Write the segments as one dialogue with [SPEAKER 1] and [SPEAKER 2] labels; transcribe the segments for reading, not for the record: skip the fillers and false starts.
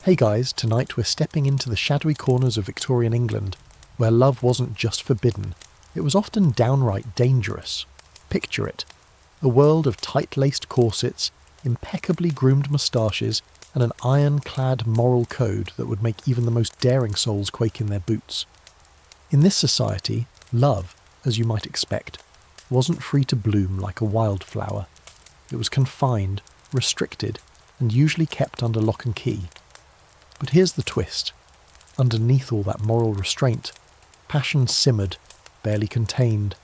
[SPEAKER 1] Hey guys, tonight we're stepping into the shadowy corners of Victorian England, where love wasn't just forbidden, it was often downright dangerous. Picture it. A world of tight-laced corsets, impeccably groomed moustaches, and an iron-clad moral code that would make even the most daring souls quake in their boots. In this society, love, as you might expect, wasn't free to bloom like a wildflower. It was confined, restricted, and usually kept under lock and key. But here's the twist. Underneath all that moral restraint, passion simmered, barely contained.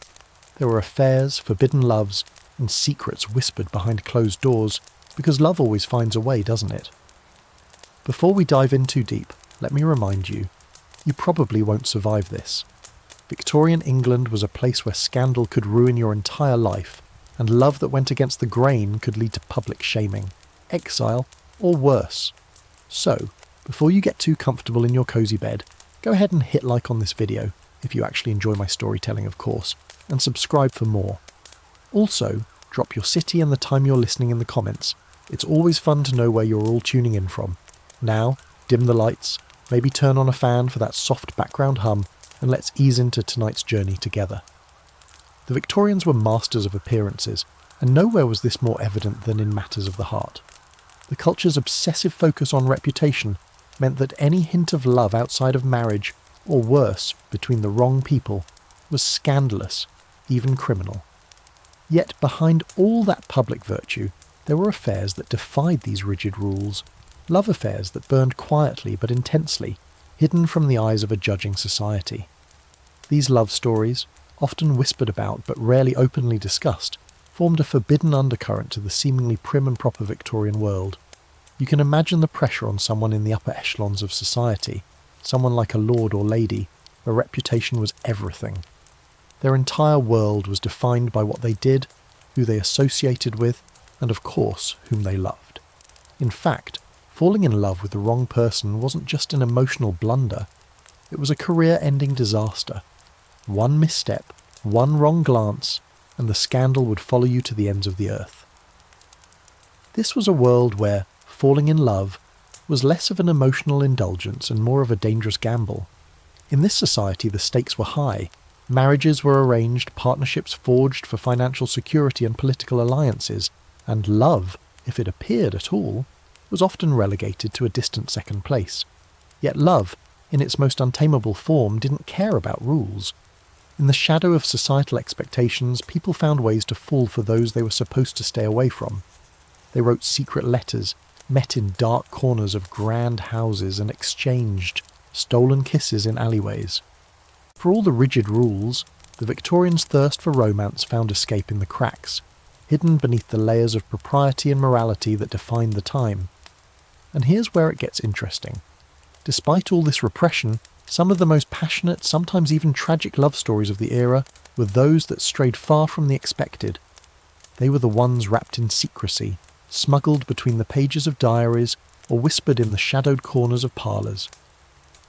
[SPEAKER 1] There were affairs, forbidden loves, and secrets whispered behind closed doors, because love always finds a way, doesn't it? Before we dive in too deep, let me remind you, you probably won't survive this. Victorian England was a place where scandal could ruin your entire life, and love that went against the grain could lead to public shaming, exile, or worse. So, before you get too comfortable in your cosy bed, go ahead and hit like on this video, if you actually enjoy my storytelling of course, and subscribe for more. Also, drop your city and the time you're listening in the comments. It's always fun to know where you're all tuning in from. Now, dim the lights, maybe turn on a fan for that soft background hum, and let's ease into tonight's journey together. The Victorians were masters of appearances, and nowhere was this more evident than in matters of the heart. The culture's obsessive focus on reputation meant that any hint of love outside of marriage, or worse, between the wrong people, was scandalous, even criminal. Yet behind all that public virtue, there were affairs that defied these rigid rules, love affairs that burned quietly but intensely, hidden from the eyes of a judging society. These love stories, often whispered about but rarely openly discussed, formed a forbidden undercurrent to the seemingly prim and proper Victorian world. You can imagine the pressure on someone in the upper echelons of society, someone like a lord or lady, where reputation was everything. Their entire world was defined by what they did, who they associated with, and of course, whom they loved. In fact, falling in love with the wrong person wasn't just an emotional blunder, it was a career-ending disaster. One misstep, one wrong glance, and the scandal would follow you to the ends of the earth. This was a world where falling in love was less of an emotional indulgence and more of a dangerous gamble. In this society the stakes were high. Marriages were arranged, partnerships forged for financial security and political alliances, and love, if it appeared at all, was often relegated to a distant second place. Yet love, in its most untamable form, didn't care about rules. In the shadow of societal expectations, people found ways to fall for those they were supposed to stay away from. They wrote secret letters, met in dark corners of grand houses, and exchanged stolen kisses in alleyways. For all the rigid rules, the Victorians' thirst for romance found escape in the cracks, hidden beneath the layers of propriety and morality that defined the time. And here's where it gets interesting. Despite all this repression, some of the most passionate, sometimes even tragic love stories of the era were those that strayed far from the expected. They were the ones wrapped in secrecy, smuggled between the pages of diaries, or whispered in the shadowed corners of parlours.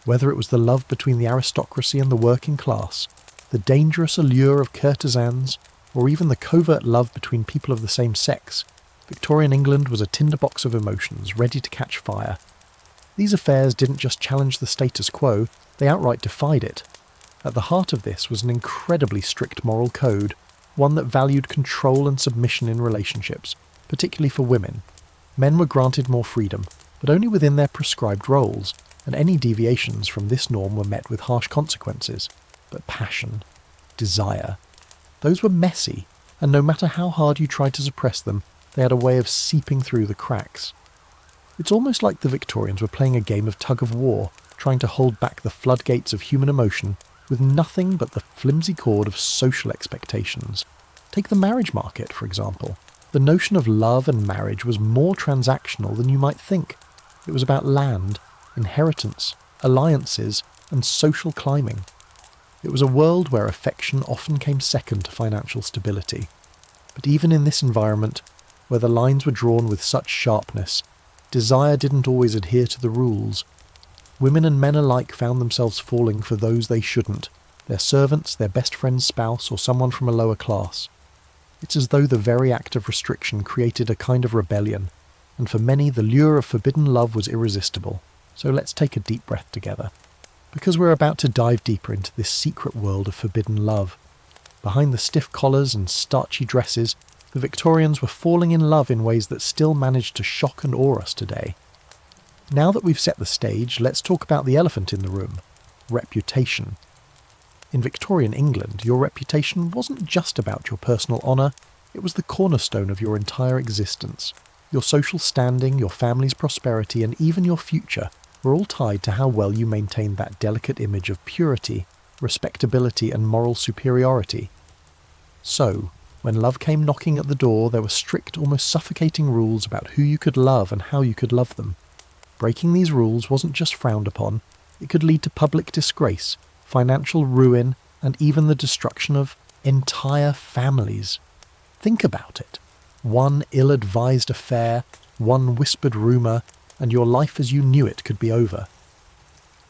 [SPEAKER 1] Whether it was the love between the aristocracy and the working class, the dangerous allure of courtesans, or even the covert love between people of the same sex, Victorian England was a tinderbox of emotions ready to catch fire. These affairs didn't just challenge the status quo, they outright defied it. At the heart of this was an incredibly strict moral code, one that valued control and submission in relationships, particularly for women. Men were granted more freedom, but only within their prescribed roles, and any deviations from this norm were met with harsh consequences. But passion, desire, those were messy, and no matter how hard you tried to suppress them, they had a way of seeping through the cracks. It's almost like the Victorians were playing a game of tug-of-war, trying to hold back the floodgates of human emotion with nothing but the flimsy cord of social expectations. Take the marriage market, for example. The notion of love and marriage was more transactional than you might think. It was about land, inheritance, alliances, and social climbing. It was a world where affection often came second to financial stability. But even in this environment, where the lines were drawn with such sharpness, desire didn't always adhere to the rules. Women and men alike found themselves falling for those they shouldn't, their servants, their best friend's spouse, or someone from a lower class. It's as though the very act of restriction created a kind of rebellion, and for many the lure of forbidden love was irresistible. So let's take a deep breath together, because we're about to dive deeper into this secret world of forbidden love. Behind the stiff collars and starchy dresses, the Victorians were falling in love in ways that still manage to shock and awe us today. Now that we've set the stage, let's talk about the elephant in the room: reputation. In Victorian England, your reputation wasn't just about your personal honour, it was the cornerstone of your entire existence. Your social standing, your family's prosperity, and even your future were all tied to how well you maintained that delicate image of purity, respectability, and moral superiority. So, when love came knocking at the door, there were strict, almost suffocating rules about who you could love and how you could love them. Breaking these rules wasn't just frowned upon, it could lead to public disgrace, financial ruin, and even the destruction of entire families. Think about it. One ill-advised affair, one whispered rumour, and your life as you knew it could be over.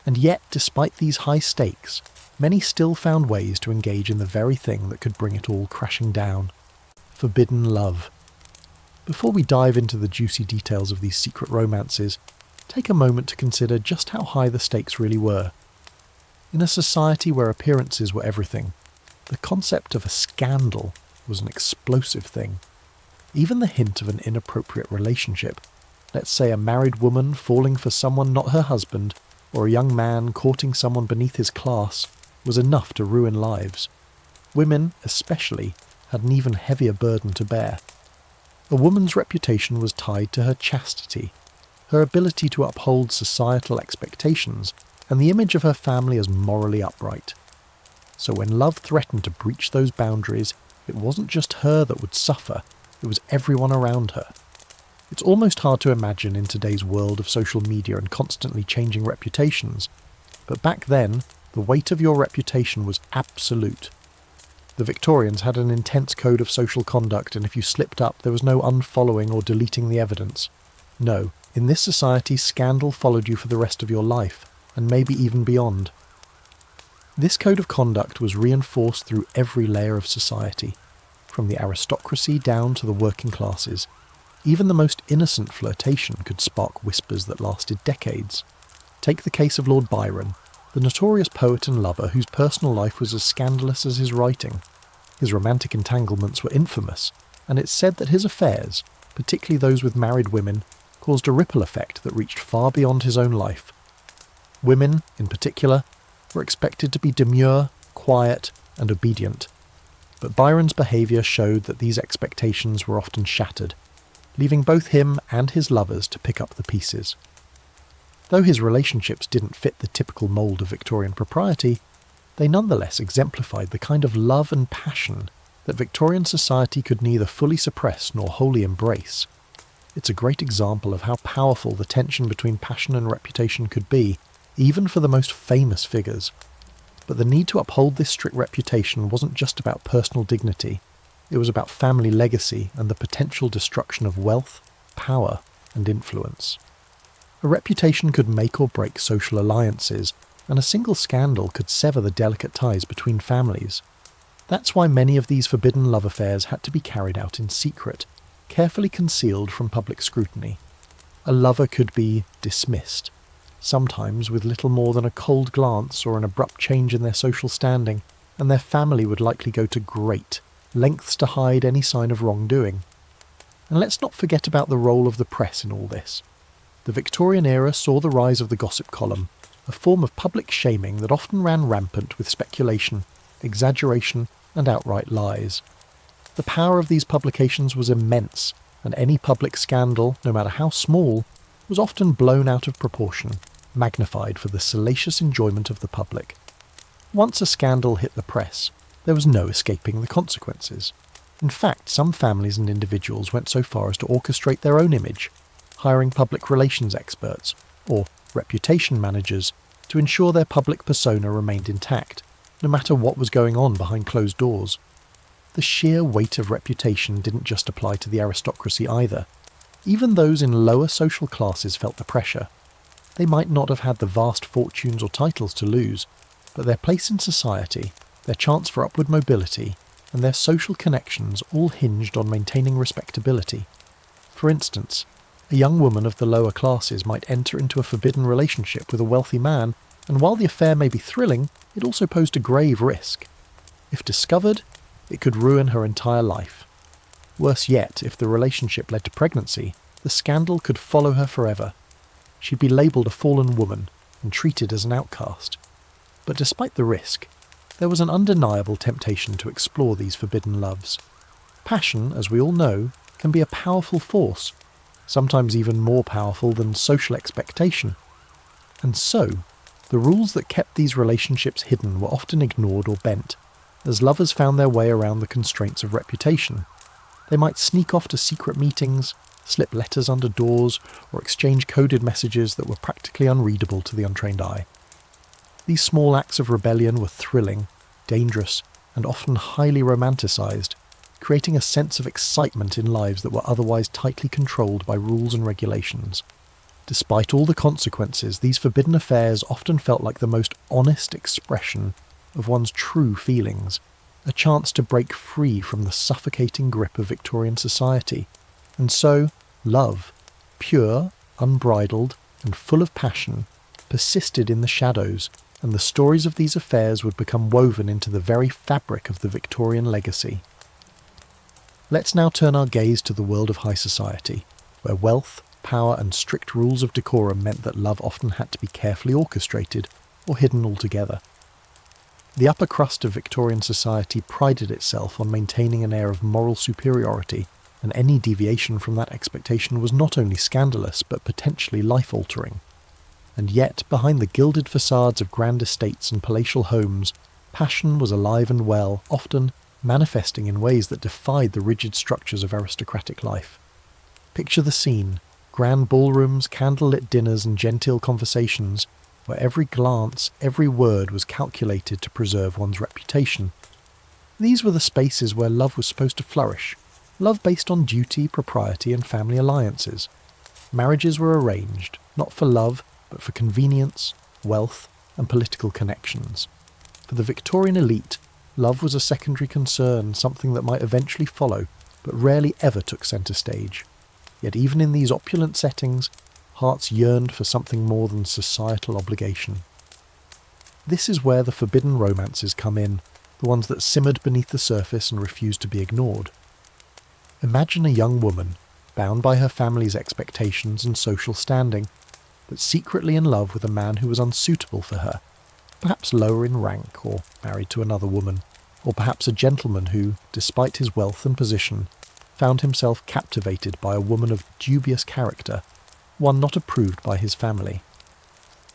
[SPEAKER 1] And yet, despite these high stakes, many still found ways to engage in the very thing that could bring it all crashing down: forbidden love. Before we dive into the juicy details of these secret romances, take a moment to consider just how high the stakes really were. In a society where appearances were everything, the concept of a scandal was an explosive thing. Even the hint of an inappropriate relationship, let's say a married woman falling for someone not her husband, or a young man courting someone beneath his class, was enough to ruin lives. Women, especially, had an even heavier burden to bear. A woman's reputation was tied to her chastity, her ability to uphold societal expectations, and the image of her family as morally upright. So when love threatened to breach those boundaries, it wasn't just her that would suffer, it was everyone around her. It's almost hard to imagine in today's world of social media and constantly changing reputations, but back then, the weight of your reputation was absolute. The Victorians had an intense code of social conduct, and if you slipped up, there was no unfollowing or deleting the evidence. No, in this society, scandal followed you for the rest of your life, and maybe even beyond. This code of conduct was reinforced through every layer of society, from the aristocracy down to the working classes. Even the most innocent flirtation could spark whispers that lasted decades. Take the case of Lord Byron, the notorious poet and lover whose personal life was as scandalous as his writing. His romantic entanglements were infamous, and it's said that his affairs, particularly those with married women, caused a ripple effect that reached far beyond his own life. Women, in particular, were expected to be demure, quiet, and obedient. But Byron's behaviour showed that these expectations were often shattered, leaving both him and his lovers to pick up the pieces. Though his relationships didn't fit the typical mould of Victorian propriety, they nonetheless exemplified the kind of love and passion that Victorian society could neither fully suppress nor wholly embrace. It's a great example of how powerful the tension between passion and reputation could be, even for the most famous figures. But the need to uphold this strict reputation wasn't just about personal dignity, it was about family legacy and the potential destruction of wealth, power, and influence. A reputation could make or break social alliances, and a single scandal could sever the delicate ties between families. That's why many of these forbidden love affairs had to be carried out in secret, carefully concealed from public scrutiny. A lover could be dismissed, sometimes with little more than a cold glance or an abrupt change in their social standing, and their family would likely go to great lengths to hide any sign of wrongdoing. And let's not forget about the role of the press in all this. The Victorian era saw the rise of the gossip column, a form of public shaming that often ran rampant with speculation, exaggeration, and outright lies. The power of these publications was immense, and any public scandal, no matter how small, was often blown out of proportion, magnified for the salacious enjoyment of the public. Once a scandal hit the press, there was no escaping the consequences. In fact, some families and individuals went so far as to orchestrate their own image, hiring public relations experts, or reputation managers, to ensure their public persona remained intact, no matter what was going on behind closed doors. The sheer weight of reputation didn't just apply to the aristocracy either. Even those in lower social classes felt the pressure. They might not have had the vast fortunes or titles to lose, but their place in society, their chance for upward mobility, and their social connections all hinged on maintaining respectability. For instance, A young woman of the lower classes might enter into a forbidden relationship with a wealthy man, and while the affair may be thrilling, it also posed a grave risk. If discovered, it could ruin her entire life. Worse yet, if the relationship led to pregnancy, the scandal could follow her forever. She'd be labelled a fallen woman and treated as an outcast. But despite the risk, there was an undeniable temptation to explore these forbidden loves. Passion, as we all know, can be a powerful force, sometimes even more powerful than social expectation. And so, the rules that kept these relationships hidden were often ignored or bent, as lovers found their way around the constraints of reputation. They might sneak off to secret meetings, slip letters under doors, or exchange coded messages that were practically unreadable to the untrained eye. These small acts of rebellion were thrilling, dangerous, and often highly romanticised, creating a sense of excitement in lives that were otherwise tightly controlled by rules and regulations. Despite all the consequences, these forbidden affairs often felt like the most honest expression of one's true feelings, a chance to break free from the suffocating grip of Victorian society. And so, love, pure, unbridled, and full of passion, persisted in the shadows, and the stories of these affairs would become woven into the very fabric of the Victorian legacy. Let's now turn our gaze to the world of high society, where wealth, power, and strict rules of decorum meant that love often had to be carefully orchestrated or hidden altogether. The upper crust of Victorian society prided itself on maintaining an air of moral superiority, and any deviation from that expectation was not only scandalous but potentially life-altering. And yet, behind the gilded facades of grand estates and palatial homes, passion was alive and well, often manifesting in ways that defied the rigid structures of aristocratic life. Picture the scene: grand ballrooms, candlelit dinners, and genteel conversations, where every glance, every word was calculated to preserve one's reputation. These were the spaces where love was supposed to flourish, love based on duty, propriety, and family alliances. Marriages were arranged, not for love, but for convenience, wealth, and political connections. For the Victorian elite, love was a secondary concern, something that might eventually follow, but rarely ever took centre stage. Yet even in these opulent settings, hearts yearned for something more than societal obligation. This is where the forbidden romances come in, the ones that simmered beneath the surface and refused to be ignored. Imagine a young woman, bound by her family's expectations and social standing, but secretly in love with a man who was unsuitable for her, perhaps lower in rank or married to another woman, or perhaps a gentleman who, despite his wealth and position, found himself captivated by a woman of dubious character, one not approved by his family.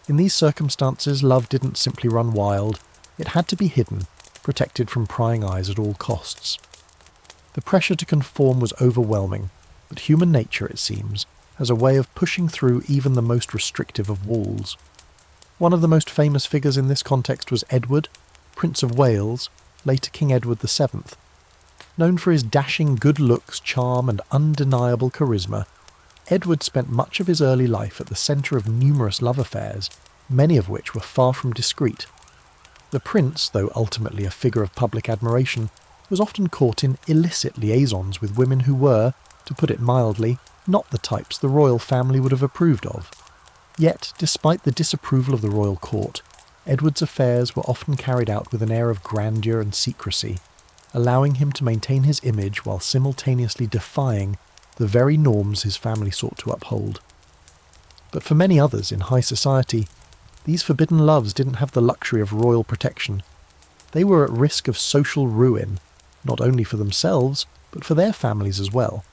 [SPEAKER 1] In these circumstances, love didn't simply run wild, it had to be hidden, protected from prying eyes at all costs. The pressure to conform was overwhelming, but human nature, it seems, has a way of pushing through even the most restrictive of walls. One of the most famous figures in this context was Edward, Prince of Wales, later King Edward VII. Known for his dashing good looks, charm, and undeniable charisma, Edward spent much of his early life at the centre of numerous love affairs, many of which were far from discreet. The prince, though ultimately a figure of public admiration, was often caught in illicit liaisons with women who were, to put it mildly, not the types the royal family would have approved of. Yet, despite the disapproval of the royal court, Edward's affairs were often carried out with an air of grandeur and secrecy, allowing him to maintain his image while simultaneously defying the very norms his family sought to uphold. But for many others in high society, these forbidden loves didn't have the luxury of royal protection. They were at risk of social ruin, not only for themselves, but for their families as well.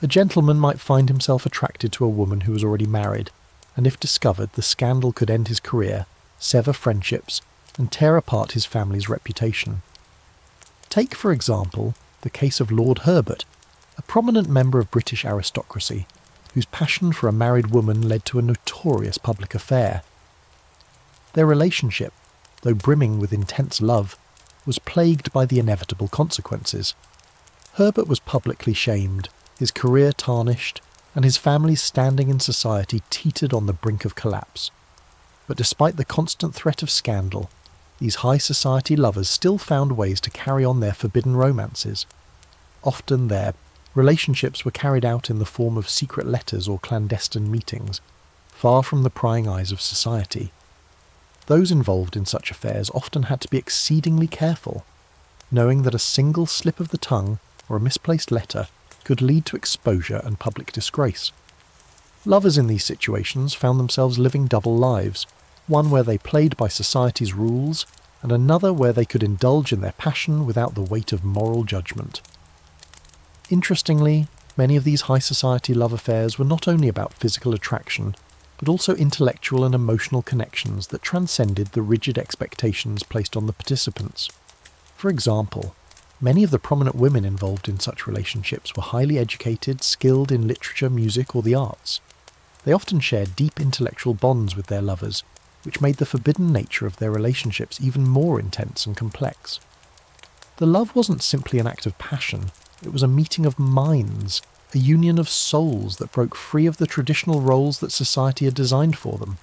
[SPEAKER 1] A gentleman might find himself attracted to a woman who was already married, and if discovered, the scandal could end his career, sever friendships, and tear apart his family's reputation. Take, for example, the case of Lord Herbert, a prominent member of British aristocracy, whose passion for a married woman led to a notorious public affair. Their relationship, though brimming with intense love, was plagued by the inevitable consequences. Herbert was publicly shamed, his career tarnished, and his family's standing in society teetered on the brink of collapse. But despite the constant threat of scandal, these high society lovers still found ways to carry on their forbidden romances. Often their Relationships were carried out in the form of secret letters or clandestine meetings, far from the prying eyes of society. Those involved in such affairs often had to be exceedingly careful, knowing that a single slip of the tongue or a misplaced letter could lead to exposure and public disgrace. Lovers in these situations found themselves living double lives, one where they played by society's rules, and another where they could indulge in their passion without the weight of moral judgment. Interestingly, many of these high society love affairs were not only about physical attraction, but also intellectual and emotional connections that transcended the rigid expectations placed on the participants. For example, many of the prominent women involved in such relationships were highly educated, skilled in literature, music, or the arts. They often shared deep intellectual bonds with their lovers, which made the forbidden nature of their relationships even more intense and complex. The love wasn't simply an act of passion, it was a meeting of minds, a union of souls that broke free of the traditional roles that society had designed for them.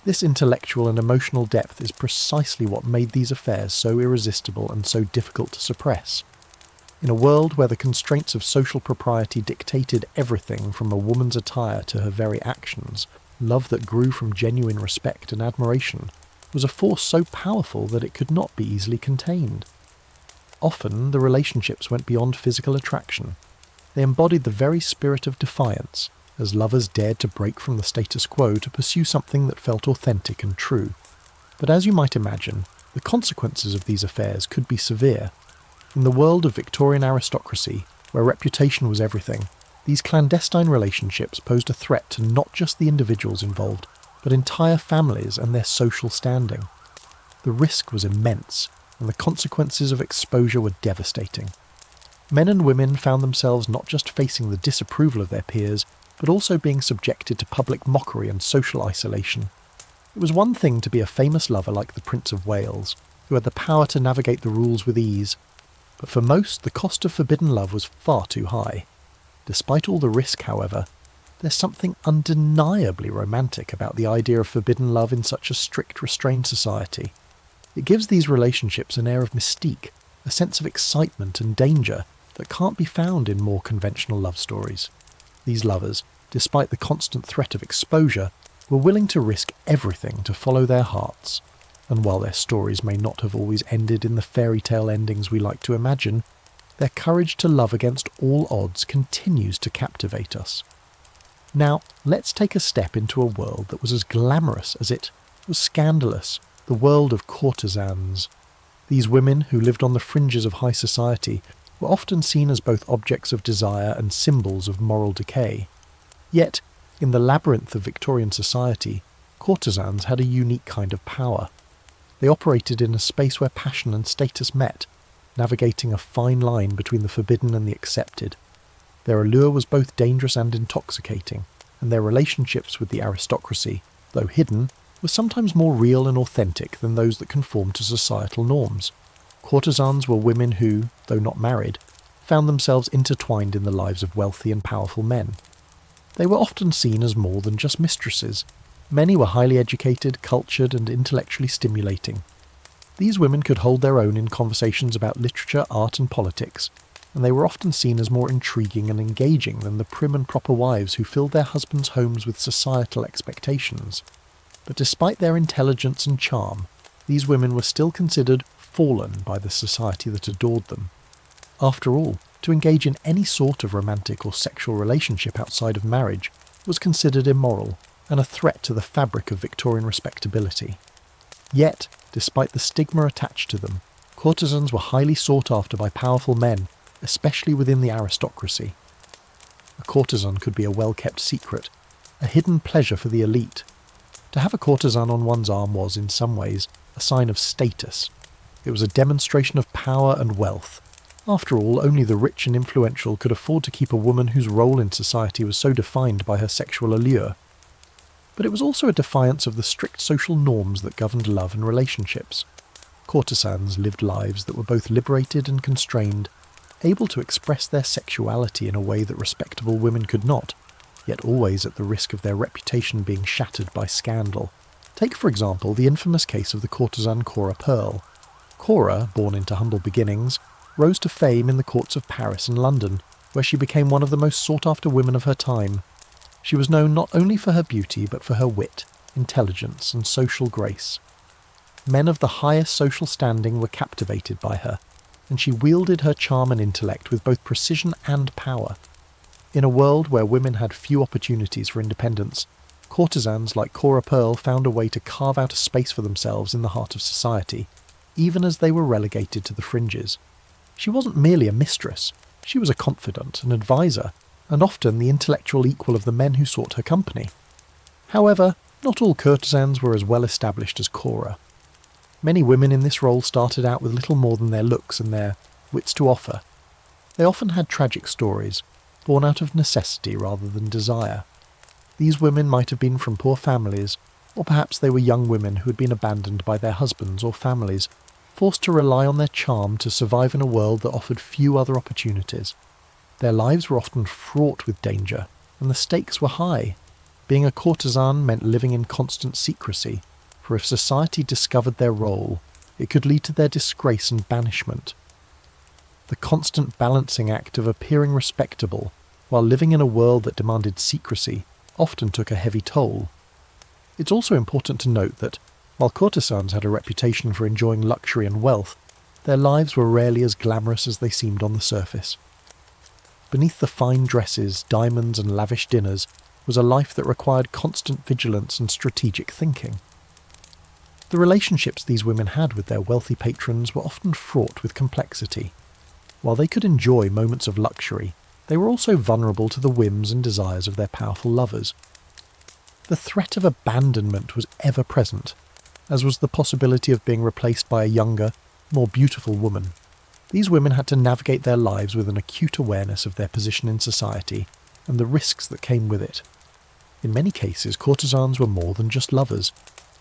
[SPEAKER 1] This intellectual and emotional depth is precisely what made these affairs so irresistible and so difficult to suppress. In a world where the constraints of social propriety dictated everything from a woman's attire to her very actions, love that grew from genuine respect and admiration was a force so powerful that it could not be easily contained. Often, the relationships went beyond physical attraction. They embodied the very spirit of defiance, as lovers dared to break from the status quo to pursue something that felt authentic and true. But as you might imagine, the consequences of these affairs could be severe. In the world of Victorian aristocracy, where reputation was everything, these clandestine relationships posed a threat to not just the individuals involved, but entire families and their social standing. The risk was immense, and the consequences of exposure were devastating. Men and women found themselves not just facing the disapproval of their peers, but also being subjected to public mockery and social isolation. It was one thing to be a famous lover like the Prince of Wales, who had the power to navigate the rules with ease, but for most the cost of forbidden love was far too high. Despite all the risk, however, there's something undeniably romantic about the idea of forbidden love in such a strict, restrained society. It gives these relationships an air of mystique, a sense of excitement and danger that can't be found in more conventional love stories. These lovers, despite the constant threat of exposure, were willing to risk everything to follow their hearts. And while their stories may not have always ended in the fairy tale endings we like to imagine, their courage to love against all odds continues to captivate us. Now, let's take a step into a world that was as glamorous as it was scandalous, the world of courtesans. These women, who lived on the fringes of high society, were often seen as both objects of desire and symbols of moral decay. Yet, in the labyrinth of Victorian society, courtesans had a unique kind of power. They operated in a space where passion and status met, navigating a fine line between the forbidden and the accepted. Their allure was both dangerous and intoxicating, and their relationships with the aristocracy, though hidden, were sometimes more real and authentic than those that conformed to societal norms. Courtesans were women who, though not married, found themselves intertwined in the lives of wealthy and powerful men. They were often seen as more than just mistresses. Many were highly educated, cultured, and intellectually stimulating. These women could hold their own in conversations about literature, art, and politics, and they were often seen as more intriguing and engaging than the prim and proper wives who filled their husbands' homes with societal expectations. But despite their intelligence and charm, these women were still considered fallen by the society that adored them. After all, to engage in any sort of romantic or sexual relationship outside of marriage was considered immoral and a threat to the fabric of Victorian respectability. Yet, despite the stigma attached to them, courtesans were highly sought after by powerful men, especially within the aristocracy. A courtesan could be a well-kept secret, a hidden pleasure for the elite. To have a courtesan on one's arm was, in some ways, a sign of status. It was a demonstration of power and wealth. After all, only the rich and influential could afford to keep a woman whose role in society was so defined by her sexual allure. But it was also a defiance of the strict social norms that governed love and relationships. Courtesans lived lives that were both liberated and constrained, able to express their sexuality in a way that respectable women could not, yet always at the risk of their reputation being shattered by scandal. Take, for example, the infamous case of the courtesan Cora Pearl. Cora, born into humble beginnings, rose to fame in the courts of Paris and London, where she became one of the most sought-after women of her time. She was known not only for her beauty but for her wit, intelligence and social grace. Men of the highest social standing were captivated by her, and she wielded her charm and intellect with both precision and power. In a world where women had few opportunities for independence, courtesans like Cora Pearl found a way to carve out a space for themselves in the heart of society, even as they were relegated to the fringes. She wasn't merely a mistress, she was a confidant, an advisor, and often the intellectual equal of the men who sought her company. However, not all courtesans were as well established as Cora. Many women in this role started out with little more than their looks and their wits to offer. They often had tragic stories, born out of necessity rather than desire. These women might have been from poor families, or perhaps they were young women who had been abandoned by their husbands or families, forced to rely on their charm to survive in a world that offered few other opportunities. Their lives were often fraught with danger, and the stakes were high. Being a courtesan meant living in constant secrecy, for if society discovered their role, it could lead to their disgrace and banishment. The constant balancing act of appearing respectable while living in a world that demanded secrecy often took a heavy toll. It's also important to note that, while courtesans had a reputation for enjoying luxury and wealth, their lives were rarely as glamorous as they seemed on the surface. Beneath the fine dresses, diamonds and lavish dinners was a life that required constant vigilance and strategic thinking. The relationships these women had with their wealthy patrons were often fraught with complexity. While they could enjoy moments of luxury, they were also vulnerable to the whims and desires of their powerful lovers. The threat of abandonment was ever present, as was the possibility of being replaced by a younger, more beautiful woman. These women had to navigate their lives with an acute awareness of their position in society and the risks that came with it. In many cases, courtesans were more than just lovers.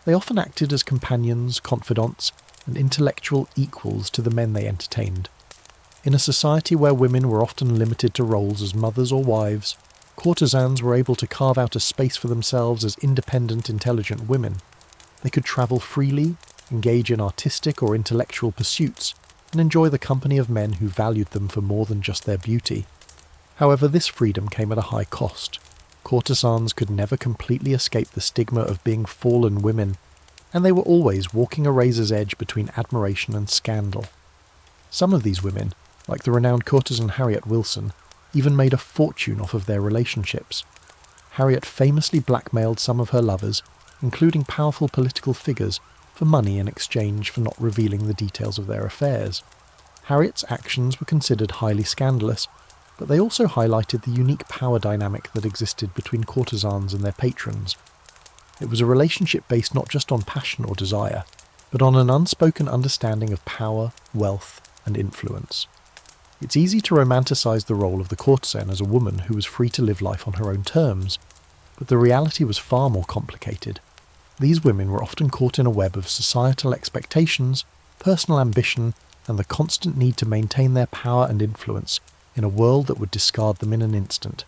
[SPEAKER 1] They often acted as companions, confidants, and intellectual equals to the men they entertained. In a society where women were often limited to roles as mothers or wives, courtesans were able to carve out a space for themselves as independent, intelligent women. They could travel freely, engage in artistic or intellectual pursuits, and enjoy the company of men who valued them for more than just their beauty. However, this freedom came at a high cost. Courtesans could never completely escape the stigma of being fallen women, and they were always walking a razor's edge between admiration and scandal. Some of these women, like the renowned courtesan Harriet Wilson, even made a fortune off of their relationships. Harriet famously blackmailed some of her lovers, including powerful political figures, for money in exchange for not revealing the details of their affairs. Harriet's actions were considered highly scandalous, but they also highlighted the unique power dynamic that existed between courtesans and their patrons. It was a relationship based not just on passion or desire, but on an unspoken understanding of power, wealth, and influence. It's easy to romanticize the role of the courtesan as a woman who was free to live life on her own terms, but the reality was far more complicated. These women were often caught in a web of societal expectations, personal ambition, and the constant need to maintain their power and influence in a world that would discard them in an instant.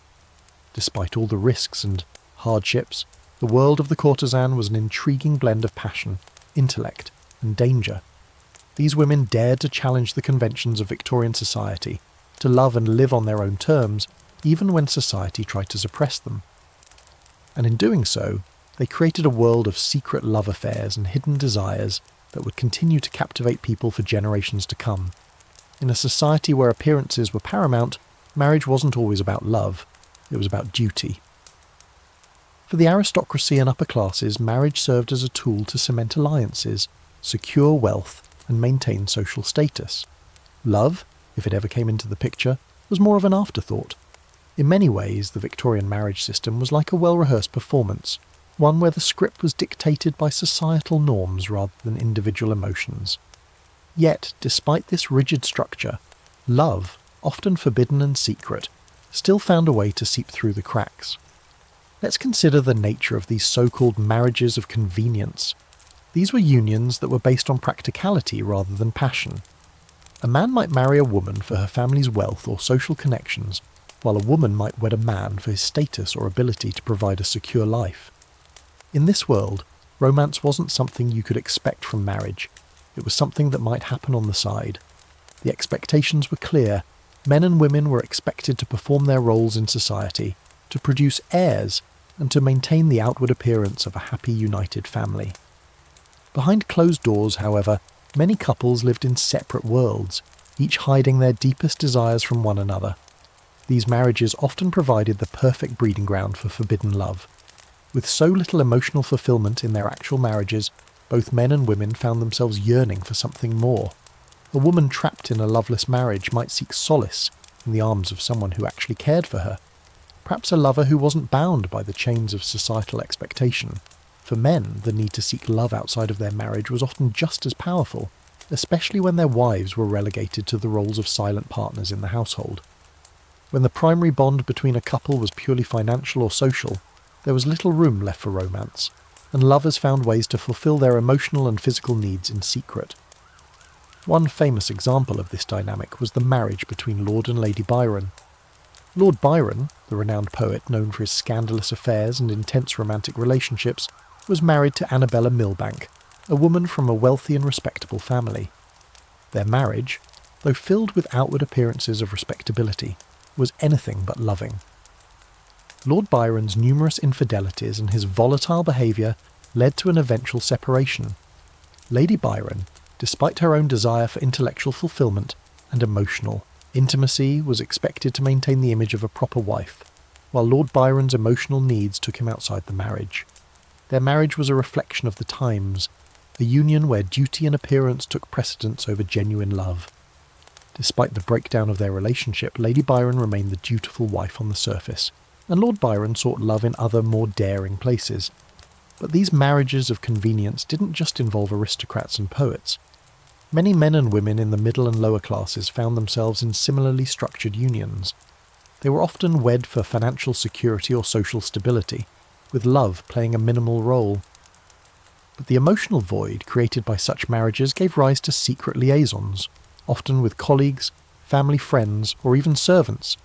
[SPEAKER 1] Despite all the risks and hardships, the world of the courtesan was an intriguing blend of passion, intellect, and danger. These women dared to challenge the conventions of Victorian society, to love and live on their own terms, even when society tried to suppress them. And in doing so, they created a world of secret love affairs and hidden desires that would continue to captivate people for generations to come. In a society where appearances were paramount, marriage wasn't always about love, it was about duty. For the aristocracy and upper classes, marriage served as a tool to cement alliances, secure wealth, and maintain social status. Love, if it ever came into the picture, was more of an afterthought. In many ways, the Victorian marriage system was like a well-rehearsed performance, one where the script was dictated by societal norms rather than individual emotions. Yet, despite this rigid structure, love, often forbidden and secret, still found a way to seep through the cracks. Let's consider the nature of these so-called marriages of convenience. These were unions that were based on practicality rather than passion. A man might marry a woman for her family's wealth or social connections, while a woman might wed a man for his status or ability to provide a secure life. In this world, romance wasn't something you could expect from marriage. It was something that might happen on the side. The expectations were clear, Men and women were expected to perform their roles in society, to produce heirs, and to maintain the outward appearance of a happy, united family. Behind closed doors, however, many couples lived in separate worlds, each hiding their deepest desires from one another. These marriages often provided the perfect breeding ground for forbidden love. With so little emotional fulfillment in their actual marriages, both men and women found themselves yearning for something more. A woman trapped in a loveless marriage might seek solace in the arms of someone who actually cared for her. Perhaps a lover who wasn't bound by the chains of societal expectation. For men, the need to seek love outside of their marriage was often just as powerful, especially when their wives were relegated to the roles of silent partners in the household. When the primary bond between a couple was purely financial or social, there was little room left for romance, and lovers found ways to fulfill their emotional and physical needs in secret. One famous example of this dynamic was the marriage between Lord and Lady Byron. Lord Byron, the renowned poet known for his scandalous affairs and intense romantic relationships, was married to Annabella Milbank, a woman from a wealthy and respectable family. Their marriage, though filled with outward appearances of respectability, was anything but loving. Lord Byron's numerous infidelities and his volatile behaviour led to an eventual separation. Lady Byron, despite her own desire for intellectual fulfilment and emotional intimacy, was expected to maintain the image of a proper wife, while Lord Byron's emotional needs took him outside the marriage. Their marriage was a reflection of the times, a union where duty and appearance took precedence over genuine love. Despite the breakdown of their relationship, Lady Byron remained the dutiful wife on the surface, and Lord Byron sought love in other, more daring places. But these marriages of convenience didn't just involve aristocrats and poets. Many men and women in the middle and lower classes found themselves in similarly structured unions. They were often wed for financial security or social stability, with love playing a minimal role. But the emotional void created by such marriages gave rise to secret liaisons, often with colleagues, family friends, or even servants,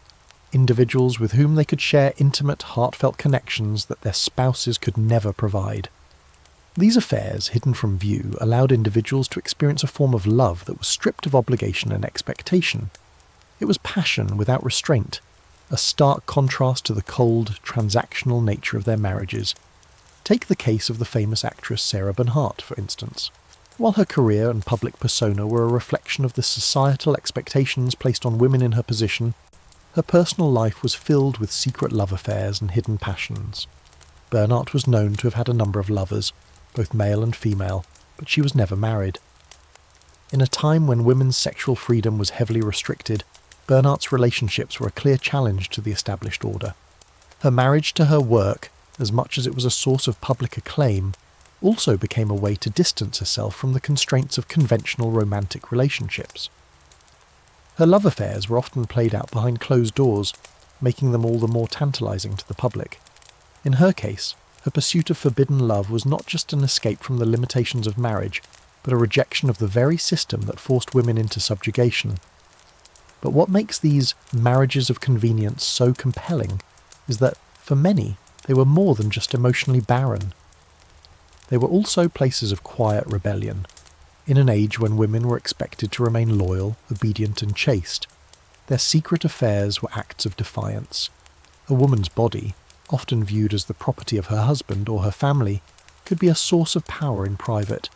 [SPEAKER 1] individuals with whom they could share intimate, heartfelt connections that their spouses could never provide. These affairs, hidden from view, allowed individuals to experience a form of love that was stripped of obligation and expectation. It was passion without restraint, a stark contrast to the cold, transactional nature of their marriages. Take the case of the famous actress Sarah Bernhardt, for instance. While her career and public persona were a reflection of the societal expectations placed on women in her position, her personal life was filled with secret love affairs and hidden passions. Bernhardt was known to have had a number of lovers, both male and female, but she was never married. In a time when women's sexual freedom was heavily restricted, Bernhardt's relationships were a clear challenge to the established order. Her marriage to her work, as much as it was a source of public acclaim, also became a way to distance herself from the constraints of conventional romantic relationships. Her love affairs were often played out behind closed doors, making them all the more tantalising to the public. In her case, her pursuit of forbidden love was not just an escape from the limitations of marriage, but a rejection of the very system that forced women into subjugation. But what makes these marriages of convenience so compelling is that, for many, they were more than just emotionally barren. They were also places of quiet rebellion, in an age when women were expected to remain loyal, obedient and chaste. Their secret affairs were acts of defiance. A woman's body, often viewed as the property of her husband or her family, could be a source of power in private,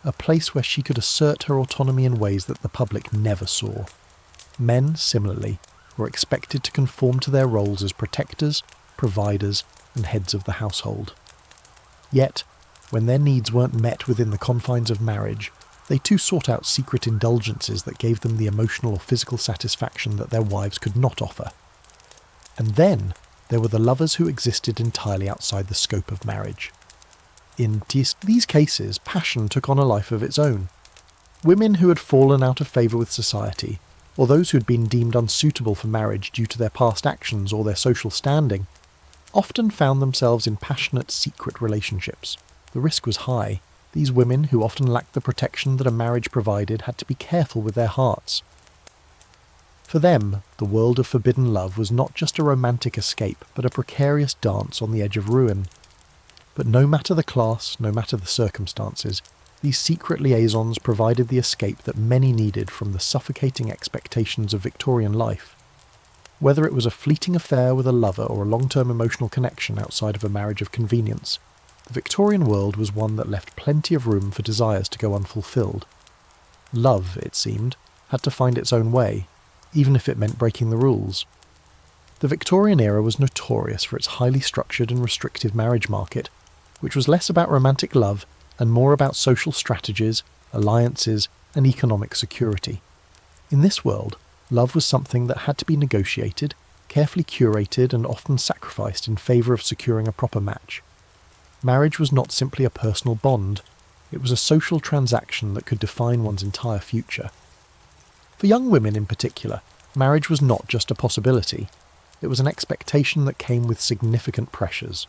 [SPEAKER 1] a place where she could assert her autonomy in ways that the public never saw. Men, similarly, were expected to conform to their roles as protectors, providers, and heads of the household. Yet, when their needs weren't met within the confines of marriage, they too sought out secret indulgences that gave them the emotional or physical satisfaction that their wives could not offer. And then there were the lovers who existed entirely outside the scope of marriage. In these cases, passion took on a life of its own. Women who had fallen out of favour with society, or those who had been deemed unsuitable for marriage due to their past actions or their social standing, often found themselves in passionate secret relationships. The risk was high. These women, who often lacked the protection that a marriage provided, had to be careful with their hearts. For them, the world of forbidden love was not just a romantic escape, but a precarious dance on the edge of ruin. But no matter the class, no matter the circumstances, These secret liaisons provided the escape that many needed from the suffocating expectations of Victorian life. Whether it was a fleeting affair with a lover or a long-term emotional connection outside of a marriage of convenience, the Victorian world was one that left plenty of room for desires to go unfulfilled. Love, it seemed, had to find its own way, even if it meant breaking the rules. The Victorian era was notorious for its highly structured and restrictive marriage market, which was less about romantic love and more about social strategies, alliances, and economic security. In this world, love was something that had to be negotiated, carefully curated, and often sacrificed in favour of securing a proper match. Marriage was not simply a personal bond, it was a social transaction that could define one's entire future. For young women in particular, marriage was not just a possibility, it was an expectation that came with significant pressures.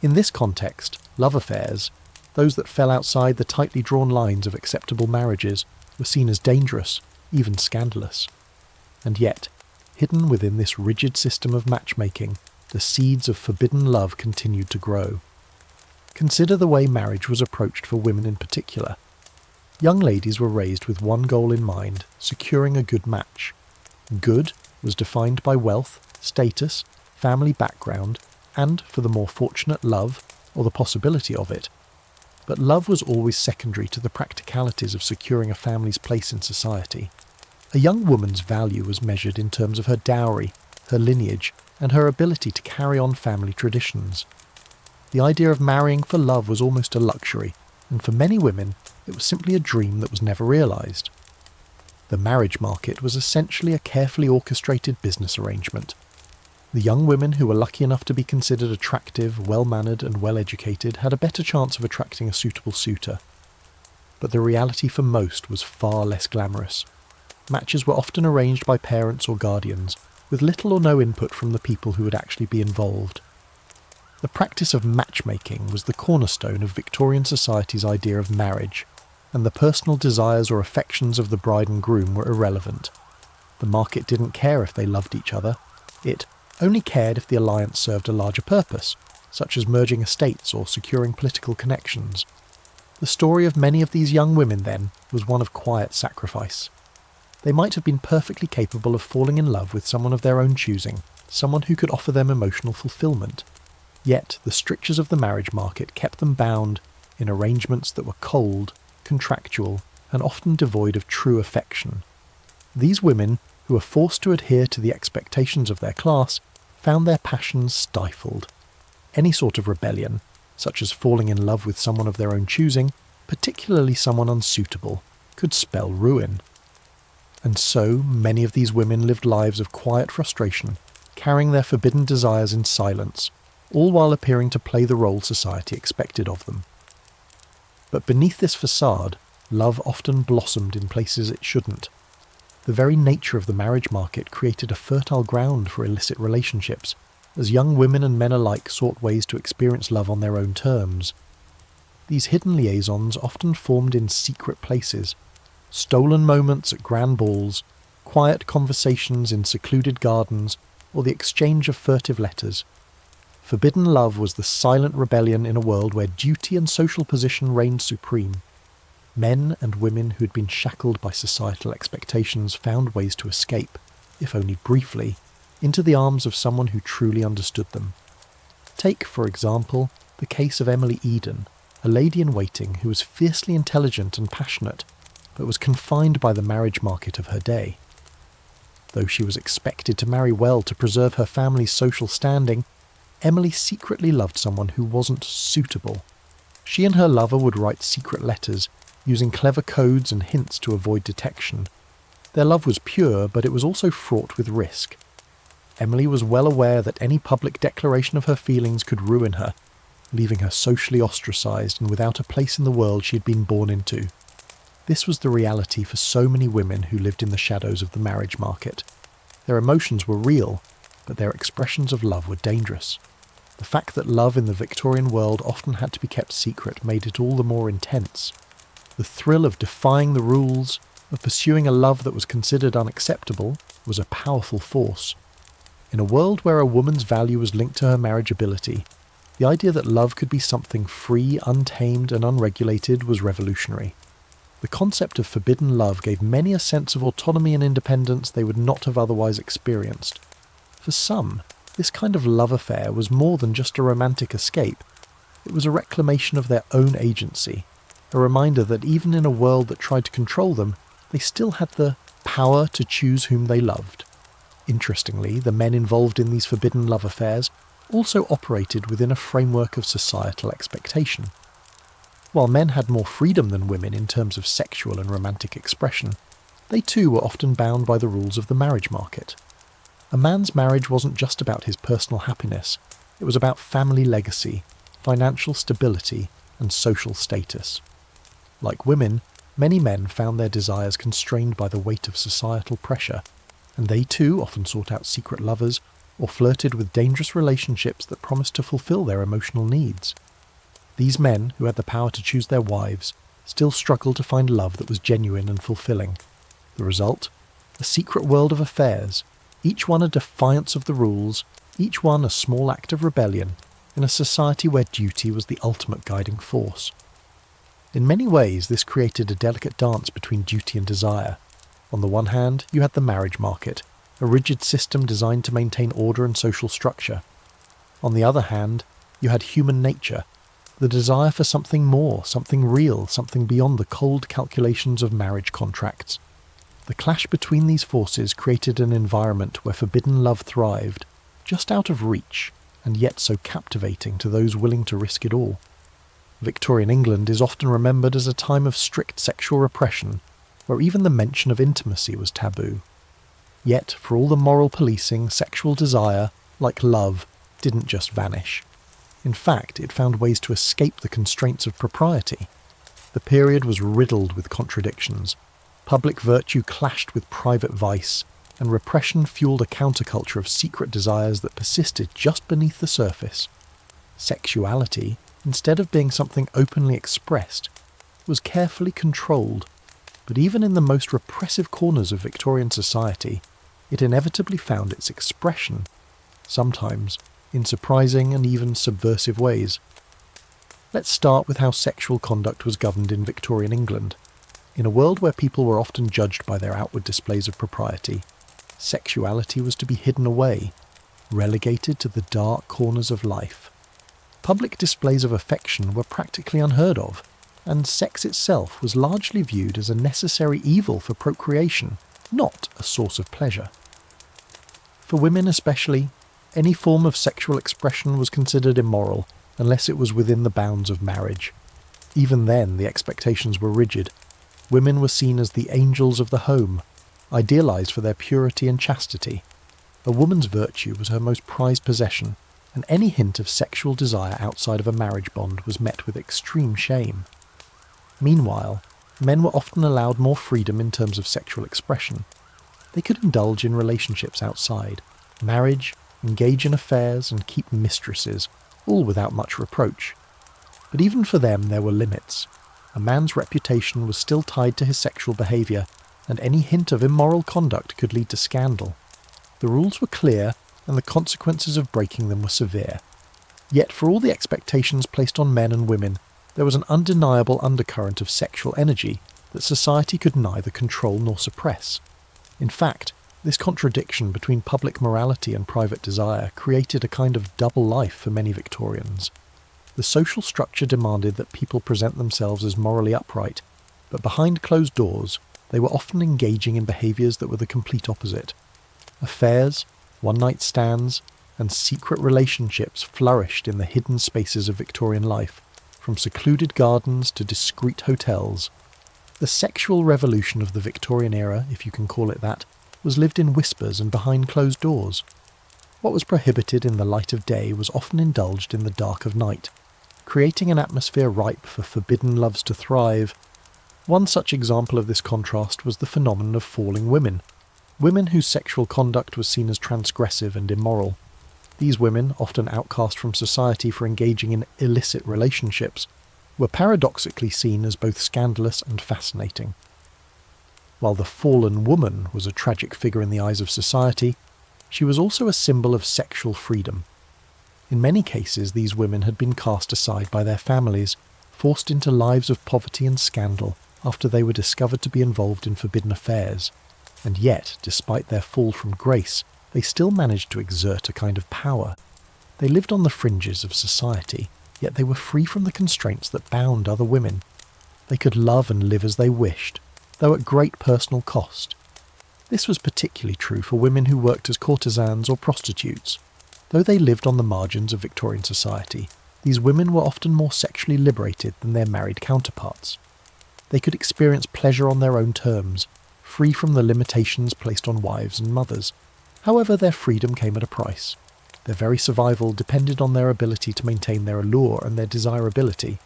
[SPEAKER 1] In this context, love affairs, those that fell outside the tightly drawn lines of acceptable marriages, were seen as dangerous, even scandalous. And yet, hidden within this rigid system of matchmaking, the seeds of forbidden love continued to grow. Consider the way marriage was approached for women in particular. Young ladies were raised with one goal in mind, securing a good match. Good was defined by wealth, status, family background, and, for the more fortunate, love, or the possibility of it. But love was always secondary to the practicalities of securing a family's place in society. A young woman's value was measured in terms of her dowry, her lineage, and her ability to carry on family traditions. The idea of marrying for love was almost a luxury, and for many women, it was simply a dream that was never realised. The marriage market was essentially a carefully orchestrated business arrangement. The young women who were lucky enough to be considered attractive, well-mannered, and well-educated had a better chance of attracting a suitable suitor. But the reality for most was far less glamorous. Matches were often arranged by parents or guardians, with little or no input from the people who would actually be involved. The practice of matchmaking was the cornerstone of Victorian society's idea of marriage, and the personal desires or affections of the bride and groom were irrelevant. The market didn't care if they loved each other. It only cared if the alliance served a larger purpose, such as merging estates or securing political connections. The story of many of these young women, then, was one of quiet sacrifice. They might have been perfectly capable of falling in love with someone of their own choosing, someone who could offer them emotional fulfillment. Yet the strictures of the marriage market kept them bound in arrangements that were cold, contractual, and often devoid of true affection. These women, who were forced to adhere to the expectations of their class, found their passions stifled. Any sort of rebellion, such as falling in love with someone of their own choosing, particularly someone unsuitable, could spell ruin. And so many of these women lived lives of quiet frustration, carrying their forbidden desires in silence, all while appearing to play the role society expected of them. But beneath this facade, love often blossomed in places it shouldn't. The very nature of the marriage market created a fertile ground for illicit relationships, as young women and men alike sought ways to experience love on their own terms. These hidden liaisons often formed in secret places, stolen moments at grand balls, quiet conversations in secluded gardens, or the exchange of furtive letters. Forbidden love was the silent rebellion in a world where duty and social position reigned supreme. Men and women who had been shackled by societal expectations found ways to escape, if only briefly, into the arms of someone who truly understood them. Take, for example, the case of Emily Eden, a lady-in-waiting who was fiercely intelligent and passionate, but was confined by the marriage market of her day. Though she was expected to marry well to preserve her family's social standing, Emily secretly loved someone who wasn't suitable. She and her lover would write secret letters, using clever codes and hints to avoid detection. Their love was pure, but it was also fraught with risk. Emily was well aware that any public declaration of her feelings could ruin her, leaving her socially ostracised and without a place in the world she had been born into. This was the reality for so many women who lived in the shadows of the marriage market. Their emotions were real, but their expressions of love were dangerous. The fact that love in the Victorian world often had to be kept secret made it all the more intense. The thrill of defying the rules, of pursuing a love that was considered unacceptable, was a powerful force. In a world where a woman's value was linked to her marriageability, The idea that love could be something free, untamed, and unregulated was revolutionary. The concept of forbidden love gave many a sense of autonomy and independence they would not have otherwise experienced. For some, this kind of love affair was more than just a romantic escape. It was a reclamation of their own agency, a reminder that even in a world that tried to control them, they still had the power to choose whom they loved. Interestingly, the men involved in these forbidden love affairs also operated within a framework of societal expectation. While men had more freedom than women in terms of sexual and romantic expression, they too were often bound by the rules of the marriage market. A man's marriage wasn't just about his personal happiness, it was about family legacy, financial stability, and social status. Like women, many men found their desires constrained by the weight of societal pressure, and they too often sought out secret lovers or flirted with dangerous relationships that promised to fulfill their emotional needs. These men, who had the power to choose their wives, still struggled to find love that was genuine and fulfilling. The result? A secret world of affairs, each one a defiance of the rules, each one a small act of rebellion, in a society where duty was the ultimate guiding force. In many ways, this created a delicate dance between duty and desire. On the one hand, you had the marriage market, a rigid system designed to maintain order and social structure. On the other hand, you had human nature, the desire for something more, something real, something beyond the cold calculations of marriage contracts. The clash between these forces created an environment where forbidden love thrived, just out of reach, and yet so captivating to those willing to risk it all. Victorian England is often remembered as a time of strict sexual repression, where even the mention of intimacy was taboo. Yet, for all the moral policing, sexual desire, like love, didn't just vanish. In fact, it found ways to escape the constraints of propriety. The period was riddled with contradictions. Public virtue clashed with private vice, and repression fueled a counterculture of secret desires that persisted just beneath the surface. Sexuality, instead of being something openly expressed, was carefully controlled. But even in the most repressive corners of Victorian society, it inevitably found its expression, sometimes in surprising and even subversive ways. Let's start with how sexual conduct was governed in Victorian England. In a world where people were often judged by their outward displays of propriety, sexuality was to be hidden away, relegated to the dark corners of life. Public displays of affection were practically unheard of, and sex itself was largely viewed as a necessary evil for procreation, not a source of pleasure. For women especially, any form of sexual expression was considered immoral unless it was within the bounds of marriage. Even then, the expectations were rigid. Women were seen as the angels of the home, idealized for their purity and chastity. A woman's virtue was her most prized possession, and any hint of sexual desire outside of a marriage bond was met with extreme shame. Meanwhile, men were often allowed more freedom in terms of sexual expression. They could indulge in relationships outside marriage, engage in affairs, and keep mistresses, all without much reproach. But even for them there were limits. A man's reputation was still tied to his sexual behaviour, and any hint of immoral conduct could lead to scandal. The rules were clear, and the consequences of breaking them were severe. Yet for all the expectations placed on men and women, there was an undeniable undercurrent of sexual energy that society could neither control nor suppress. In fact, this contradiction between public morality and private desire created a kind of double life for many Victorians. The social structure demanded that people present themselves as morally upright, but behind closed doors, they were often engaging in behaviours that were the complete opposite. Affairs, one-night stands, and secret relationships flourished in the hidden spaces of Victorian life, from secluded gardens to discreet hotels. The sexual revolution of the Victorian era, if you can call it that, was lived in whispers and behind closed doors. What was prohibited in the light of day was often indulged in the dark of night, creating an atmosphere ripe for forbidden loves to thrive. One such example of this contrast was the phenomenon of falling women whose sexual conduct was seen as transgressive and immoral. These women, often outcast from society for engaging in illicit relationships, were paradoxically seen as both scandalous and fascinating. While the fallen woman was a tragic figure in the eyes of society, she was also a symbol of sexual freedom. In many cases, these women had been cast aside by their families, forced into lives of poverty and scandal after they were discovered to be involved in forbidden affairs. And yet, despite their fall from grace, they still managed to exert a kind of power. They lived on the fringes of society, yet they were free from the constraints that bound other women. They could love and live as they wished, though at great personal cost. This was particularly true for women who worked as courtesans or prostitutes. Though they lived on the margins of Victorian society, these women were often more sexually liberated than their married counterparts. They could experience pleasure on their own terms, free from the limitations placed on wives and mothers. However, their freedom came at a price. Their very survival depended on their ability to maintain their allure and their desirability.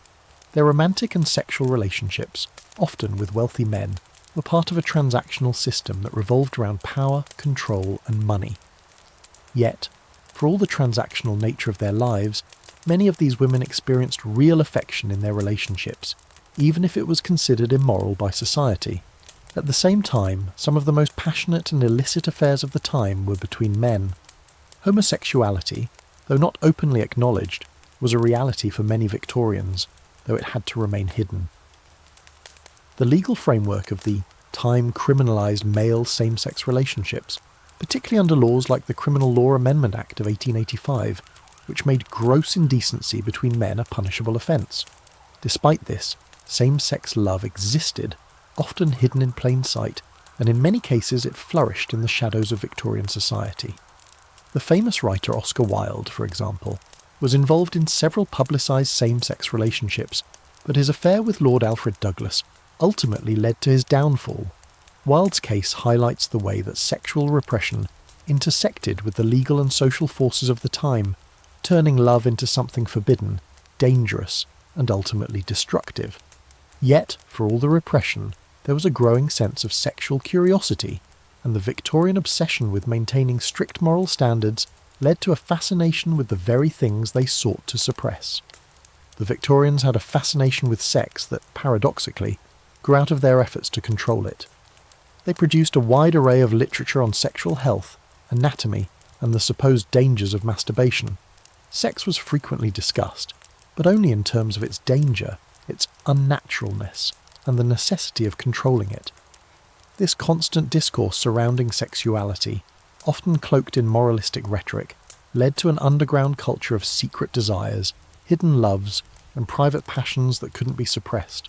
[SPEAKER 1] Their romantic and sexual relationships, often with wealthy men, were part of a transactional system that revolved around power, control, and money. Yet, for all the transactional nature of their lives, many of these women experienced real affection in their relationships, even if it was considered immoral by society. At the same time, some of the most passionate and illicit affairs of the time were between men. Homosexuality, though not openly acknowledged, was a reality for many Victorians, though it had to remain hidden. The legal framework of the time criminalised male same-sex relationships, particularly under laws like the Criminal Law Amendment Act of 1885, which made gross indecency between men a punishable offence. Despite this, same-sex love existed, often hidden in plain sight, and in many cases it flourished in the shadows of Victorian society. The famous writer Oscar Wilde, for example, was involved in several publicised same-sex relationships, but his affair with Lord Alfred Douglas ultimately led to his downfall. Wilde's case highlights the way that sexual repression intersected with the legal and social forces of the time, turning love into something forbidden, dangerous, and ultimately destructive. Yet, for all the repression, there was a growing sense of sexual curiosity, and the Victorian obsession with maintaining strict moral standards led to a fascination with the very things they sought to suppress. The Victorians had a fascination with sex that, paradoxically, grew out of their efforts to control it. They produced a wide array of literature on sexual health, anatomy, and the supposed dangers of masturbation. Sex was frequently discussed, but only in terms of its danger, its unnaturalness, and the necessity of controlling it. This constant discourse surrounding sexuality, often cloaked in moralistic rhetoric, led to an underground culture of secret desires, hidden loves, and private passions that couldn't be suppressed.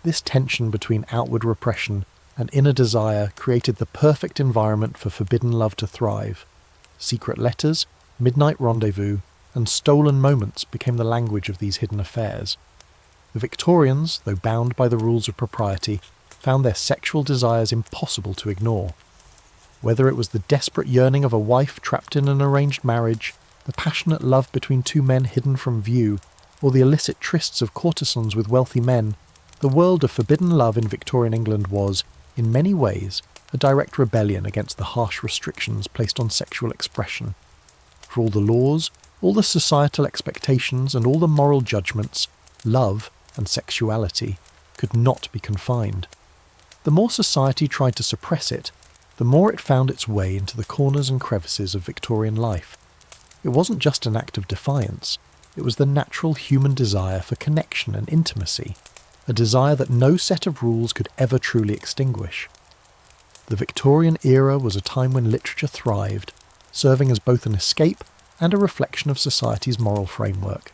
[SPEAKER 1] This tension between outward repression and inner desire created the perfect environment for forbidden love to thrive. Secret letters, midnight rendezvous, and stolen moments became the language of these hidden affairs. The Victorians, though bound by the rules of propriety, found their sexual desires impossible to ignore. Whether it was the desperate yearning of a wife trapped in an arranged marriage, the passionate love between two men hidden from view, or the illicit trysts of courtesans with wealthy men, the world of forbidden love in Victorian England was, in many ways, a direct rebellion against the harsh restrictions placed on sexual expression. For all the laws, all the societal expectations, and all the moral judgments, love and sexuality could not be confined. The more society tried to suppress it, the more it found its way into the corners and crevices of Victorian life. It wasn't just an act of defiance, it was the natural human desire for connection and intimacy, a desire that no set of rules could ever truly extinguish. The Victorian era was a time when literature thrived, serving as both an escape and a reflection of society's moral framework.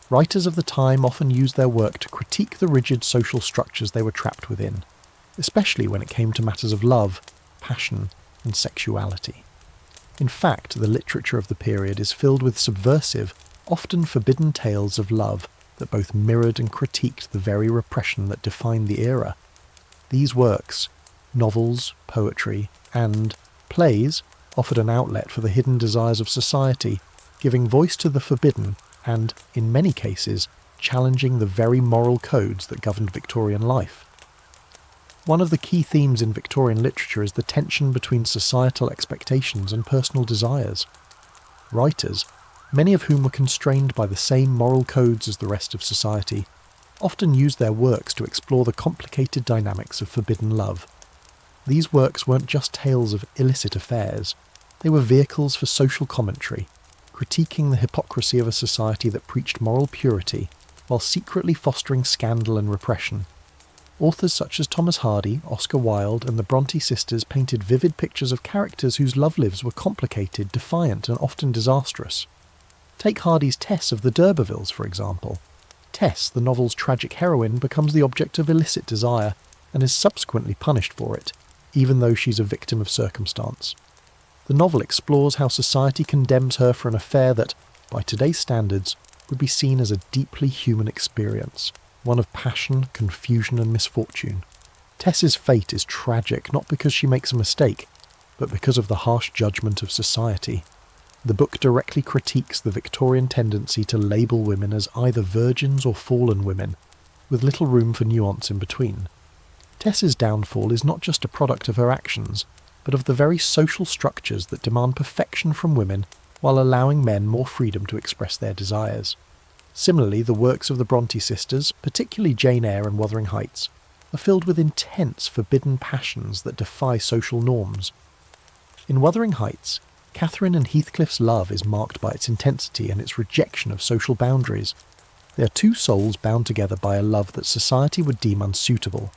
[SPEAKER 1] Writers of the time often used their work to critique the rigid social structures they were trapped within, especially when it came to matters of love, passion, and sexuality. In fact, the literature of the period is filled with subversive, often forbidden tales of love that both mirrored and critiqued the very repression that defined the era. These works, novels, poetry, and plays, offered an outlet for the hidden desires of society, giving voice to the forbidden and, in many cases, challenging the very moral codes that governed Victorian life. One of the key themes in Victorian literature is the tension between societal expectations and personal desires. Writers, many of whom were constrained by the same moral codes as the rest of society, often used their works to explore the complicated dynamics of forbidden love. These works weren't just tales of illicit affairs, they were vehicles for social commentary, critiquing the hypocrisy of a society that preached moral purity while secretly fostering scandal and repression. Authors such as Thomas Hardy, Oscar Wilde, and the Bronte sisters painted vivid pictures of characters whose love lives were complicated, defiant, and often disastrous. Take Hardy's Tess of the d'Urbervilles, for example. Tess, the novel's tragic heroine, becomes the object of illicit desire and is subsequently punished for it, even though she's a victim of circumstance. The novel explores how society condemns her for an affair that, by today's standards, would be seen as a deeply human experience, one of passion, confusion, and misfortune. Tess's fate is tragic not because she makes a mistake, but because of the harsh judgment of society. The book directly critiques the Victorian tendency to label women as either virgins or fallen women, with little room for nuance in between. Tess's downfall is not just a product of her actions, but of the very social structures that demand perfection from women while allowing men more freedom to express their desires. Similarly, the works of the Bronte sisters, particularly Jane Eyre and Wuthering Heights, are filled with intense, forbidden passions that defy social norms. In Wuthering Heights, Catherine and Heathcliff's love is marked by its intensity and its rejection of social boundaries. They are two souls bound together by a love that society would deem unsuitable,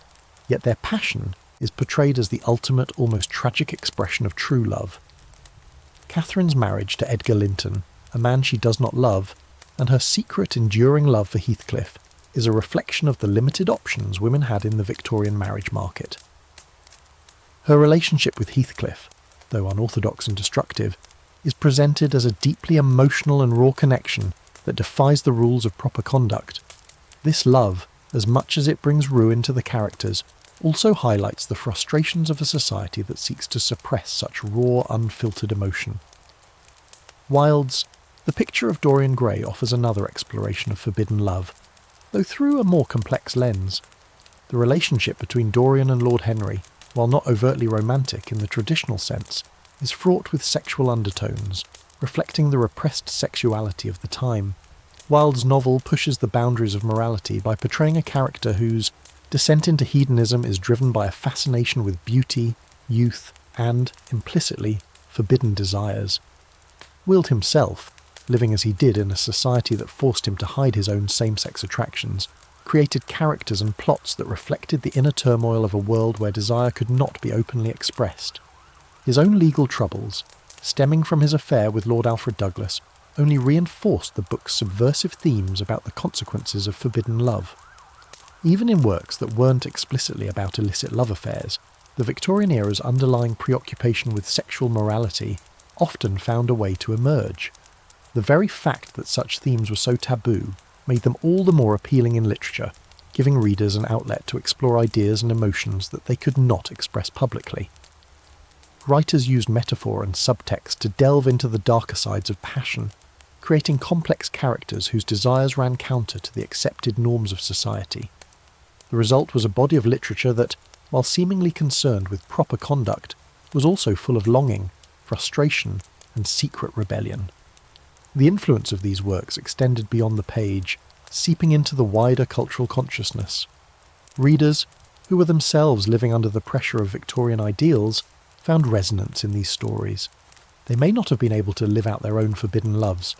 [SPEAKER 1] yet their passion is portrayed as the ultimate, almost tragic expression of true love. Catherine's marriage to Edgar Linton, a man she does not love, and her secret, enduring love for Heathcliff is a reflection of the limited options women had in the Victorian marriage market. Her relationship with Heathcliff, though unorthodox and destructive, is presented as a deeply emotional and raw connection that defies the rules of proper conduct. This love, as much as it brings ruin to the characters, also highlights the frustrations of a society that seeks to suppress such raw, unfiltered emotion. Wilde's The Picture of Dorian Gray offers another exploration of forbidden love, though through a more complex lens. The relationship between Dorian and Lord Henry, while not overtly romantic in the traditional sense, is fraught with sexual undertones, reflecting the repressed sexuality of the time. Wilde's novel pushes the boundaries of morality by portraying a character whose descent into hedonism is driven by a fascination with beauty, youth, and, implicitly, forbidden desires. Wilde himself, living as he did in a society that forced him to hide his own same-sex attractions, created characters and plots that reflected the inner turmoil of a world where desire could not be openly expressed. His own legal troubles, stemming from his affair with Lord Alfred Douglas, only reinforced the book's subversive themes about the consequences of forbidden love. Even in works that weren't explicitly about illicit love affairs, the Victorian era's underlying preoccupation with sexual morality often found a way to emerge. The very fact that such themes were so taboo made them all the more appealing in literature, giving readers an outlet to explore ideas and emotions that they could not express publicly. Writers used metaphor and subtext to delve into the darker sides of passion, creating complex characters whose desires ran counter to the accepted norms of society. The result was a body of literature that, while seemingly concerned with proper conduct, was also full of longing, frustration, and secret rebellion. The influence of these works extended beyond the page, seeping into the wider cultural consciousness. Readers, who were themselves living under the pressure of Victorian ideals, found resonance in these stories. They may not have been able to live out their own forbidden loves,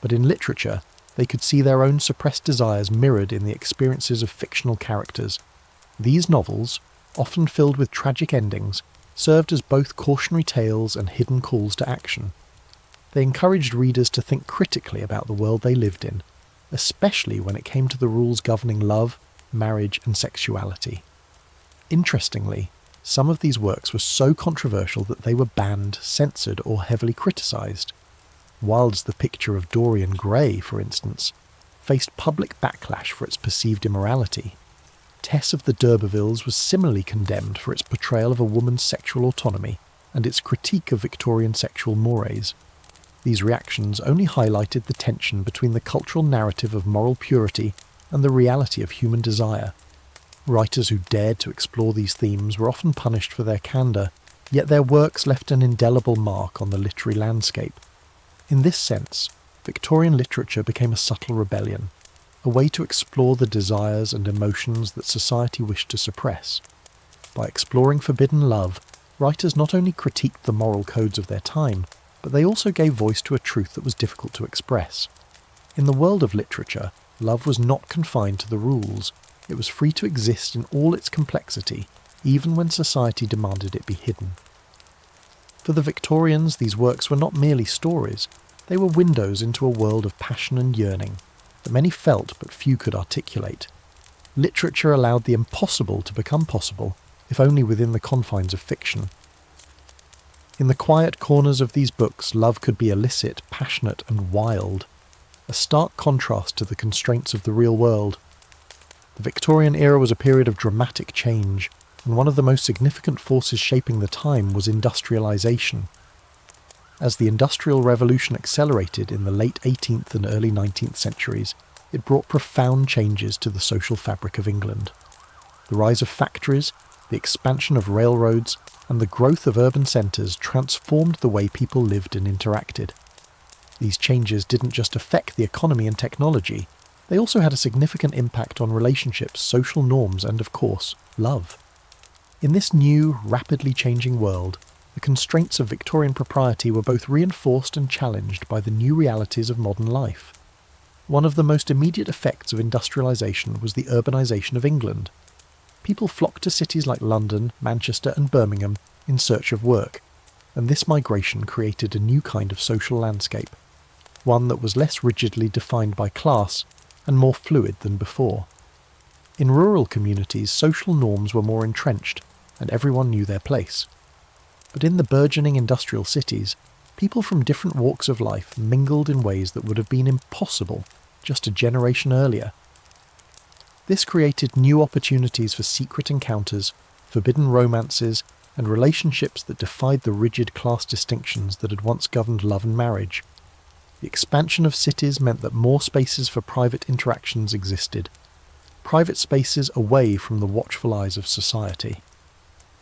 [SPEAKER 1] but in literature they could see their own suppressed desires mirrored in the experiences of fictional characters. These novels, often filled with tragic endings, served as both cautionary tales and hidden calls to action. They encouraged readers to think critically about the world they lived in, especially when it came to the rules governing love, marriage, and sexuality. Interestingly, some of these works were so controversial that they were banned, censored, or heavily criticised. Wilde's The Picture of Dorian Gray, for instance, faced public backlash for its perceived immorality. Tess of the d'Urbervilles was similarly condemned for its portrayal of a woman's sexual autonomy and its critique of Victorian sexual mores. These reactions only highlighted the tension between the cultural narrative of moral purity and the reality of human desire. Writers who dared to explore these themes were often punished for their candour, yet their works left an indelible mark on the literary landscape. In this sense, Victorian literature became a subtle rebellion, a way to explore the desires and emotions that society wished to suppress. By exploring forbidden love, writers not only critiqued the moral codes of their time, but they also gave voice to a truth that was difficult to express. In the world of literature, love was not confined to the rules. It was free to exist in all its complexity, even when society demanded it be hidden. For the Victorians, these works were not merely stories. They were windows into a world of passion and yearning that many felt but few could articulate. Literature allowed the impossible to become possible, if only within the confines of fiction. In the quiet corners of these books, love could be illicit, passionate, and wild, a stark contrast to the constraints of the real world. The Victorian era was a period of dramatic change, and one of the most significant forces shaping the time was industrialization. As the Industrial Revolution accelerated in the late 18th and early 19th centuries, it brought profound changes to the social fabric of England. The rise of factories, the expansion of railroads, and the growth of urban centres transformed the way people lived and interacted. These changes didn't just affect the economy and technology, they also had a significant impact on relationships, social norms, and of course, love. In this new, rapidly changing world, the constraints of Victorian propriety were both reinforced and challenged by the new realities of modern life. One of the most immediate effects of industrialisation was the urbanisation of England. People flocked to cities like London, Manchester and Birmingham in search of work, and this migration created a new kind of social landscape, one that was less rigidly defined by class and more fluid than before. In rural communities, social norms were more entrenched, and everyone knew their place. But in the burgeoning industrial cities, people from different walks of life mingled in ways that would have been impossible just a generation earlier. This created new opportunities for secret encounters, forbidden romances, and relationships that defied the rigid class distinctions that had once governed love and marriage. The expansion of cities meant that more spaces for private interactions existed, private spaces away from the watchful eyes of society.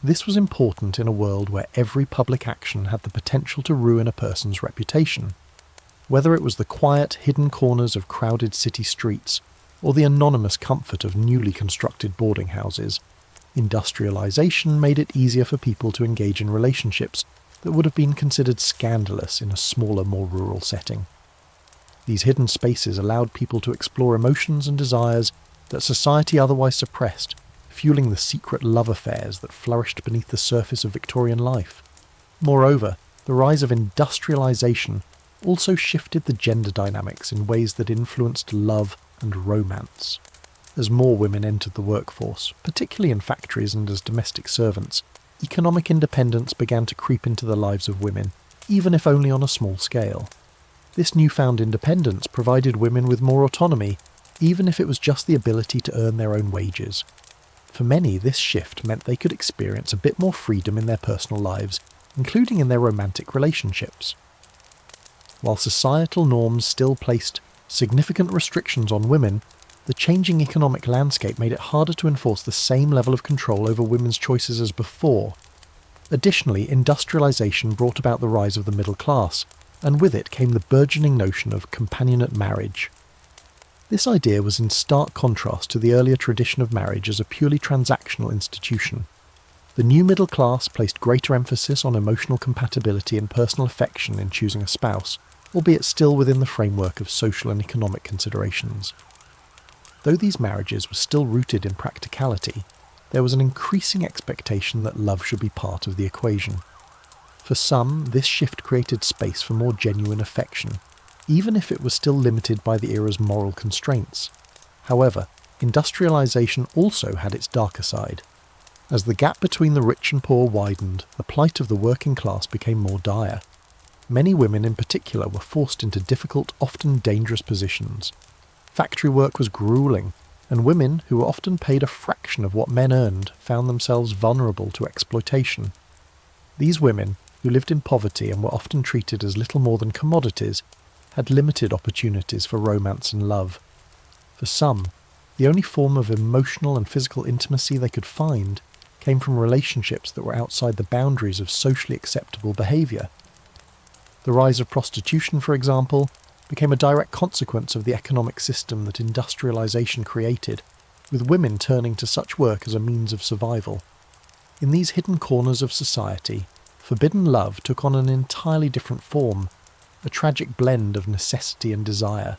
[SPEAKER 1] This was important in a world where every public action had the potential to ruin a person's reputation. Whether it was the quiet, hidden corners of crowded city streets, or the anonymous comfort of newly constructed boarding houses, industrialization made it easier for people to engage in relationships that would have been considered scandalous in a smaller, more rural setting. These hidden spaces allowed people to explore emotions and desires that society otherwise suppressed, fueling the secret love affairs that flourished beneath the surface of Victorian life. Moreover, the rise of industrialization also shifted the gender dynamics in ways that influenced love and romance. As more women entered the workforce, particularly in factories and as domestic servants, economic independence began to creep into the lives of women, even if only on a small scale. This newfound independence provided women with more autonomy, even if it was just the ability to earn their own wages. For many, this shift meant they could experience a bit more freedom in their personal lives, including in their romantic relationships. While societal norms still placed significant restrictions on women, the changing economic landscape made it harder to enforce the same level of control over women's choices as before. Additionally, industrialization brought about the rise of the middle class, and with it came the burgeoning notion of companionate marriage. This idea was in stark contrast to the earlier tradition of marriage as a purely transactional institution. The new middle class placed greater emphasis on emotional compatibility and personal affection in choosing a spouse, albeit still within the framework of social and economic considerations. Though these marriages were still rooted in practicality, there was an increasing expectation that love should be part of the equation. For some, this shift created space for more genuine affection, even if it was still limited by the era's moral constraints. However, industrialization also had its darker side. As the gap between the rich and poor widened, the plight of the working class became more dire. Many women in particular were forced into difficult, often dangerous positions. Factory work was grueling, and women, who were often paid a fraction of what men earned, found themselves vulnerable to exploitation. These women, who lived in poverty and were often treated as little more than commodities, had limited opportunities for romance and love. For some, the only form of emotional and physical intimacy they could find came from relationships that were outside the boundaries of socially acceptable behaviour. The rise of prostitution, for example, became a direct consequence of the economic system that industrialization created, with women turning to such work as a means of survival. In these hidden corners of society, forbidden love took on an entirely different form, a tragic blend of necessity and desire.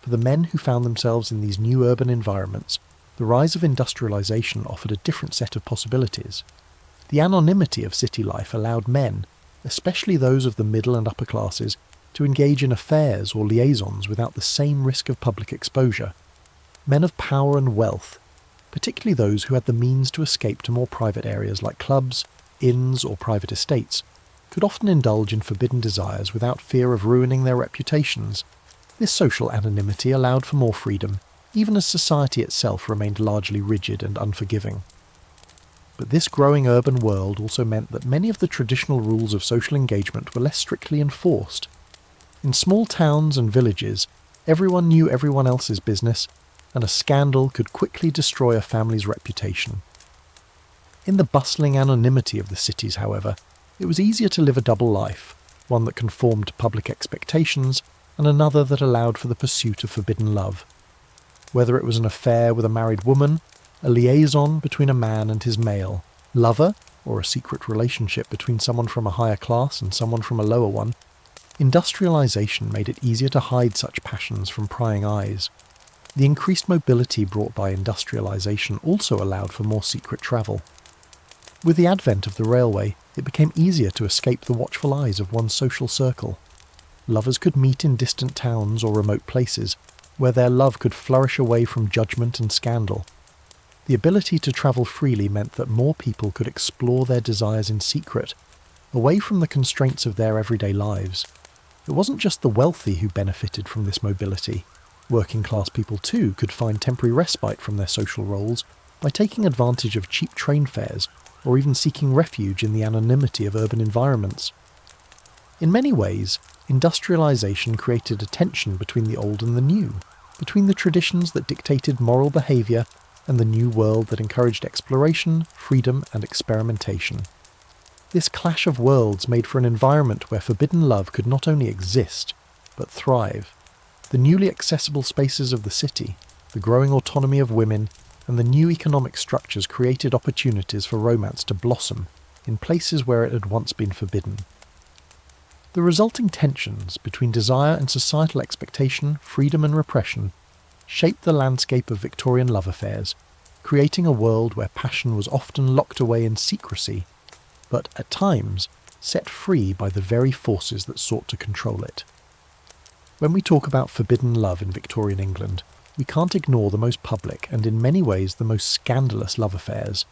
[SPEAKER 1] For the men who found themselves in these new urban environments, the rise of industrialization offered a different set of possibilities. The anonymity of city life allowed men, especially those of the middle and upper classes, to engage in affairs or liaisons without the same risk of public exposure. Men of power and wealth, particularly those who had the means to escape to more private areas like clubs, inns or private estates, could often indulge in forbidden desires without fear of ruining their reputations. This social anonymity allowed for more freedom, even as society itself remained largely rigid and unforgiving. But this growing urban world also meant that many of the traditional rules of social engagement were less strictly enforced. In small towns and villages, everyone knew everyone else's business, and a scandal could quickly destroy a family's reputation. In the bustling anonymity of the cities, however, it was easier to live a double life, one that conformed to public expectations and another that allowed for the pursuit of forbidden love. Whether it was an affair with a married woman, a liaison between a man and his male lover, or a secret relationship between someone from a higher class and someone from a lower one, industrialization made it easier to hide such passions from prying eyes. The increased mobility brought by industrialization also allowed for more secret travel. With the advent of the railway, it became easier to escape the watchful eyes of one's social circle. Lovers could meet in distant towns or remote places, where their love could flourish away from judgment and scandal. The ability to travel freely meant that more people could explore their desires in secret, away from the constraints of their everyday lives. It wasn't just the wealthy who benefited from this mobility. Working-class people too could find temporary respite from their social roles by taking advantage of cheap train fares or even seeking refuge in the anonymity of urban environments. In many ways, industrialization created a tension between the old and the new, between the traditions that dictated moral behavior and the new world that encouraged exploration, freedom, and experimentation. This clash of worlds made for an environment where forbidden love could not only exist, but thrive. The newly accessible spaces of the city, the growing autonomy of women, and the new economic structures created opportunities for romance to blossom in places where it had once been forbidden. The resulting tensions between desire and societal expectation, freedom and repression, shaped the landscape of Victorian love affairs, creating a world where passion was often locked away in secrecy, but at times set free by the very forces that sought to control it. When we talk about forbidden love in Victorian England, we can't ignore the most public and in many ways the most scandalous love affairs,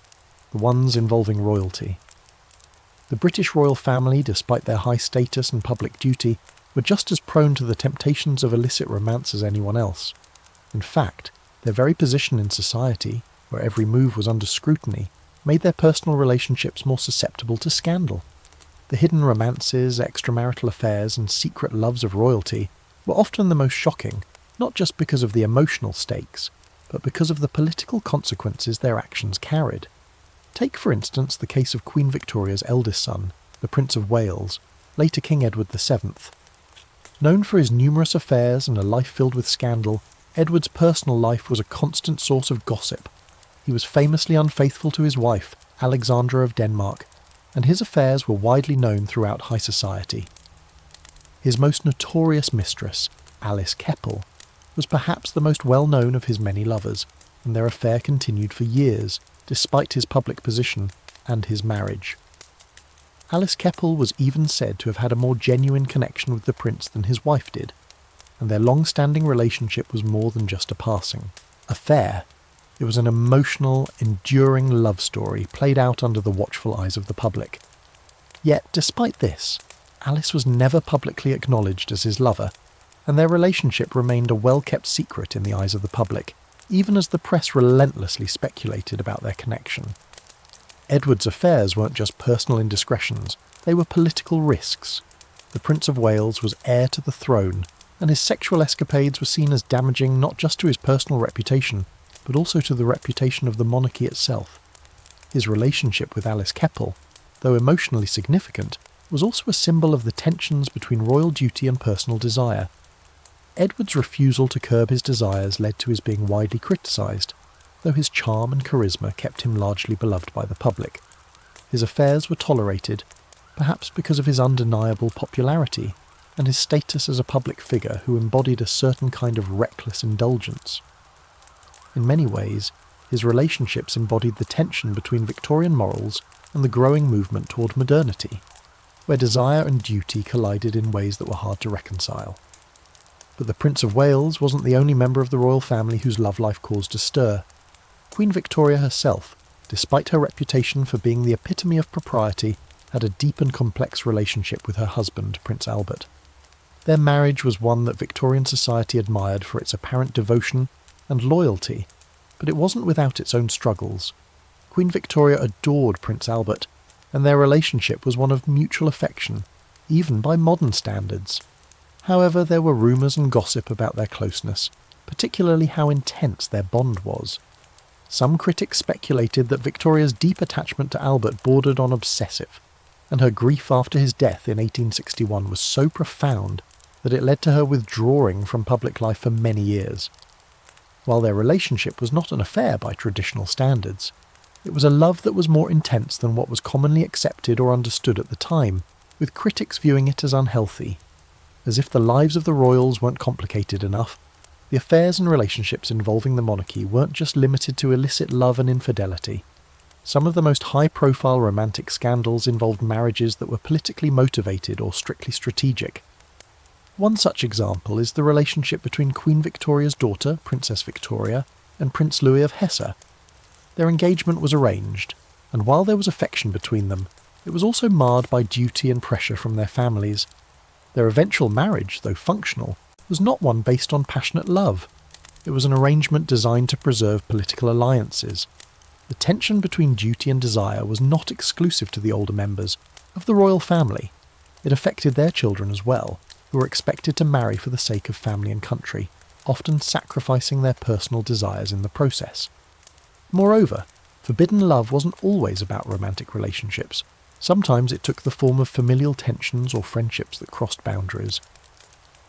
[SPEAKER 1] the ones involving royalty. The British royal family, despite their high status and public duty, were just as prone to the temptations of illicit romance as anyone else. In fact, their very position in society, where every move was under scrutiny, made their personal relationships more susceptible to scandal. The hidden romances, extramarital affairs, and secret loves of royalty were often the most shocking, not just because of the emotional stakes, but because of the political consequences their actions carried. Take, for instance, the case of Queen Victoria's eldest son, the Prince of Wales, later King Edward VII. Known for his numerous affairs and a life filled with scandal, Edward's personal life was a constant source of gossip. He was famously unfaithful to his wife, Alexandra of Denmark, and his affairs were widely known throughout high society. His most notorious mistress, Alice Keppel, was perhaps the most well-known of his many lovers, and their affair continued for years, despite his public position and his marriage. Alice Keppel was even said to have had a more genuine connection with the prince than his wife did, and their long-standing relationship was more than just a passing affair. It was an emotional, enduring love story played out under the watchful eyes of the public. Yet, despite this, Alice was never publicly acknowledged as his lover, and their relationship remained a well-kept secret in the eyes of the public, even as the press relentlessly speculated about their connection. Edward's affairs weren't just personal indiscretions, they were political risks. The Prince of Wales was heir to the throne, and his sexual escapades were seen as damaging not just to his personal reputation, but also to the reputation of the monarchy itself. His relationship with Alice Keppel, though emotionally significant, was also a symbol of the tensions between royal duty and personal desire. Edward's refusal to curb his desires led to his being widely criticised, though his charm and charisma kept him largely beloved by the public. His affairs were tolerated, perhaps because of his undeniable popularity and his status as a public figure who embodied a certain kind of reckless indulgence. In many ways, his relationships embodied the tension between Victorian morals and the growing movement toward modernity, where desire and duty collided in ways that were hard to reconcile. But the Prince of Wales wasn't the only member of the royal family whose love life caused a stir. Queen Victoria herself, despite her reputation for being the epitome of propriety, had a deep and complex relationship with her husband, Prince Albert. Their marriage was one that Victorian society admired for its apparent devotion and loyalty, but it wasn't without its own struggles. Queen Victoria adored Prince Albert, and their relationship was one of mutual affection, even by modern standards. However, there were rumours and gossip about their closeness, particularly how intense their bond was. Some critics speculated that Victoria's deep attachment to Albert bordered on obsessive, and her grief after his death in 1861 was so profound that it led to her withdrawing from public life for many years. While their relationship was not an affair by traditional standards, it was a love that was more intense than what was commonly accepted or understood at the time, with critics viewing it as unhealthy. As if the lives of the royals weren't complicated enough, the affairs and relationships involving the monarchy weren't just limited to illicit love and infidelity. Some of the most high-profile romantic scandals involved marriages that were politically motivated or strictly strategic. One such example is the relationship between Queen Victoria's daughter, Princess Victoria, and Prince Louis of Hesse. Their engagement was arranged, and while there was affection between them, it was also marred by duty and pressure from their families. Their eventual marriage, though functional, was not one based on passionate love. It was an arrangement designed to preserve political alliances. The tension between duty and desire was not exclusive to the older members of the royal family. It affected their children as well, who were expected to marry for the sake of family and country, often sacrificing their personal desires in the process. Moreover, forbidden love wasn't always about romantic relationships. Sometimes it took the form of familial tensions or friendships that crossed boundaries.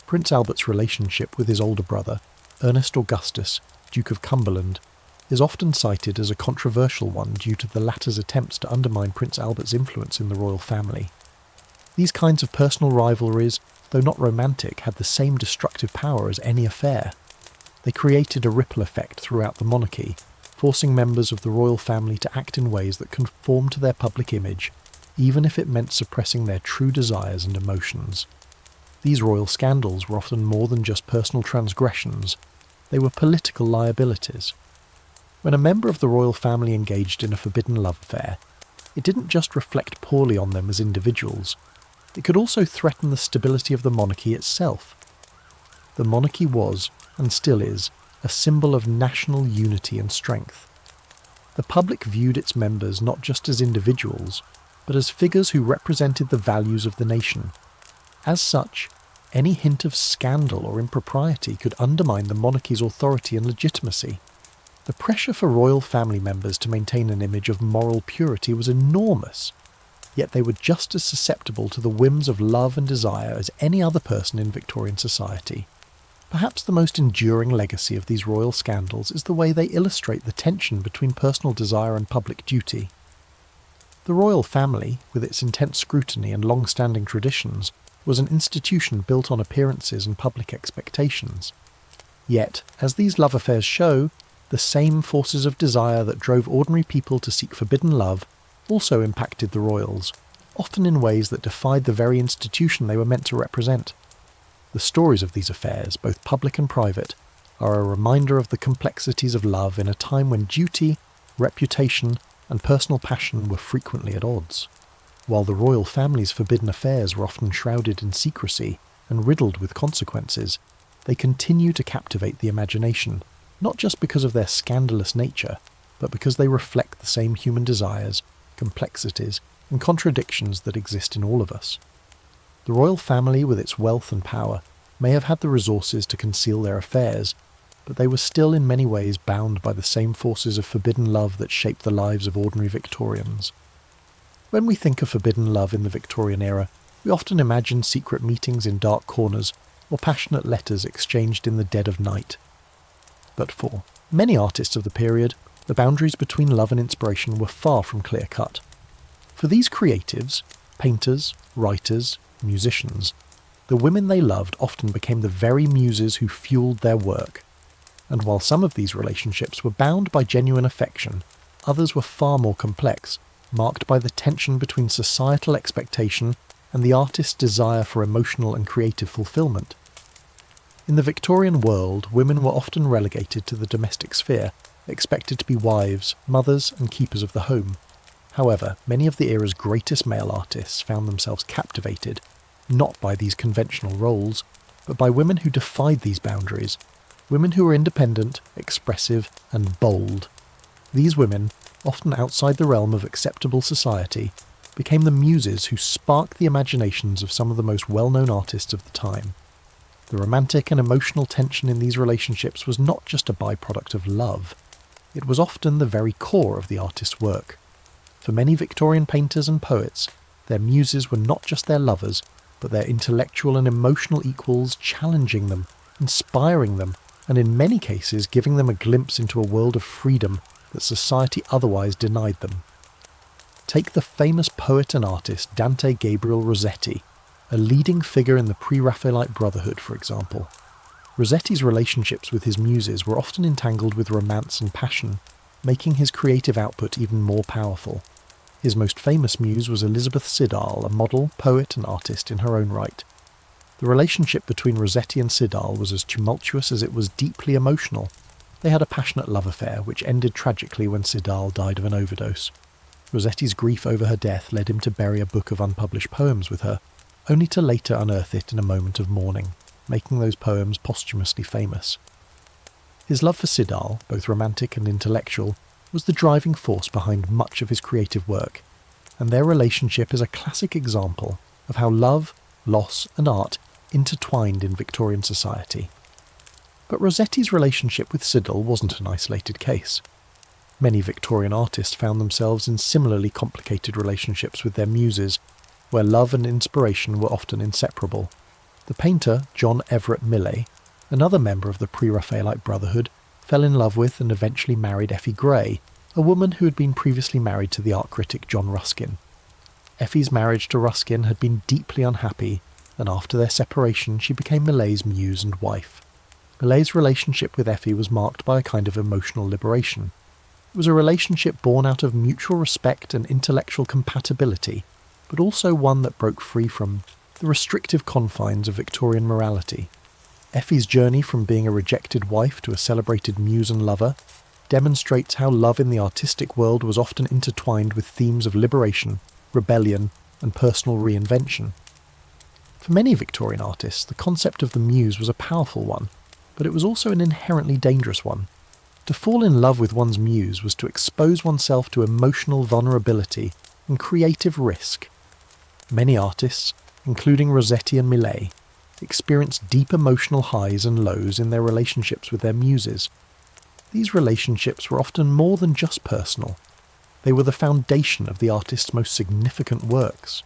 [SPEAKER 1] Prince Albert's relationship with his older brother, Ernest Augustus, Duke of Cumberland, is often cited as a controversial one due to the latter's attempts to undermine Prince Albert's influence in the royal family. These kinds of personal rivalries, though not romantic, had the same destructive power as any affair. They created a ripple effect throughout the monarchy, forcing members of the royal family to act in ways that conformed to their public image, even if it meant suppressing their true desires and emotions. These royal scandals were often more than just personal transgressions, they were political liabilities. When a member of the royal family engaged in a forbidden love affair, it didn't just reflect poorly on them as individuals, it could also threaten the stability of the monarchy itself. The monarchy was, and still is, a symbol of national unity and strength. The public viewed its members not just as individuals, but as figures who represented the values of the nation. As such, any hint of scandal or impropriety could undermine the monarchy's authority and legitimacy. The pressure for royal family members to maintain an image of moral purity was enormous, yet they were just as susceptible to the whims of love and desire as any other person in Victorian society. Perhaps the most enduring legacy of these royal scandals is the way they illustrate the tension between personal desire and public duty. The royal family, with its intense scrutiny and long-standing traditions, was an institution built on appearances and public expectations. Yet, as these love affairs show, the same forces of desire that drove ordinary people to seek forbidden love also impacted the royals, often in ways that defied the very institution they were meant to represent. The stories of these affairs, both public and private, are a reminder of the complexities of love in a time when duty, reputation, and personal passion were frequently at odds. While the royal family's forbidden affairs were often shrouded in secrecy and riddled with consequences, they continue to captivate the imagination, not just because of their scandalous nature, but because they reflect the same human desires, complexities, and contradictions that exist in all of us. The royal family, with its wealth and power, may have had the resources to conceal their affairs, but they were still in many ways bound by the same forces of forbidden love that shaped the lives of ordinary Victorians. When we think of forbidden love in the Victorian era, we often imagine secret meetings in dark corners or passionate letters exchanged in the dead of night. But for many artists of the period, the boundaries between love and inspiration were far from clear-cut. For these creatives, Painters, writers, musicians. The women they loved often became the very muses who fueled their work. And while some of these relationships were bound by genuine affection, others were far more complex, marked by the tension between societal expectation and the artist's desire for emotional and creative fulfillment. In the Victorian world, women were often relegated to the domestic sphere, expected to be wives, mothers, and keepers of the home. However, many of the era's greatest male artists found themselves captivated, not by these conventional roles, but by women who defied these boundaries, women who were independent, expressive, and bold. These women, often outside the realm of acceptable society, became the muses who sparked the imaginations of some of the most well-known artists of the time. The romantic and emotional tension in these relationships was not just a byproduct of love. It was often the very core of the artist's work. For many Victorian painters and poets, their muses were not just their lovers, but their intellectual and emotional equals, challenging them, inspiring them, and in many cases giving them a glimpse into a world of freedom that society otherwise denied them. Take the famous poet and artist Dante Gabriel Rossetti, a leading figure in the pre-Raphaelite Brotherhood, for example. Rossetti's relationships with his muses were often entangled with romance and passion, making his creative output even more powerful. His most famous muse was Elizabeth Siddal, a model, poet and artist in her own right. The relationship between Rossetti and Siddal was as tumultuous as it was deeply emotional. They had a passionate love affair, which ended tragically when Siddal died of an overdose. Rossetti's grief over her death led him to bury a book of unpublished poems with her, only to later unearth it in a moment of mourning, making those poems posthumously famous. His love for Siddal, both romantic and intellectual, was the driving force behind much of his creative work, and their relationship is a classic example of how love, loss, and art intertwined in Victorian society. But Rossetti's relationship with Siddal wasn't an isolated case. Many Victorian artists found themselves in similarly complicated relationships with their muses, where love and inspiration were often inseparable. The painter John Everett Millais, another member of the pre-Raphaelite Brotherhood, fell in love with and eventually married Effie Gray, a woman who had been previously married to the art critic John Ruskin. Effie's marriage to Ruskin had been deeply unhappy, and after their separation she became Millais' muse and wife. Millais' relationship with Effie was marked by a kind of emotional liberation. It was a relationship born out of mutual respect and intellectual compatibility, but also one that broke free from the restrictive confines of Victorian morality. Effie's journey from being a rejected wife to a celebrated muse and lover demonstrates how love in the artistic world was often intertwined with themes of liberation, rebellion, and personal reinvention. For many Victorian artists, the concept of the muse was a powerful one, but it was also an inherently dangerous one. To fall in love with one's muse was to expose oneself to emotional vulnerability and creative risk. Many artists, including Rossetti and Millais, experienced deep emotional highs and lows in their relationships with their muses. These relationships were often more than just personal. They were the foundation of the artist's most significant works.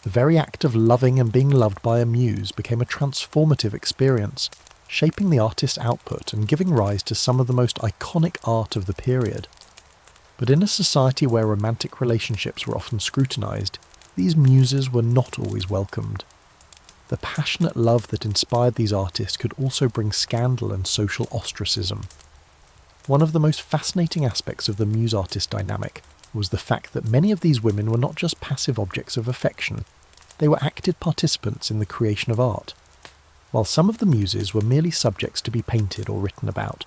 [SPEAKER 1] The very act of loving and being loved by a muse became a transformative experience, shaping the artist's output and giving rise to some of the most iconic art of the period. But in a society where romantic relationships were often scrutinised, these muses were not always welcomed. The passionate love that inspired these artists could also bring scandal and social ostracism. One of the most fascinating aspects of the muse-artist dynamic was the fact that many of these women were not just passive objects of affection, they were active participants in the creation of art. While some of the muses were merely subjects to be painted or written about,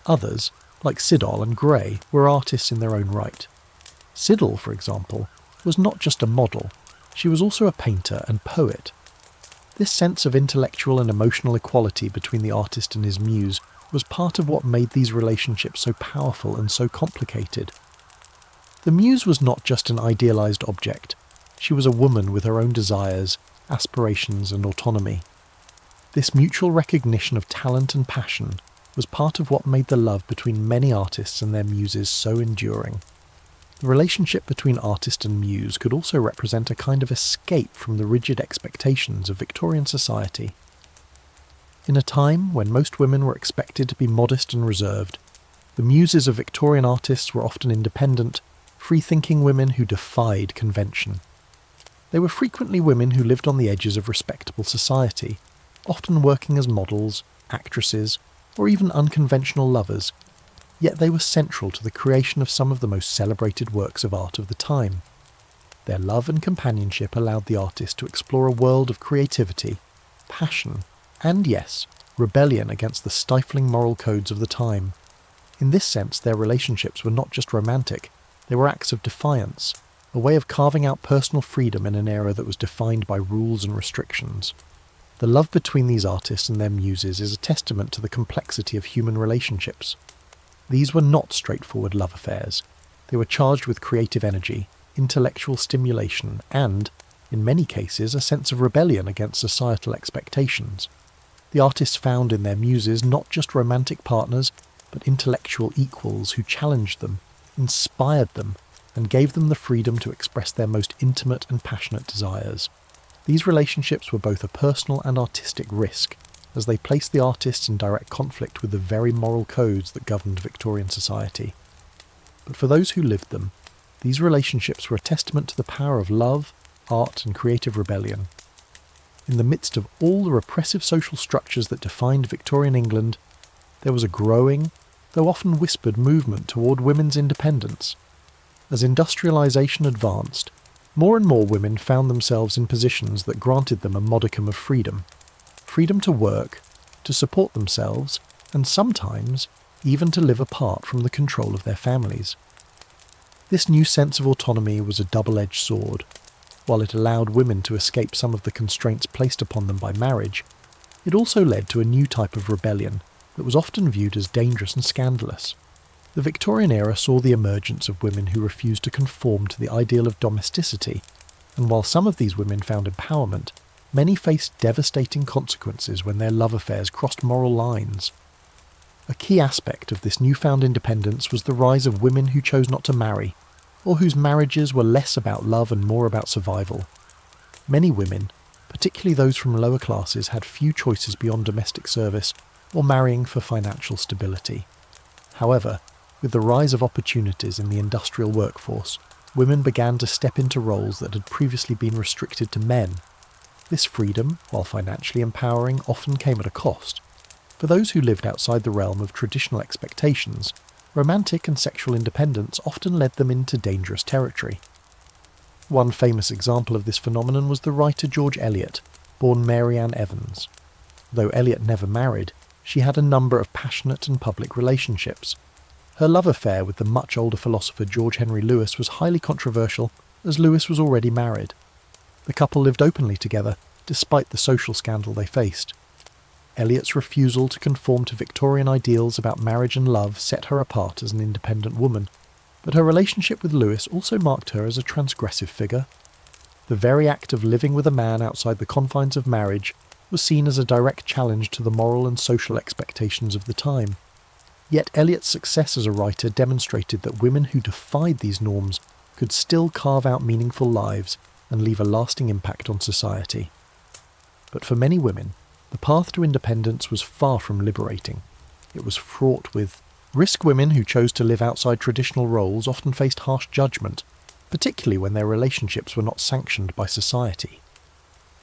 [SPEAKER 1] others, like Siddal and Gray, were artists in their own right. Siddal, for example, was not just a model, she was also a painter and poet. This sense of intellectual and emotional equality between the artist and his muse was part of what made these relationships so powerful and so complicated. The muse was not just an idealised object, she was a woman with her own desires, aspirations and autonomy. This mutual recognition of talent and passion was part of what made the love between many artists and their muses so enduring. The relationship between artist and muse could also represent a kind of escape from the rigid expectations of Victorian society. In a time when most women were expected to be modest and reserved, the muses of Victorian artists were often independent, free-thinking women who defied convention. They were frequently women who lived on the edges of respectable society, often working as models, actresses, or even unconventional lovers, yet they were central to the creation of some of the most celebrated works of art of the time. Their love and companionship allowed the artist to explore a world of creativity, passion, and yes, rebellion against the stifling moral codes of the time. In this sense, their relationships were not just romantic, they were acts of defiance, a way of carving out personal freedom in an era that was defined by rules and restrictions. The love between these artists and their muses is a testament to the complexity of human relationships. These were not straightforward love affairs. They were charged with creative energy, intellectual stimulation, and, in many cases, a sense of rebellion against societal expectations. The artists found in their muses not just romantic partners, but intellectual equals who challenged them, inspired them, and gave them the freedom to express their most intimate and passionate desires. These relationships were both a personal and artistic risk, as they placed the artists in direct conflict with the very moral codes that governed Victorian society. But for those who lived them, these relationships were a testament to the power of love, art, and creative rebellion. In the midst of all the repressive social structures that defined Victorian England, there was a growing, though often whispered, movement toward women's independence. As industrialization advanced, more and more women found themselves in positions that granted them a modicum of freedom. Freedom to work, to support themselves, and sometimes even to live apart from the control of their families. This new sense of autonomy was a double-edged sword. While it allowed women to escape some of the constraints placed upon them by marriage, it also led to a new type of rebellion that was often viewed as dangerous and scandalous. The Victorian era saw the emergence of women who refused to conform to the ideal of domesticity, and while some of these women found empowerment, many faced devastating consequences when their love affairs crossed moral lines. A key aspect of this newfound independence was the rise of women who chose not to marry, or whose marriages were less about love and more about survival. Many women, particularly those from lower classes, had few choices beyond domestic service or marrying for financial stability. However, with the rise of opportunities in the industrial workforce, women began to step into roles that had previously been restricted to men. This freedom, while financially empowering, often came at a cost. For those who lived outside the realm of traditional expectations, romantic and sexual independence often led them into dangerous territory. One famous example of this phenomenon was the writer George Eliot, born Mary Ann Evans. Though Eliot never married, she had a number of passionate and public relationships. Her love affair with the much older philosopher George Henry Lewes was highly controversial, as Lewes was already married. The couple lived openly together, despite the social scandal they faced. Eliot's refusal to conform to Victorian ideals about marriage and love set her apart as an independent woman, but her relationship with Lewes also marked her as a transgressive figure. The very act of living with a man outside the confines of marriage was seen as a direct challenge to the moral and social expectations of the time. Yet Eliot's success as a writer demonstrated that women who defied these norms could still carve out meaningful lives and leave a lasting impact on society. But for many women, the path to independence was far from liberating. It was fraught with risk. Women who chose to live outside traditional roles often faced harsh judgment, particularly when their relationships were not sanctioned by society.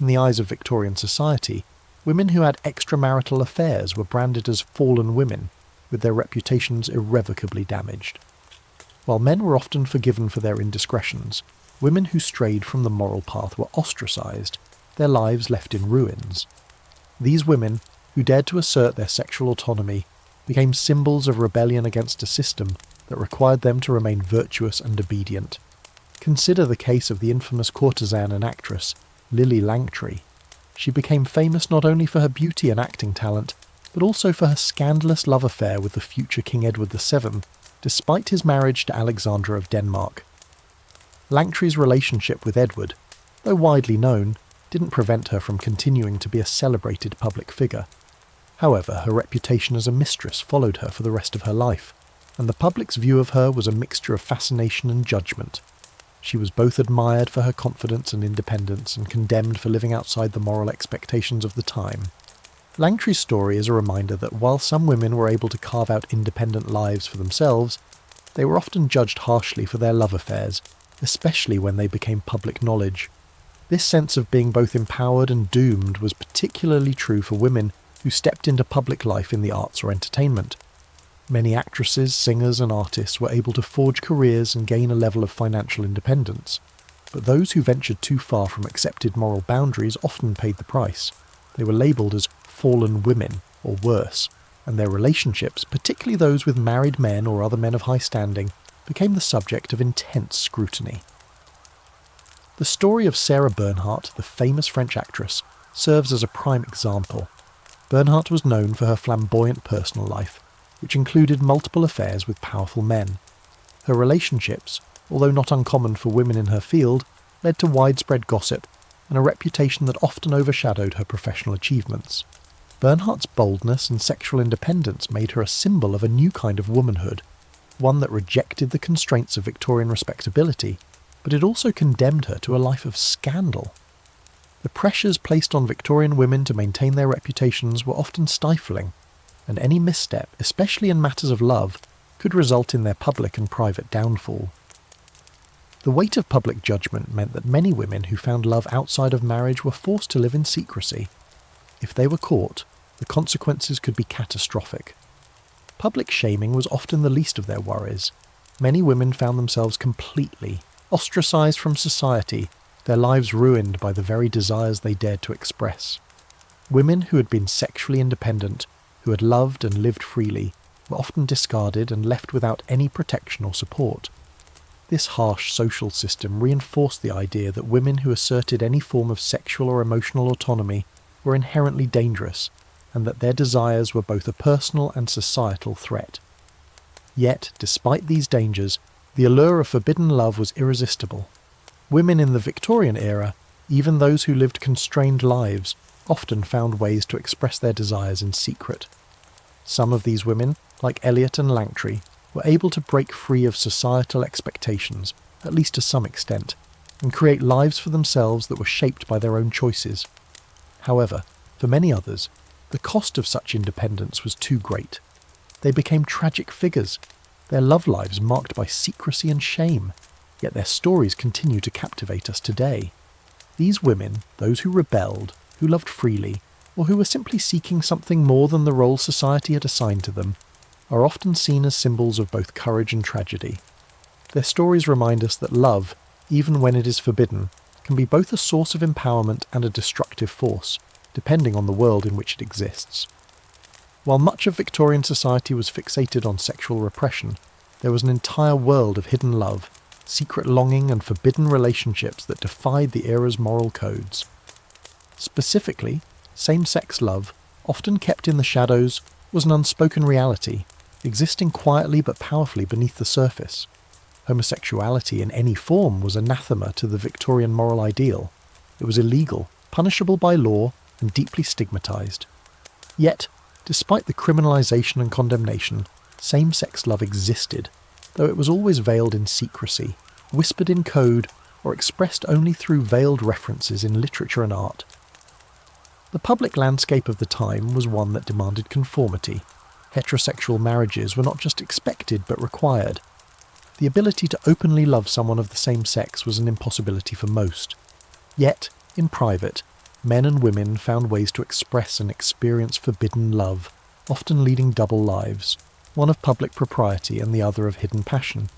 [SPEAKER 1] In the eyes of Victorian society, women who had extramarital affairs were branded as fallen women, with their reputations irrevocably damaged. While men were often forgiven for their indiscretions, women who strayed from the moral path were ostracised, their lives left in ruins. These women, who dared to assert their sexual autonomy, became symbols of rebellion against a system that required them to remain virtuous and obedient. Consider the case of the infamous courtesan and actress, Lily Langtry. She became famous not only for her beauty and acting talent, but also for her scandalous love affair with the future King Edward VII, despite his marriage to Alexandra of Denmark. Langtry's relationship with Edward, though widely known, didn't prevent her from continuing to be a celebrated public figure. However, her reputation as a mistress followed her for the rest of her life, and the public's view of her was a mixture of fascination and judgment. She was both admired for her confidence and independence and condemned for living outside the moral expectations of the time. Langtry's story is a reminder that while some women were able to carve out independent lives for themselves, they were often judged harshly for their love affairs, especially when they became public knowledge. This sense of being both empowered and doomed was particularly true for women who stepped into public life in the arts or entertainment. Many actresses, singers and artists were able to forge careers and gain a level of financial independence. But those who ventured too far from accepted moral boundaries often paid the price. They were labelled as fallen women, or worse, and their relationships, particularly those with married men or other men of high standing, became the subject of intense scrutiny. The story of Sarah Bernhardt, the famous French actress, serves as a prime example. Bernhardt was known for her flamboyant personal life, which included multiple affairs with powerful men. Her relationships, although not uncommon for women in her field, led to widespread gossip and a reputation that often overshadowed her professional achievements. Bernhardt's boldness and sexual independence made her a symbol of a new kind of womanhood, one that rejected the constraints of Victorian respectability, but it also condemned her to a life of scandal. The pressures placed on Victorian women to maintain their reputations were often stifling, and any misstep, especially in matters of love, could result in their public and private downfall. The weight of public judgment meant that many women who found love outside of marriage were forced to live in secrecy. If they were caught, the consequences could be catastrophic. Public shaming was often the least of their worries. Many women found themselves completely ostracised from society, their lives ruined by the very desires they dared to express. Women who had been sexually independent, who had loved and lived freely, were often discarded and left without any protection or support. This harsh social system reinforced the idea that women who asserted any form of sexual or emotional autonomy were inherently dangerous, and that their desires were both a personal and societal threat. Yet, despite these dangers, the allure of forbidden love was irresistible. Women in the Victorian era, even those who lived constrained lives, often found ways to express their desires in secret. Some of these women, like Eliot and Langtry, were able to break free of societal expectations, at least to some extent, and create lives for themselves that were shaped by their own choices. However, for many others, the cost of such independence was too great. They became tragic figures, their love lives marked by secrecy and shame, yet their stories continue to captivate us today. These women, those who rebelled, who loved freely, or who were simply seeking something more than the role society had assigned to them, are often seen as symbols of both courage and tragedy. Their stories remind us that love, even when it is forbidden, can be both a source of empowerment and a destructive force, depending on the world in which it exists. While much of Victorian society was fixated on sexual repression, there was an entire world of hidden love, secret longing and forbidden relationships that defied the era's moral codes. Specifically, same-sex love, often kept in the shadows, was an unspoken reality, existing quietly but powerfully beneath the surface. Homosexuality in any form was anathema to the Victorian moral ideal. It was illegal, punishable by law, and deeply stigmatised. Yet, despite the criminalisation and condemnation, same-sex love existed, though it was always veiled in secrecy, whispered in code, or expressed only through veiled references in literature and art. The public landscape of the time was one that demanded conformity. Heterosexual marriages were not just expected but required. The ability to openly love someone of the same sex was an impossibility for most. Yet, in private, men and women found ways to express and experience forbidden love, often leading double lives, one of public propriety and the other of hidden passion.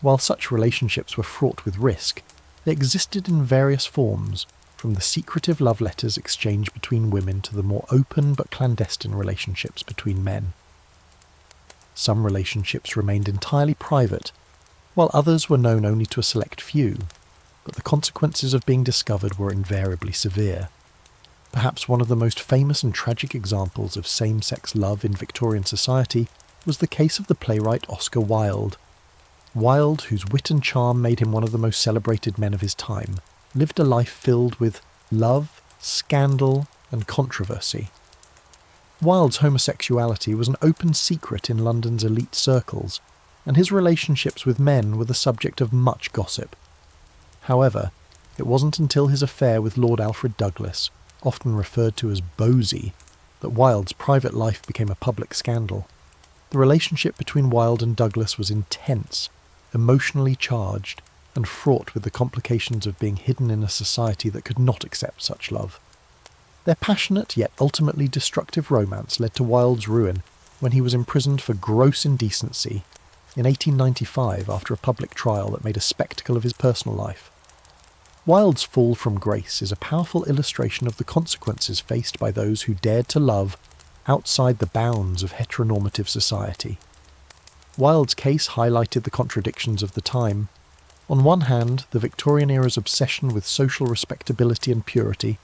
[SPEAKER 1] While such relationships were fraught with risk, they existed in various forms, from the secretive love letters exchanged between women to the more open but clandestine relationships between men. Some relationships remained entirely private, while others were known only to a select few, but the consequences of being discovered were invariably severe. Perhaps one of the most famous and tragic examples of same-sex love in Victorian society was the case of the playwright Oscar Wilde. Wilde, whose wit and charm made him one of the most celebrated men of his time, lived a life filled with love, scandal, and controversy. Wilde's homosexuality was an open secret in London's elite circles, and his relationships with men were the subject of much gossip. However, it wasn't until his affair with Lord Alfred Douglas, often referred to as Bosie, that Wilde's private life became a public scandal. The relationship between Wilde and Douglas was intense, emotionally charged, and fraught with the complications of being hidden in a society that could not accept such love. Their passionate yet ultimately destructive romance led to Wilde's ruin when he was imprisoned for gross indecency in 1895 after a public trial that made a spectacle of his personal life. Wilde's fall from grace is a powerful illustration of the consequences faced by those who dared to love outside the bounds of heteronormative society. Wilde's case highlighted the contradictions of the time. On one hand, the Victorian era's obsession with social respectability and purity,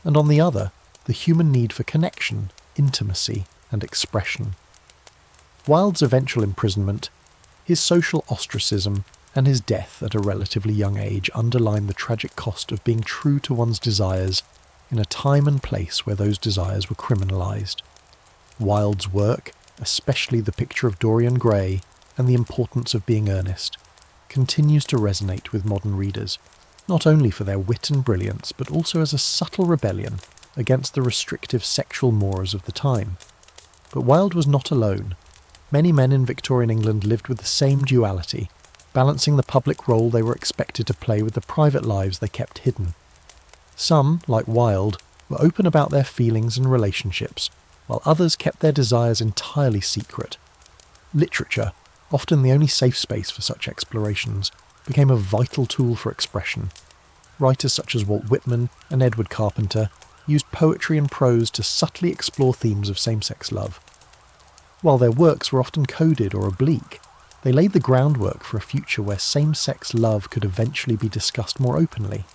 [SPEAKER 1] and on the other, the human need for connection, intimacy, and expression. Wilde's eventual imprisonment, his social ostracism, and his death at a relatively young age underline the tragic cost of being true to one's desires in a time and place where those desires were criminalised. Wilde's work, especially The Picture of Dorian Gray and The Importance of Being Earnest, continues to resonate with modern readers, not only for their wit and brilliance, but also as a subtle rebellion against the restrictive sexual mores of the time. But Wilde was not alone. Many men in Victorian England lived with the same duality, balancing the public role they were expected to play with the private lives they kept hidden. Some, like Wilde, were open about their feelings and relationships, while others kept their desires entirely secret. Literature, often the only safe space for such explorations, became a vital tool for expression. Writers such as Walt Whitman and Edward Carpenter used poetry and prose to subtly explore themes of same-sex love. While their works were often coded or oblique, they laid the groundwork for a future where same-sex love could eventually be discussed more openly.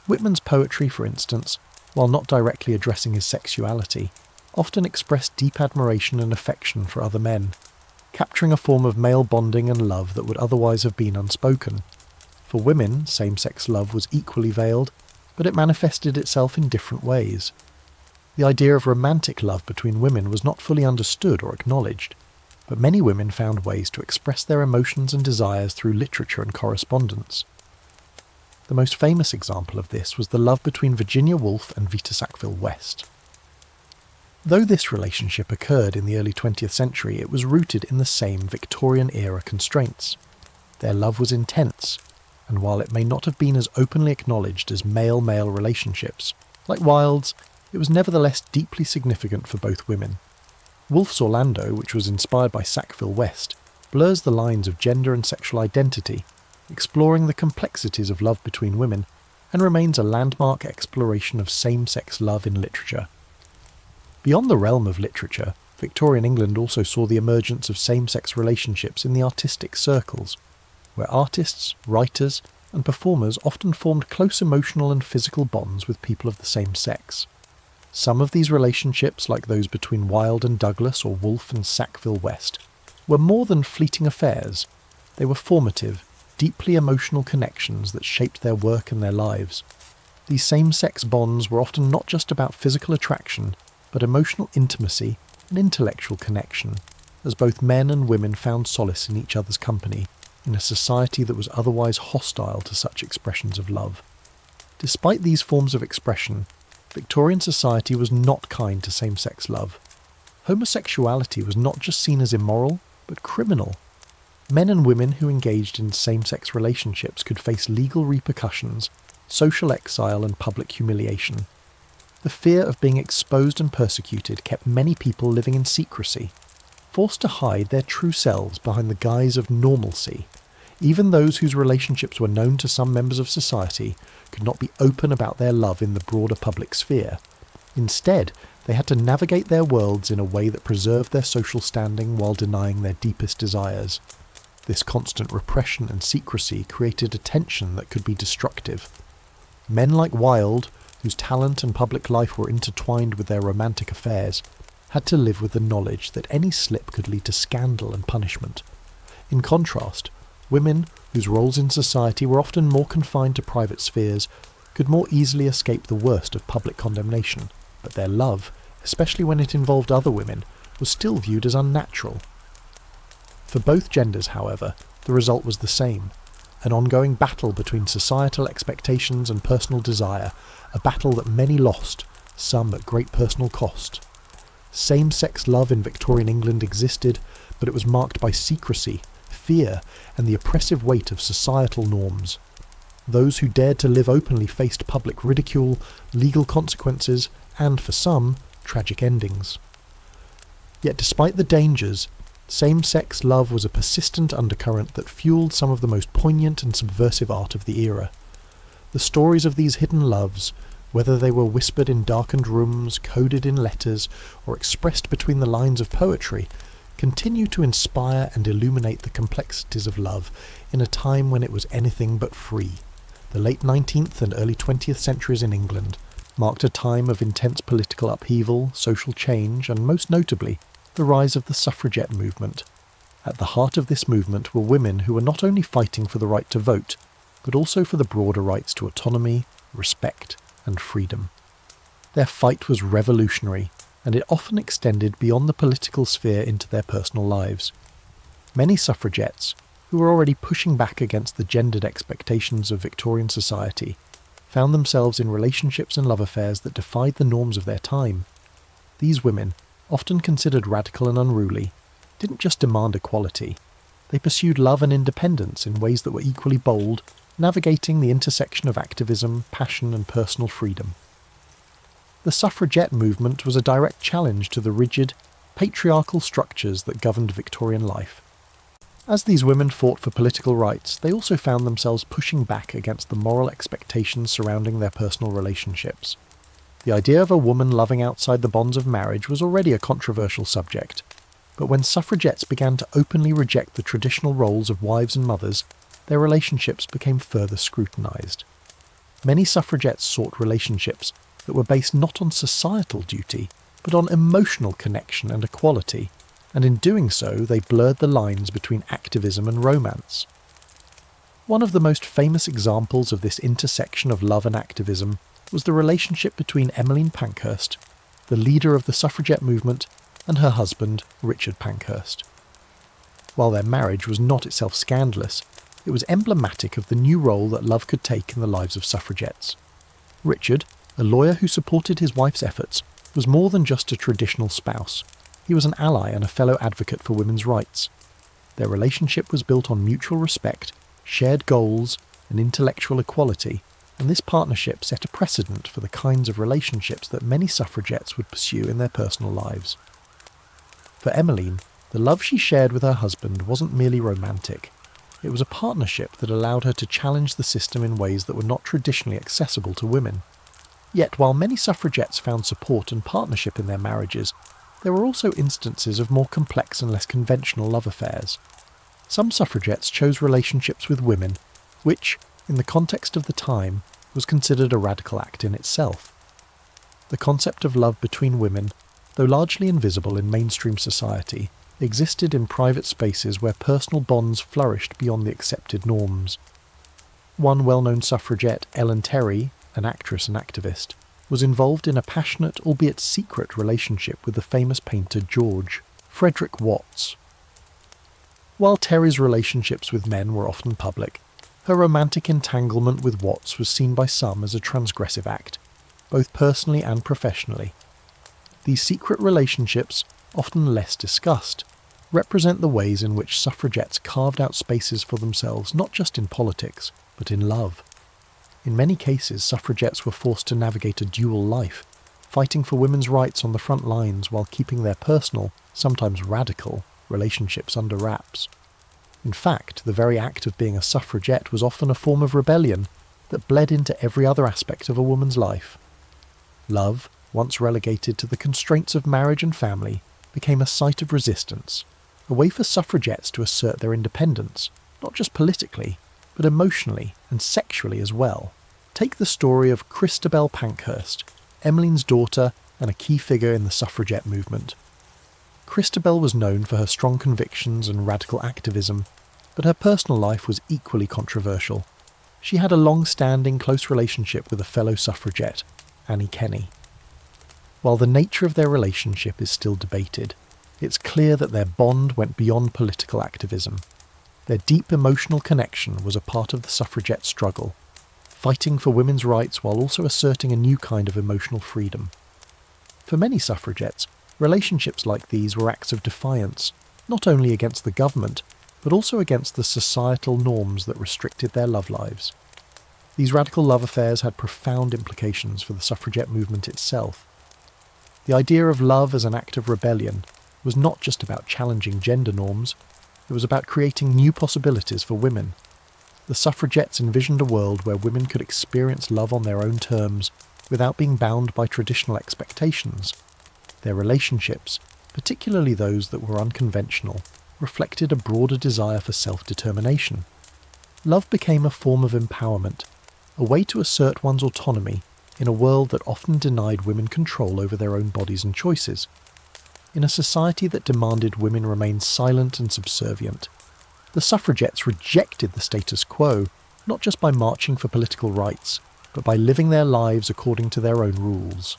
[SPEAKER 1] Whitman's poetry, for instance, while not directly addressing his sexuality, often expressed deep admiration and affection for other men, capturing a form of male bonding and love that would otherwise have been unspoken. For women, same-sex love was equally veiled, but it manifested itself in different ways. The idea of romantic love between women was not fully understood or acknowledged, but many women found ways to express their emotions and desires through literature and correspondence. The most famous example of this was the love between Virginia Woolf and Vita Sackville West. Though this relationship occurred in the early 20th century, it was rooted in the same Victorian-era constraints. Their love was intense, and while it may not have been as openly acknowledged as male-male relationships, like Wilde's, it was nevertheless deeply significant for both women. Woolf's Orlando, which was inspired by Sackville West, blurs the lines of gender and sexual identity, exploring the complexities of love between women, and remains a landmark exploration of same-sex love in literature. Beyond the realm of literature, Victorian England also saw the emergence of same-sex relationships in the artistic circles, where artists, writers, and performers often formed close emotional and physical bonds with people of the same sex. Some of these relationships, like those between Wilde and Douglas or Woolf and Sackville West, were more than fleeting affairs. They were formative, deeply emotional connections that shaped their work and their lives. These same-sex bonds were often not just about physical attraction, but emotional intimacy and intellectual connection, as both men and women found solace in each other's company in a society that was otherwise hostile to such expressions of love. Despite these forms of expression, Victorian society was not kind to same-sex love. Homosexuality was not just seen as immoral, but criminal. Men and women who engaged in same-sex relationships could face legal repercussions, social exile and public humiliation. The fear of being exposed and persecuted kept many people living in secrecy, forced to hide their true selves behind the guise of normalcy. Even those whose relationships were known to some members of society could not be open about their love in the broader public sphere. Instead, they had to navigate their worlds in a way that preserved their social standing while denying their deepest desires. This constant repression and secrecy created a tension that could be destructive. Men like Wilde, whose talent and public life were intertwined with their romantic affairs, had to live with the knowledge that any slip could lead to scandal and punishment. In contrast, women, whose roles in society were often more confined to private spheres, could more easily escape the worst of public condemnation, but their love, especially when it involved other women, was still viewed as unnatural. For both genders, however, the result was the same: an ongoing battle between societal expectations and personal desire, a battle that many lost, some at great personal cost. Same-sex love in Victorian England existed, but it was marked by secrecy, fear and the oppressive weight of societal norms. Those who dared to live openly faced public ridicule, legal consequences, and, for some, tragic endings. Yet despite the dangers, same-sex love was a persistent undercurrent that fueled some of the most poignant and subversive art of the era. The stories of these hidden loves, whether they were whispered in darkened rooms, coded in letters, or expressed between the lines of poetry, continue to inspire and illuminate the complexities of love in a time when it was anything but free. The late 19th and early 20th centuries in England marked a time of intense political upheaval, social change, and most notably, the rise of the suffragette movement. At the heart of this movement were women who were not only fighting for the right to vote, but also for the broader rights to autonomy, respect, and freedom. Their fight was revolutionary, and it often extended beyond the political sphere into their personal lives. Many suffragettes, who were already pushing back against the gendered expectations of Victorian society, found themselves in relationships and love affairs that defied the norms of their time. These women, often considered radical and unruly, didn't just demand equality. They pursued love and independence in ways that were equally bold, navigating the intersection of activism, passion, and personal freedom. The suffragette movement was a direct challenge to the rigid, patriarchal structures that governed Victorian life. As these women fought for political rights, they also found themselves pushing back against the moral expectations surrounding their personal relationships. The idea of a woman loving outside the bonds of marriage was already a controversial subject, but when suffragettes began to openly reject the traditional roles of wives and mothers, their relationships became further scrutinised. Many suffragettes sought relationships that were based not on societal duty, but on emotional connection and equality, and in doing so they blurred the lines between activism and romance. One of the most famous examples of this intersection of love and activism was the relationship between Emmeline Pankhurst, the leader of the suffragette movement, and her husband, Richard Pankhurst. While their marriage was not itself scandalous, it was emblematic of the new role that love could take in the lives of suffragettes. Richard, a lawyer who supported his wife's efforts, was more than just a traditional spouse. He was an ally and a fellow advocate for women's rights. Their relationship was built on mutual respect, shared goals, and intellectual equality, and this partnership set a precedent for the kinds of relationships that many suffragettes would pursue in their personal lives. For Emmeline, the love she shared with her husband wasn't merely romantic. It was a partnership that allowed her to challenge the system in ways that were not traditionally accessible to women. Yet, while many suffragettes found support and partnership in their marriages, there were also instances of more complex and less conventional love affairs. Some suffragettes chose relationships with women, which, in the context of the time, was considered a radical act in itself. The concept of love between women, though largely invisible in mainstream society, existed in private spaces where personal bonds flourished beyond the accepted norms. One well-known suffragette, Ellen Terry, an actress and activist, was involved in a passionate, albeit secret, relationship with the famous painter George Frederick Watts. While Terry's relationships with men were often public, her romantic entanglement with Watts was seen by some as a transgressive act, both personally and professionally. These secret relationships, often less discussed, represent the ways in which suffragettes carved out spaces for themselves not just in politics, but in love. In many cases, suffragettes were forced to navigate a dual life, fighting for women's rights on the front lines while keeping their personal, sometimes radical, relationships under wraps. In fact, the very act of being a suffragette was often a form of rebellion that bled into every other aspect of a woman's life. Love, once relegated to the constraints of marriage and family, became a site of resistance, a way for suffragettes to assert their independence, not just politically, but emotionally and sexually as well. Take the story of Christabel Pankhurst, Emmeline's daughter and a key figure in the suffragette movement. Christabel was known for her strong convictions and radical activism, but her personal life was equally controversial. She had a long-standing close relationship with a fellow suffragette, Annie Kenney. While the nature of their relationship is still debated, it's clear that their bond went beyond political activism. Their deep emotional connection was a part of the suffragette struggle, fighting for women's rights while also asserting a new kind of emotional freedom. For many suffragettes, relationships like these were acts of defiance, not only against the government, but also against the societal norms that restricted their love lives. These radical love affairs had profound implications for the suffragette movement itself. The idea of love as an act of rebellion was not just about challenging gender norms, it was about creating new possibilities for women. The suffragettes envisioned a world where women could experience love on their own terms without being bound by traditional expectations. Their relationships, particularly those that were unconventional, reflected a broader desire for self-determination. Love became a form of empowerment, a way to assert one's autonomy in a world that often denied women control over their own bodies and choices. In a society that demanded women remain silent and subservient, the suffragettes rejected the status quo, not just by marching for political rights, but by living their lives according to their own rules.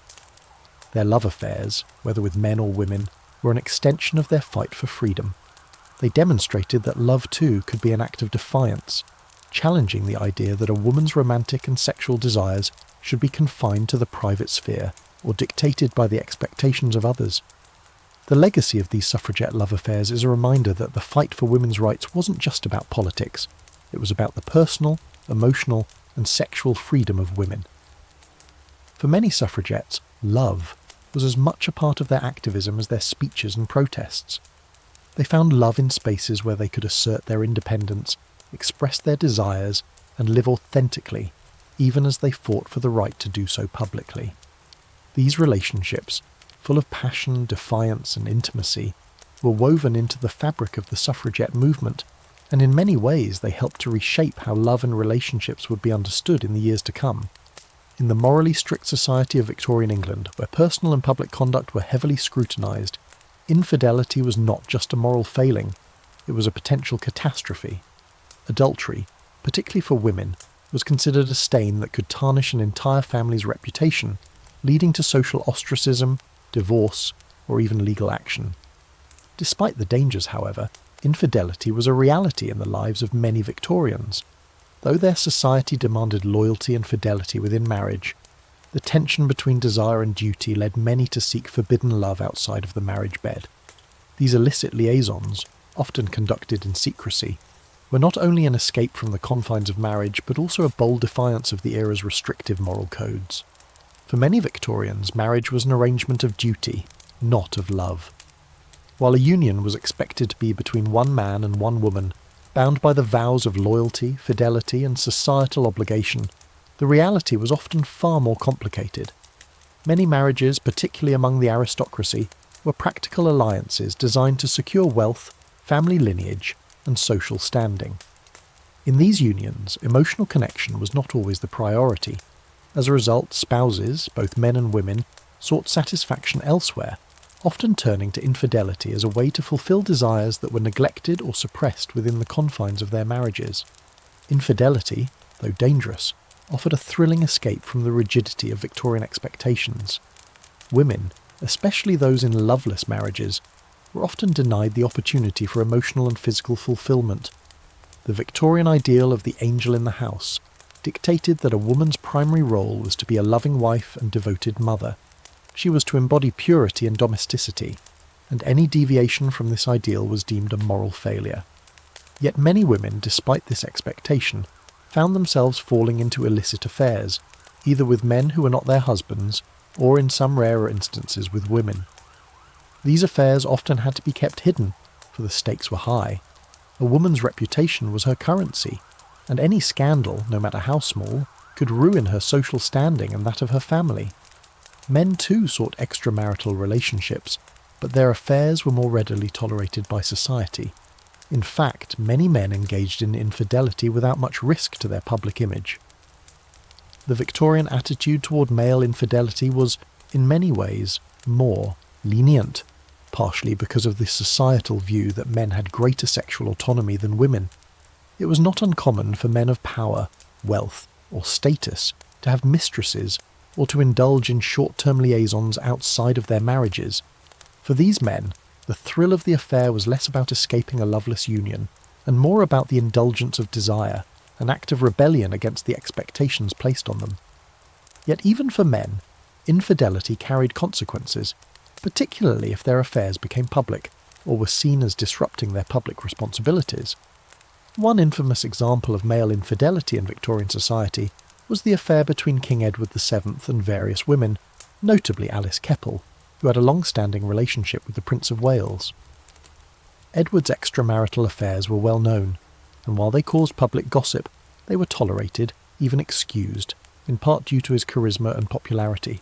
[SPEAKER 1] Their love affairs, whether with men or women, were an extension of their fight for freedom. They demonstrated that love too could be an act of defiance, challenging the idea that a woman's romantic and sexual desires should be confined to the private sphere or dictated by the expectations of others. The legacy of these suffragette love affairs is a reminder that the fight for women's rights wasn't just about politics, it was about the personal, emotional, and sexual freedom of women. For many suffragettes, love was as much a part of their activism as their speeches and protests. They found love in spaces where they could assert their independence, express their desires, and live authentically, even as they fought for the right to do so publicly. These relationships, full of passion, defiance, and intimacy, were woven into the fabric of the suffragette movement, and in many ways they helped to reshape how love and relationships would be understood in the years to come. In the morally strict society of Victorian England, where personal and public conduct were heavily scrutinised, infidelity was not just a moral failing, it was a potential catastrophe. Adultery, particularly for women, was considered a stain that could tarnish an entire family's reputation, leading to social ostracism, divorce, or even legal action. Despite the dangers, however, infidelity was a reality in the lives of many Victorians. Though their society demanded loyalty and fidelity within marriage, the tension between desire and duty led many to seek forbidden love outside of the marriage bed. These illicit liaisons, often conducted in secrecy, were not only an escape from the confines of marriage, but also a bold defiance of the era's restrictive moral codes. For many Victorians, marriage was an arrangement of duty, not of love. While a union was expected to be between one man and one woman, bound by the vows of loyalty, fidelity, and societal obligation, the reality was often far more complicated. Many marriages, particularly among the aristocracy, were practical alliances designed to secure wealth, family lineage, and social standing. In these unions, emotional connection was not always the priority. As a result, spouses, both men and women, sought satisfaction elsewhere, often turning to infidelity as a way to fulfill desires that were neglected or suppressed within the confines of their marriages. Infidelity, though dangerous, offered a thrilling escape from the rigidity of Victorian expectations. Women, especially those in loveless marriages, were often denied the opportunity for emotional and physical fulfillment. The Victorian ideal of the angel in the house dictated that a woman's primary role was to be a loving wife and devoted mother. She was to embody purity and domesticity, and any deviation from this ideal was deemed a moral failure. Yet many women, despite this expectation, found themselves falling into illicit affairs, either with men who were not their husbands, or in some rarer instances with women. These affairs often had to be kept hidden, for the stakes were high. A woman's reputation was her currency, and any scandal, no matter how small, could ruin her social standing and that of her family. Men too sought extramarital relationships, but their affairs were more readily tolerated by society. In fact, many men engaged in infidelity without much risk to their public image. The Victorian attitude toward male infidelity was, in many ways, more lenient, partially because of the societal view that men had greater sexual autonomy than women. It was not uncommon for men of power, wealth, or status to have mistresses or to indulge in short-term liaisons outside of their marriages. For these men, the thrill of the affair was less about escaping a loveless union, and more about the indulgence of desire, an act of rebellion against the expectations placed on them. Yet even for men, infidelity carried consequences, particularly if their affairs became public, or were seen as disrupting their public responsibilities. One infamous example of male infidelity in Victorian society was the affair between King Edward VII and various women, notably Alice Keppel, who had a long-standing relationship with the Prince of Wales. Edward's extramarital affairs were well known, and while they caused public gossip, they were tolerated, even excused, in part due to his charisma and popularity.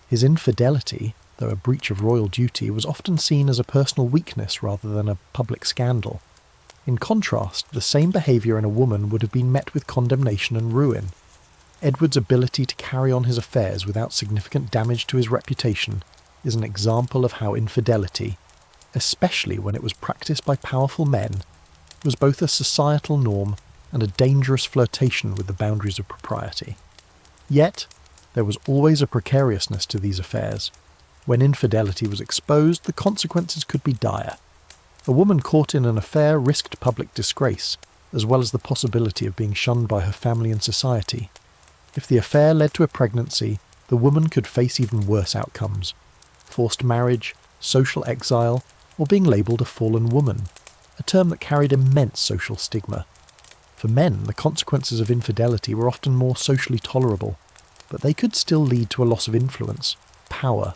[SPEAKER 1] His infidelity, though a breach of royal duty, was often seen as a personal weakness rather than a public scandal. In contrast, the same behaviour in a woman would have been met with condemnation and ruin. Edward's ability to carry on his affairs without significant damage to his reputation is an example of how infidelity, especially when it was practised by powerful men, was both a societal norm and a dangerous flirtation with the boundaries of propriety. Yet, there was always a precariousness to these affairs. When infidelity was exposed, the consequences could be dire. A woman caught in an affair risked public disgrace, as well as the possibility of being shunned by her family and society. If the affair led to a pregnancy, the woman could face even worse outcomes: forced marriage, social exile, or being labelled a fallen woman, a term that carried immense social stigma. For men, the consequences of infidelity were often more socially tolerable, but they could still lead to a loss of influence, power,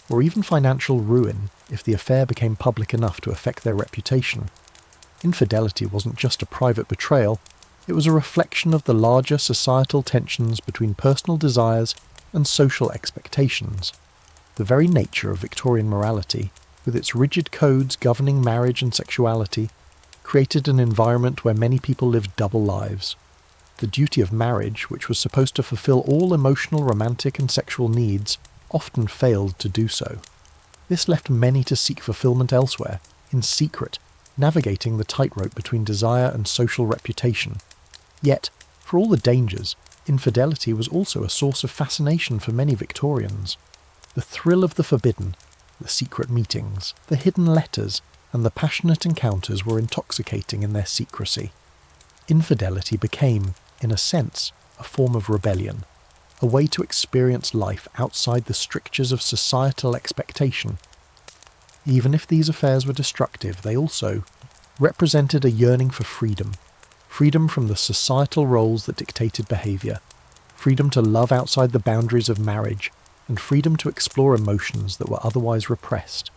[SPEAKER 1] or even financial ruin if the affair became public enough to affect their reputation. Infidelity wasn't just a private betrayal, it was a reflection of the larger societal tensions between personal desires and social expectations. The very nature of Victorian morality, with its rigid codes governing marriage and sexuality, created an environment where many people lived double lives. The duty of marriage, which was supposed to fulfill all emotional, romantic and sexual needs, often failed to do so. This left many to seek fulfillment elsewhere, in secret, navigating the tightrope between desire and social reputation. Yet, for all the dangers, infidelity was also a source of fascination for many Victorians. The thrill of the forbidden, the secret meetings, the hidden letters, and the passionate encounters were intoxicating in their secrecy. Infidelity became, in a sense, a form of rebellion, a way to experience life outside the strictures of societal expectation. Even if these affairs were destructive, they also represented a yearning for freedom. Freedom from the societal roles that dictated behaviour, freedom to love outside the boundaries of marriage, and freedom to explore emotions that were otherwise repressed.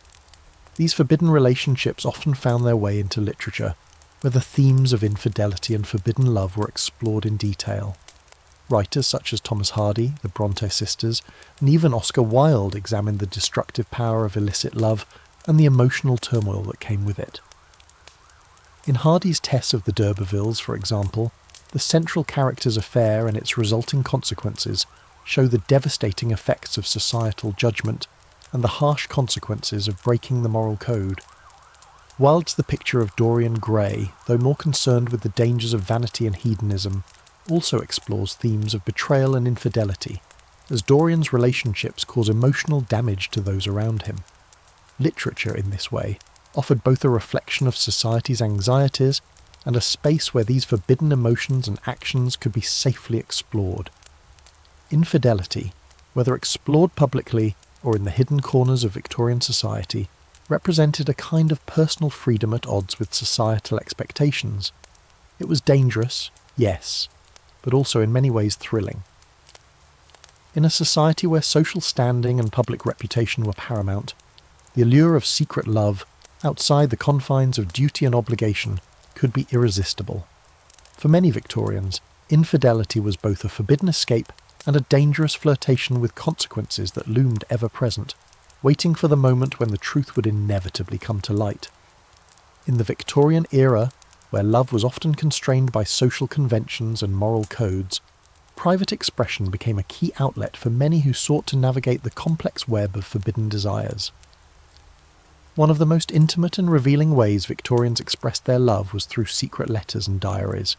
[SPEAKER 1] These forbidden relationships often found their way into literature, where the themes of infidelity and forbidden love were explored in detail. Writers such as Thomas Hardy, the Bronte sisters, and even Oscar Wilde examined the destructive power of illicit love and the emotional turmoil that came with it. In Hardy's Tess of the d'Urbervilles, for example, the central character's affair and its resulting consequences show the devastating effects of societal judgment and the harsh consequences of breaking the moral code. Wilde's The Picture of Dorian Gray, though more concerned with the dangers of vanity and hedonism, also explores themes of betrayal and infidelity, as Dorian's relationships cause emotional damage to those around him. Literature, in this way, offered both a reflection of society's anxieties and a space where these forbidden emotions and actions could be safely explored. Infidelity, whether explored publicly or in the hidden corners of Victorian society, represented a kind of personal freedom at odds with societal expectations. It was dangerous, yes, but also in many ways thrilling. In a society where social standing and public reputation were paramount, the allure of secret love, outside the confines of duty and obligation, could be irresistible. For many Victorians, infidelity was both a forbidden escape and a dangerous flirtation with consequences that loomed ever-present, waiting for the moment when the truth would inevitably come to light. In the Victorian era, where love was often constrained by social conventions and moral codes, private expression became a key outlet for many who sought to navigate the complex web of forbidden desires. One of the most intimate and revealing ways Victorians expressed their love was through secret letters and diaries.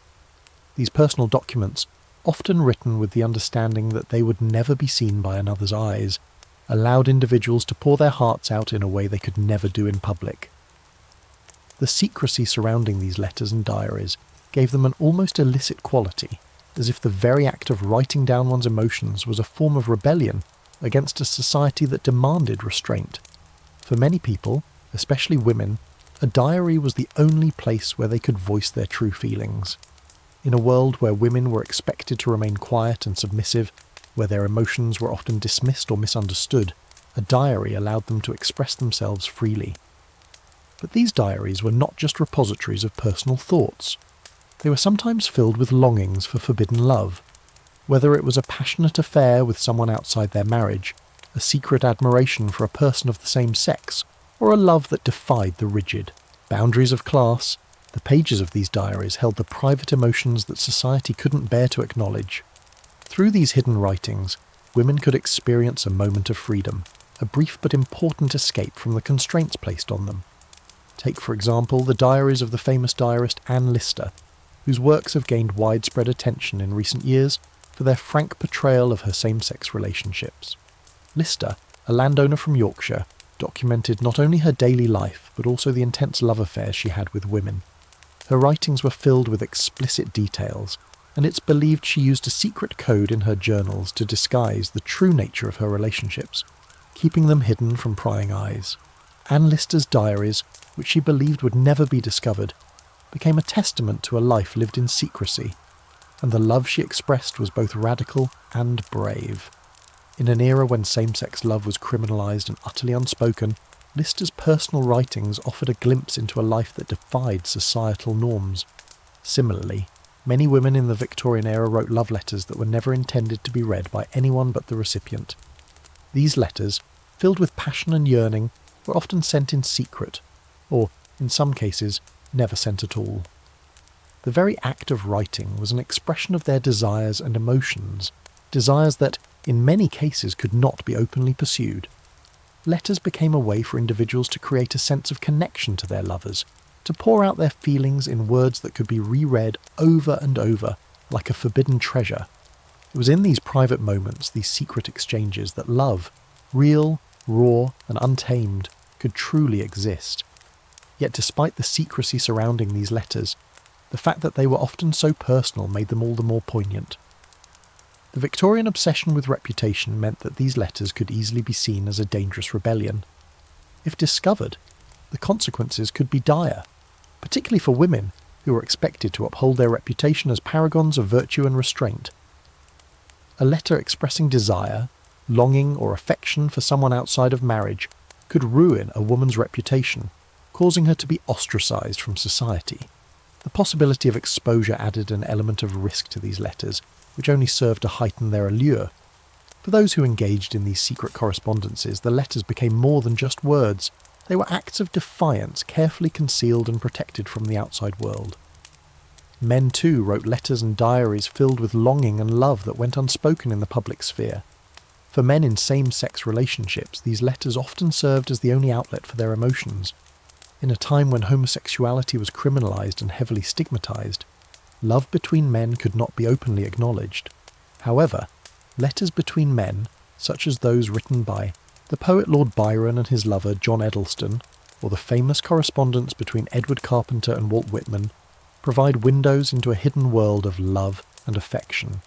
[SPEAKER 1] These personal documents, often written with the understanding that they would never be seen by another's eyes, allowed individuals to pour their hearts out in a way they could never do in public. The secrecy surrounding these letters and diaries gave them an almost illicit quality, as if the very act of writing down one's emotions was a form of rebellion against a society that demanded restraint. For many people, especially women, A diary was the only place where they could voice their true feelings. In a world where women were expected to remain quiet and submissive, where their emotions were often dismissed or misunderstood, a diary allowed them to express themselves freely. But these diaries were not just repositories of personal thoughts. They were sometimes filled with longings for forbidden love. Whether it was a passionate affair with someone outside their marriage, a secret admiration for a person of the same sex, or a love that defied the rigid boundaries of class, the pages of these diaries held the private emotions that society couldn't bear to acknowledge. Through these hidden writings, women could experience a moment of freedom, a brief but important escape from the constraints placed on them. Take, for example, the diaries of the famous diarist Anne Lister, whose works have gained widespread attention in recent years for their frank portrayal of her same-sex relationships. Lister, a landowner from Yorkshire, documented not only her daily life but also the intense love affairs she had with women. Her writings were filled with explicit details, and it's believed she used a secret code in her journals to disguise the true nature of her relationships, keeping them hidden from prying eyes. Anne Lister's diaries, which she believed would never be discovered, became a testament to a life lived in secrecy, and the love she expressed was both radical and brave. In an era when same-sex love was criminalised and utterly unspoken, Lister's personal writings offered a glimpse into a life that defied societal norms. Similarly, many women in the Victorian era wrote love letters that were never intended to be read by anyone but the recipient. These letters, filled with passion and yearning, were often sent in secret, or, in some cases, never sent at all. The very act of writing was an expression of their desires and emotions, desires that, in many cases, could not be openly pursued. Letters became a way for individuals to create a sense of connection to their lovers, to pour out their feelings in words that could be reread over and over, like a forbidden treasure. It was in these private moments, these secret exchanges, that love, real, raw, and untamed, could truly exist. Yet despite the secrecy surrounding these letters, the fact that they were often so personal made them all the more poignant. The Victorian obsession with reputation meant that these letters could easily be seen as a dangerous rebellion. If discovered, the consequences could be dire, particularly for women who were expected to uphold their reputation as paragons of virtue and restraint. A letter expressing desire, longing, or affection for someone outside of marriage could ruin a woman's reputation, causing her to be ostracised from society. The possibility of exposure added an element of risk to these letters, which only served to heighten their allure. For those who engaged in these secret correspondences, the letters became more than just words. They were acts of defiance, carefully concealed and protected from the outside world. Men, too, wrote letters and diaries filled with longing and love that went unspoken in the public sphere. For men in same-sex relationships, these letters often served as the only outlet for their emotions. In a time when homosexuality was criminalised and heavily stigmatised, love between men could not be openly acknowledged. However, letters between men, such as those written by the poet Lord Byron and his lover John Edelston, or the famous correspondence between Edward Carpenter and Walt Whitman, provide windows into a hidden world of love and affection.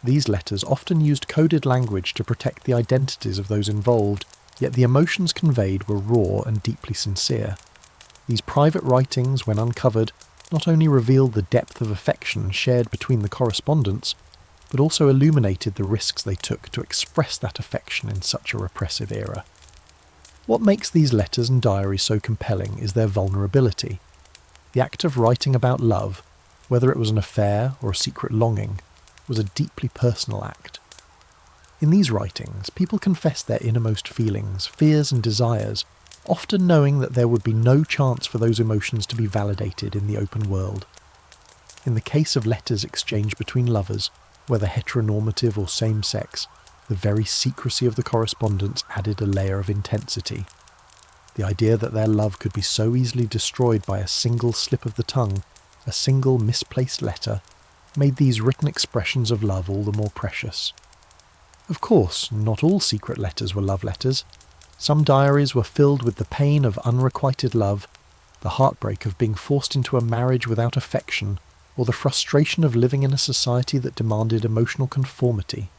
[SPEAKER 1] These letters often used coded language to protect the identities of those involved, yet the emotions conveyed were raw and deeply sincere. These private writings, when uncovered, not only revealed the depth of affection shared between the correspondents, but also illuminated the risks they took to express that affection in such a repressive era. What makes these letters and diaries so compelling is their vulnerability. The act of writing about love, whether it was an affair or a secret longing, was a deeply personal act. In these writings, people confessed their innermost feelings, fears and desires, often knowing that there would be no chance for those emotions to be validated in the open world. In the case of letters exchanged between lovers, whether heteronormative or same-sex, the very secrecy of the correspondence added a layer of intensity. The idea that their love could be so easily destroyed by a single slip of the tongue, a single misplaced letter, made these written expressions of love all the more precious. Of course, not all secret letters were love letters. Some diaries were filled with the pain of unrequited love, the heartbreak of being forced into a marriage without affection, or the frustration of living in a society that demanded emotional conformity.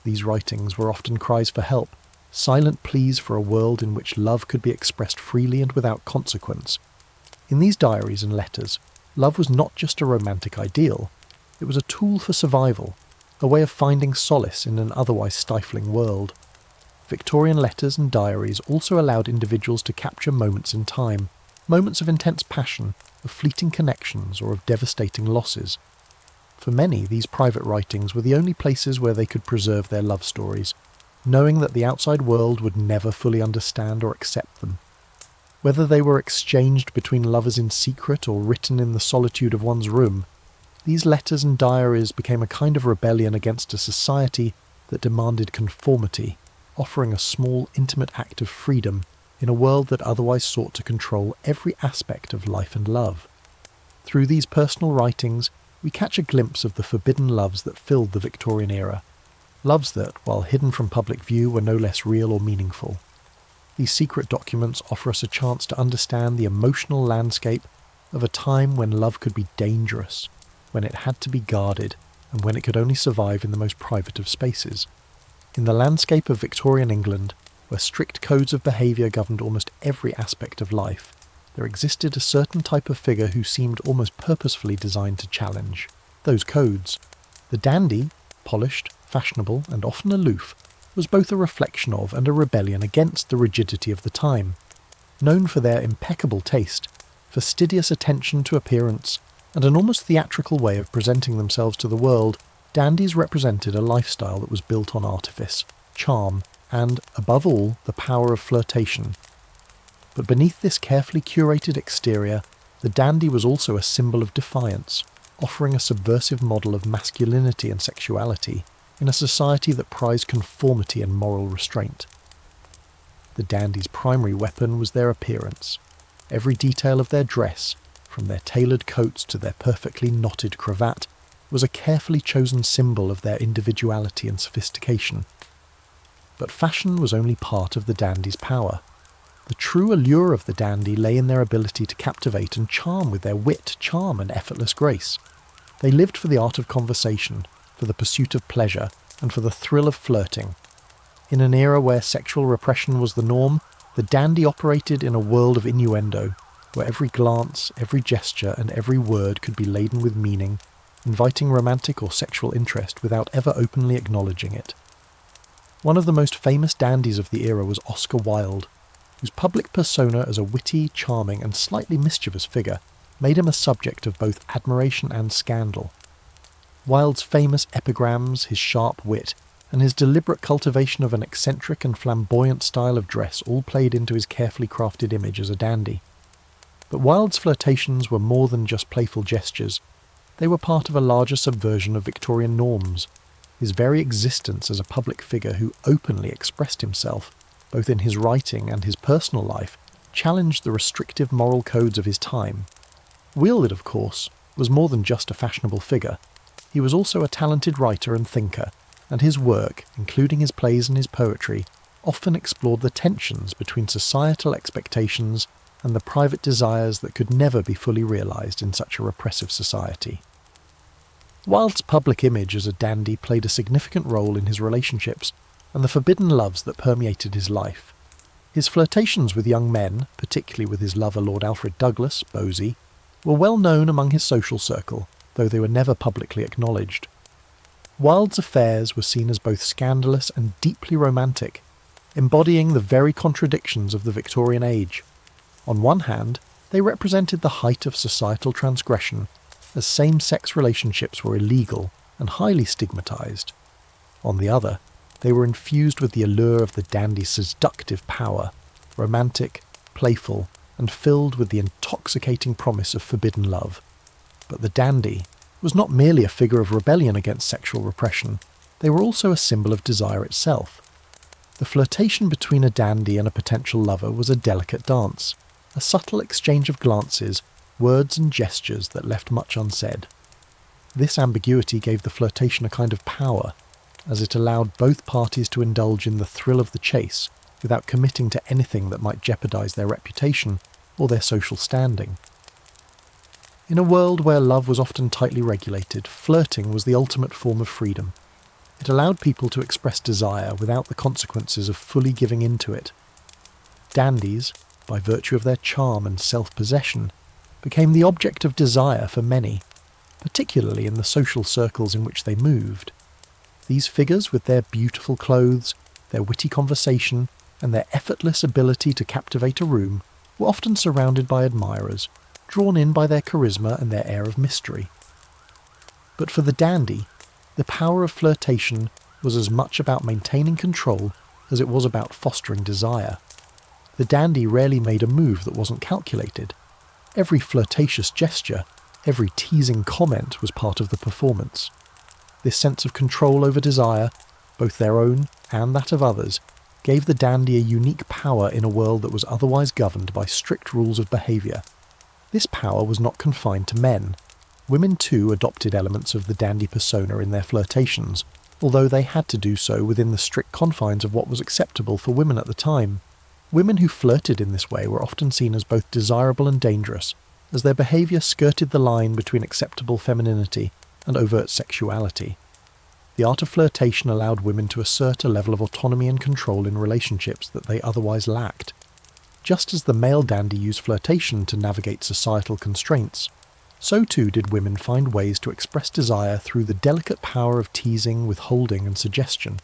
[SPEAKER 1] These writings were often cries for help, silent pleas for a world in which love could be expressed freely and without consequence. In these diaries and letters, love was not just a romantic ideal, it was a tool for survival, a way of finding solace in an otherwise stifling world. Victorian letters and diaries also allowed individuals to capture moments in time, moments of intense passion, of fleeting connections, or of devastating losses. For many, these private writings were the only places where they could preserve their love stories, knowing that the outside world would never fully understand or accept them. Whether they were exchanged between lovers in secret or written in the solitude of one's room, these letters and diaries became a kind of rebellion against a society that demanded conformity, offering a small, intimate act of freedom in a world that otherwise sought to control every aspect of life and love. Through these personal writings, we catch a glimpse of the forbidden loves that filled the Victorian era, loves that, while hidden from public view, were no less real or meaningful. These secret documents offer us a chance to understand the emotional landscape of a time when love could be dangerous, when it had to be guarded, and when it could only survive in the most private of spaces. In the landscape of Victorian England, where strict codes of behaviour governed almost every aspect of life, there existed a certain type of figure who seemed almost purposefully designed to challenge those codes. The dandy, polished, fashionable, and often aloof, was both a reflection of and a rebellion against the rigidity of the time. Known for their impeccable taste, fastidious attention to appearance, and an almost theatrical way of presenting themselves to the world, dandies represented a lifestyle that was built on artifice, charm, and, above all, the power of flirtation. But beneath this carefully curated exterior, the dandy was also a symbol of defiance, offering a subversive model of masculinity and sexuality in a society that prized conformity and moral restraint. The dandy's primary weapon was their appearance. Every detail of their dress, from their tailored coats to their perfectly knotted cravat, was a carefully chosen symbol of their individuality and sophistication. But fashion was only part of the dandy's power. The true allure of the dandy lay in their ability to captivate and charm with their wit, charm, and effortless grace. They lived for the art of conversation, for the pursuit of pleasure, and for the thrill of flirting. In an era where sexual repression was the norm, the dandy operated in a world of innuendo, where every glance, every gesture, and every word could be laden with meaning, inviting romantic or sexual interest without ever openly acknowledging it. One of the most famous dandies of the era was Oscar Wilde, whose public persona as a witty, charming, and slightly mischievous figure made him a subject of both admiration and scandal. Wilde's famous epigrams, his sharp wit, and his deliberate cultivation of an eccentric and flamboyant style of dress all played into his carefully crafted image as a dandy. But Wilde's flirtations were more than just playful gestures. They were part of a larger subversion of Victorian norms. His very existence as a public figure who openly expressed himself, both in his writing and his personal life, challenged the restrictive moral codes of his time. Wilde, of course, was more than just a fashionable figure. He was also a talented writer and thinker, and his work, including his plays and his poetry, often explored the tensions between societal expectations and the private desires that could never be fully realised in such a repressive society. Wilde's public image as a dandy played a significant role in his relationships and the forbidden loves that permeated his life. His flirtations with young men, particularly with his lover Lord Alfred Douglas, Bosie, were well known among his social circle, though they were never publicly acknowledged. Wilde's affairs were seen as both scandalous and deeply romantic, embodying the very contradictions of the Victorian age. On one hand, they represented the height of societal transgression, as same-sex relationships were illegal and highly stigmatised. On the other, they were infused with the allure of the dandy's seductive power, romantic, playful, and filled with the intoxicating promise of forbidden love. But the dandy was not merely a figure of rebellion against sexual repression, they were also a symbol of desire itself. The flirtation between a dandy and a potential lover was a delicate dance, a subtle exchange of glances, words and gestures that left much unsaid. This ambiguity gave the flirtation a kind of power, as it allowed both parties to indulge in the thrill of the chase without committing to anything that might jeopardise their reputation or their social standing. In a world where love was often tightly regulated, flirting was the ultimate form of freedom. It allowed people to express desire without the consequences of fully giving in to it. Dandies, by virtue of their charm and self-possession, became the object of desire for many, particularly in the social circles in which they moved. These figures, with their beautiful clothes, their witty conversation, and their effortless ability to captivate a room, were often surrounded by admirers, drawn in by their charisma and their air of mystery. But for the dandy, the power of flirtation was as much about maintaining control as it was about fostering desire. The dandy rarely made a move that wasn't calculated. Every flirtatious gesture, every teasing comment was part of the performance. This sense of control over desire, both their own and that of others, gave the dandy a unique power in a world that was otherwise governed by strict rules of behaviour. This power was not confined to men. Women too adopted elements of the dandy persona in their flirtations, although they had to do so within the strict confines of what was acceptable for women at the time. Women who flirted in this way were often seen as both desirable and dangerous, as their behaviour skirted the line between acceptable femininity and overt sexuality. The art of flirtation allowed women to assert a level of autonomy and control in relationships that they otherwise lacked. Just as the male dandy used flirtation to navigate societal constraints, so too did women find ways to express desire through the delicate power of teasing, withholding, and suggestion.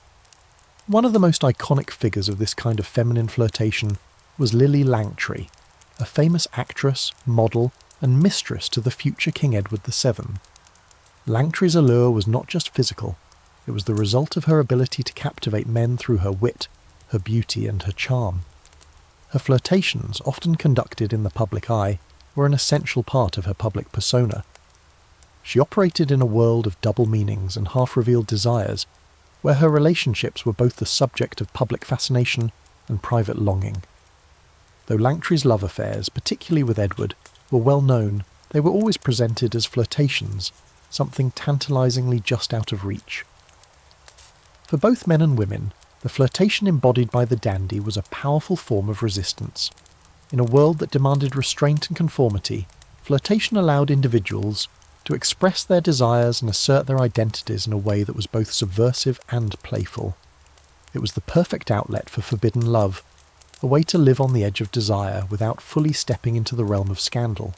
[SPEAKER 1] One of the most iconic figures of this kind of feminine flirtation was Lily Langtry, a famous actress, model, and mistress to the future King Edward VII. Langtry's allure was not just physical, it was the result of her ability to captivate men through her wit, her beauty, and her charm. Her flirtations, often conducted in the public eye, were an essential part of her public persona. She operated in a world of double meanings and half-revealed desires, where her relationships were both the subject of public fascination and private longing. Though Langtry's love affairs, particularly with Edward, were well known, they were always presented as flirtations, something tantalisingly just out of reach. For both men and women, the flirtation embodied by the dandy was a powerful form of resistance. In a world that demanded restraint and conformity, flirtation allowed individuals to express their desires and assert their identities in a way that was both subversive and playful. It was the perfect outlet for forbidden love, a way to live on the edge of desire without fully stepping into the realm of scandal.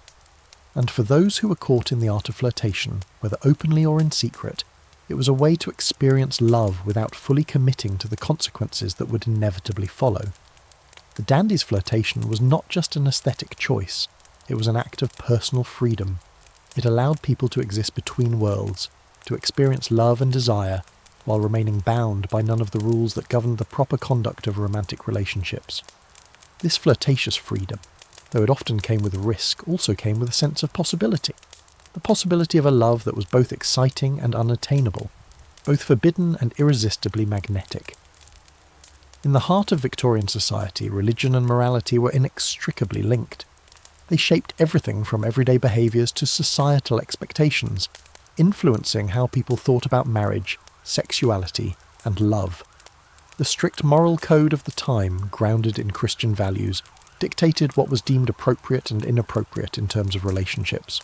[SPEAKER 1] And for those who were caught in the art of flirtation, whether openly or in secret, it was a way to experience love without fully committing to the consequences that would inevitably follow. The dandy's flirtation was not just an aesthetic choice, it was an act of personal freedom. It allowed people to exist between worlds, to experience love and desire, while remaining bound by none of the rules that governed the proper conduct of romantic relationships. This flirtatious freedom, though it often came with risk, also came with a sense of possibility. The possibility of a love that was both exciting and unattainable, both forbidden and irresistibly magnetic. In the heart of Victorian society, religion and morality were inextricably linked. They shaped everything from everyday behaviours to societal expectations, influencing how people thought about marriage, sexuality, and love. The strict moral code of the time, grounded in Christian values, dictated what was deemed appropriate and inappropriate in terms of relationships.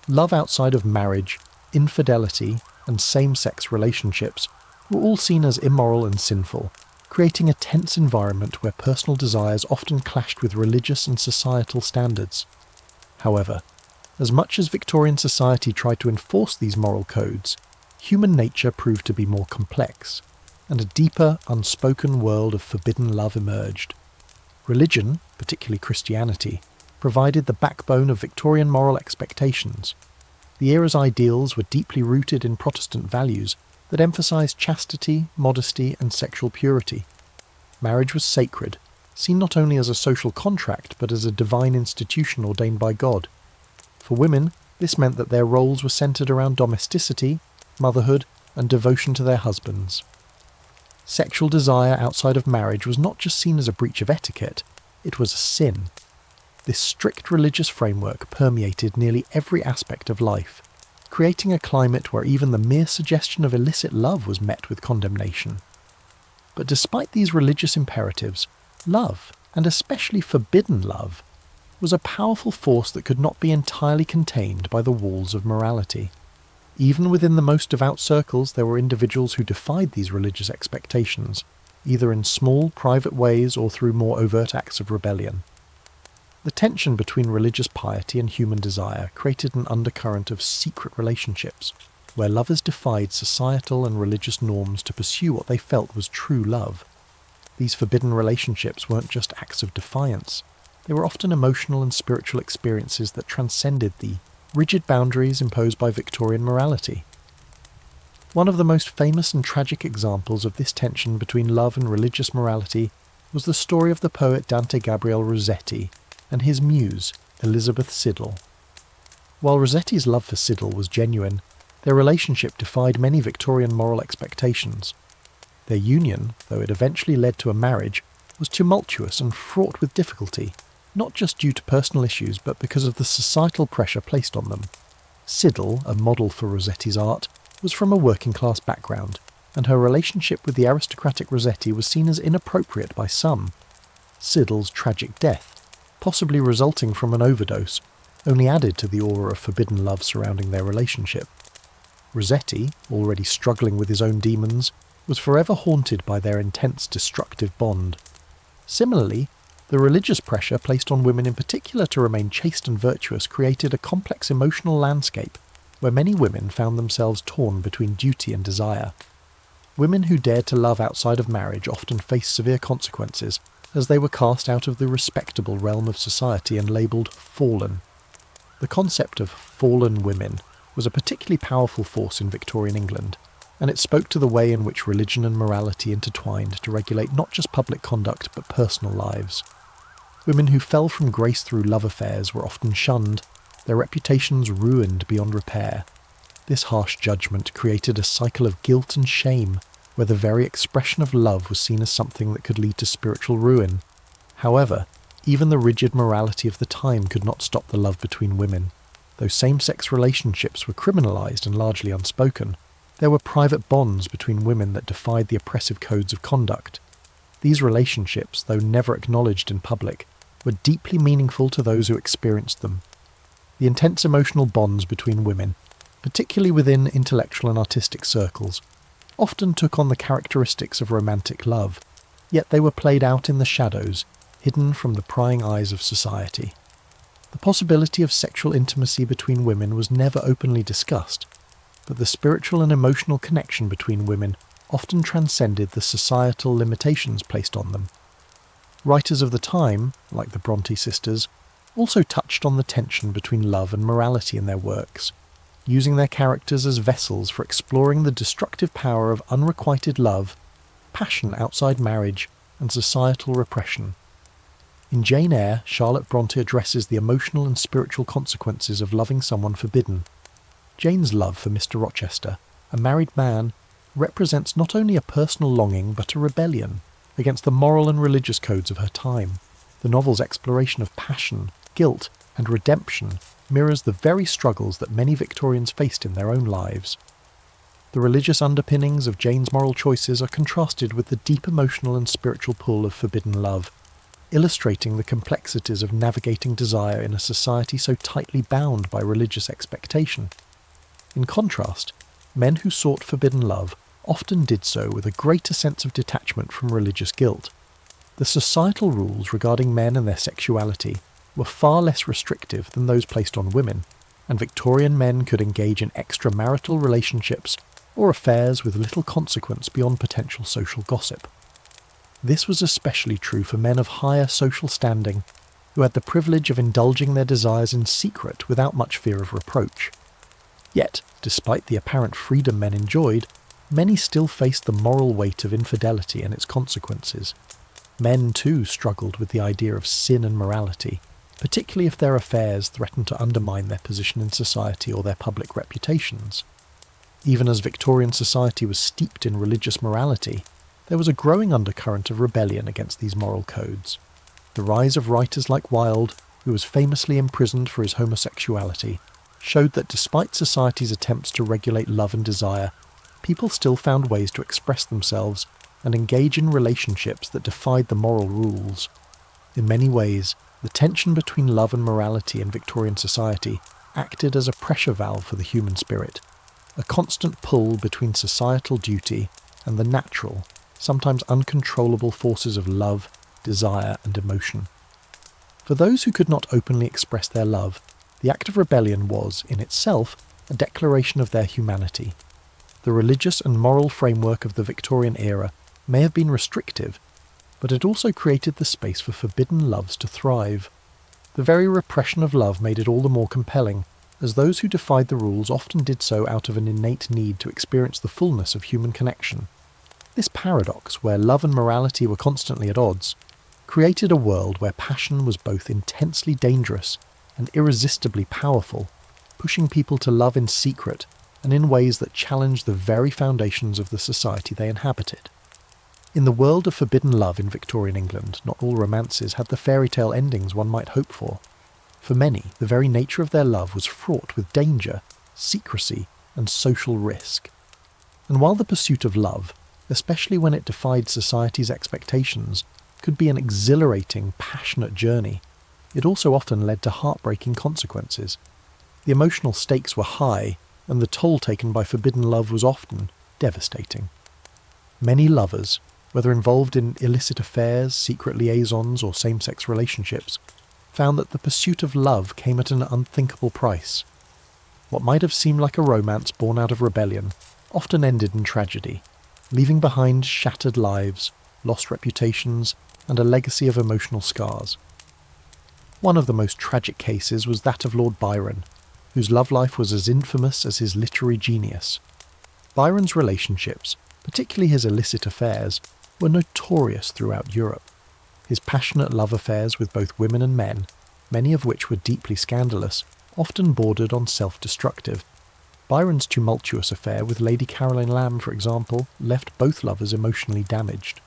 [SPEAKER 1] Love outside of marriage, infidelity, and same-sex relationships were all seen as immoral and sinful, creating a tense environment where personal desires often clashed with religious and societal standards. However, as much as Victorian society tried to enforce these moral codes, human nature proved to be more complex, and a deeper, unspoken world of forbidden love emerged. Religion, particularly Christianity, provided the backbone of Victorian moral expectations. The era's ideals were deeply rooted in Protestant values that emphasised chastity, modesty, and sexual purity. Marriage was sacred, seen not only as a social contract but as a divine institution ordained by God. For women, this meant that their roles were centred around domesticity, motherhood, and devotion to their husbands. Sexual desire outside of marriage was not just seen as a breach of etiquette, it was a sin. This strict religious framework permeated nearly every aspect of life, creating a climate where even the mere suggestion of illicit love was met with condemnation. But despite these religious imperatives, love, and especially forbidden love, was a powerful force that could not be entirely contained by the walls of morality. Even within the most devout circles, there were individuals who defied these religious expectations, either in small, private ways or through more overt acts of rebellion. The tension between religious piety and human desire created an undercurrent of secret relationships, where lovers defied societal and religious norms to pursue what they felt was true love. These forbidden relationships weren't just acts of defiance, they were often emotional and spiritual experiences that transcended the rigid boundaries imposed by Victorian morality. One of the most famous and tragic examples of this tension between love and religious morality was the story of the poet Dante Gabriel Rossetti and his muse, Elizabeth Siddal. While Rossetti's love for Siddal was genuine, their relationship defied many Victorian moral expectations. Their union, though it eventually led to a marriage, was tumultuous and fraught with difficulty, not just due to personal issues but because of the societal pressure placed on them. Siddal, a model for Rossetti's art, was from a working-class background, and her relationship with the aristocratic Rossetti was seen as inappropriate by some. Siddal's tragic death, possibly resulting from an overdose, only added to the aura of forbidden love surrounding their relationship. Rossetti, already struggling with his own demons, was forever haunted by their intense destructive bond. Similarly, the religious pressure placed on women in particular to remain chaste and virtuous created a complex emotional landscape where many women found themselves torn between duty and desire. Women who dared to love outside of marriage often faced severe consequences, as they were cast out of the respectable realm of society and labelled fallen. The concept of fallen women was a particularly powerful force in Victorian England, and it spoke to the way in which religion and morality intertwined to regulate not just public conduct but personal lives. Women who fell from grace through love affairs were often shunned, their reputations ruined beyond repair. This harsh judgment created a cycle of guilt and shame, where the very expression of love was seen as something that could lead to spiritual ruin. However, even the rigid morality of the time could not stop the love between women. Though same-sex relationships were criminalised and largely unspoken, there were private bonds between women that defied the oppressive codes of conduct. These relationships, though never acknowledged in public, were deeply meaningful to those who experienced them. The intense emotional bonds between women, particularly within intellectual and artistic circles, often took on the characteristics of romantic love, yet they were played out in the shadows, hidden from the prying eyes of society. The possibility of sexual intimacy between women was never openly discussed, but the spiritual and emotional connection between women often transcended the societal limitations placed on them. Writers of the time, like the Bronte sisters, also touched on the tension between love and morality in their works, using their characters as vessels for exploring the destructive power of unrequited love, passion outside marriage, and societal repression. In Jane Eyre, Charlotte Bronte addresses the emotional and spiritual consequences of loving someone forbidden. Jane's love for Mr. Rochester, a married man, represents not only a personal longing but a rebellion against the moral and religious codes of her time. The novel's exploration of passion, guilt, and redemption mirrors the very struggles that many Victorians faced in their own lives. The religious underpinnings of Jane's moral choices are contrasted with the deep emotional and spiritual pull of forbidden love, illustrating the complexities of navigating desire in a society so tightly bound by religious expectation. In contrast, men who sought forbidden love often did so with a greater sense of detachment from religious guilt. The societal rules regarding men and their sexuality were far less restrictive than those placed on women, and Victorian men could engage in extramarital relationships or affairs with little consequence beyond potential social gossip. This was especially true for men of higher social standing, who had the privilege of indulging their desires in secret without much fear of reproach. Yet, despite the apparent freedom men enjoyed, many still faced the moral weight of infidelity and its consequences. Men too struggled with the idea of sin and morality, particularly if their affairs threatened to undermine their position in society or their public reputations. Even as Victorian society was steeped in religious morality, there was a growing undercurrent of rebellion against these moral codes. The rise of writers like Wilde, who was famously imprisoned for his homosexuality, showed that despite society's attempts to regulate love and desire, people still found ways to express themselves and engage in relationships that defied the moral rules. In many ways, the tension between love and morality in Victorian society acted as a pressure valve for the human spirit. a constant pull between societal duty and the natural, sometimes uncontrollable forces of love, desire and emotion. For those who could not openly express their love, the act of rebellion was, in itself, a declaration of their humanity. The religious and moral framework of the Victorian era may have been restrictive, but it also created the space for forbidden loves to thrive. The very repression of love made it all the more compelling, as those who defied the rules often did so out of an innate need to experience the fullness of human connection. This paradox, where love and morality were constantly at odds, created a world where passion was both intensely dangerous and irresistibly powerful, pushing people to love in secret and in ways that challenged the very foundations of the society they inhabited. In the world of forbidden love in Victorian England, not all romances had the fairy tale endings one might hope for. For many, the very nature of their love was fraught with danger, secrecy, and social risk. And while the pursuit of love, especially when it defied society's expectations, could be an exhilarating, passionate journey, it also often led to heartbreaking consequences. The emotional stakes were high, and the toll taken by forbidden love was often devastating. Many lovers, whether involved in illicit affairs, secret liaisons, or same-sex relationships, found that the pursuit of love came at an unthinkable price. What might have seemed like a romance born out of rebellion often ended in tragedy, leaving behind shattered lives, lost reputations, and a legacy of emotional scars. One of the most tragic cases was that of Lord Byron, whose love life was as infamous as his literary genius. Byron's relationships, particularly his illicit affairs, were notorious throughout Europe. His passionate love affairs with both women and men, many of which were deeply scandalous, often bordered on self-destructive. Byron's tumultuous affair with Lady Caroline Lamb, for example, left both lovers emotionally damaged.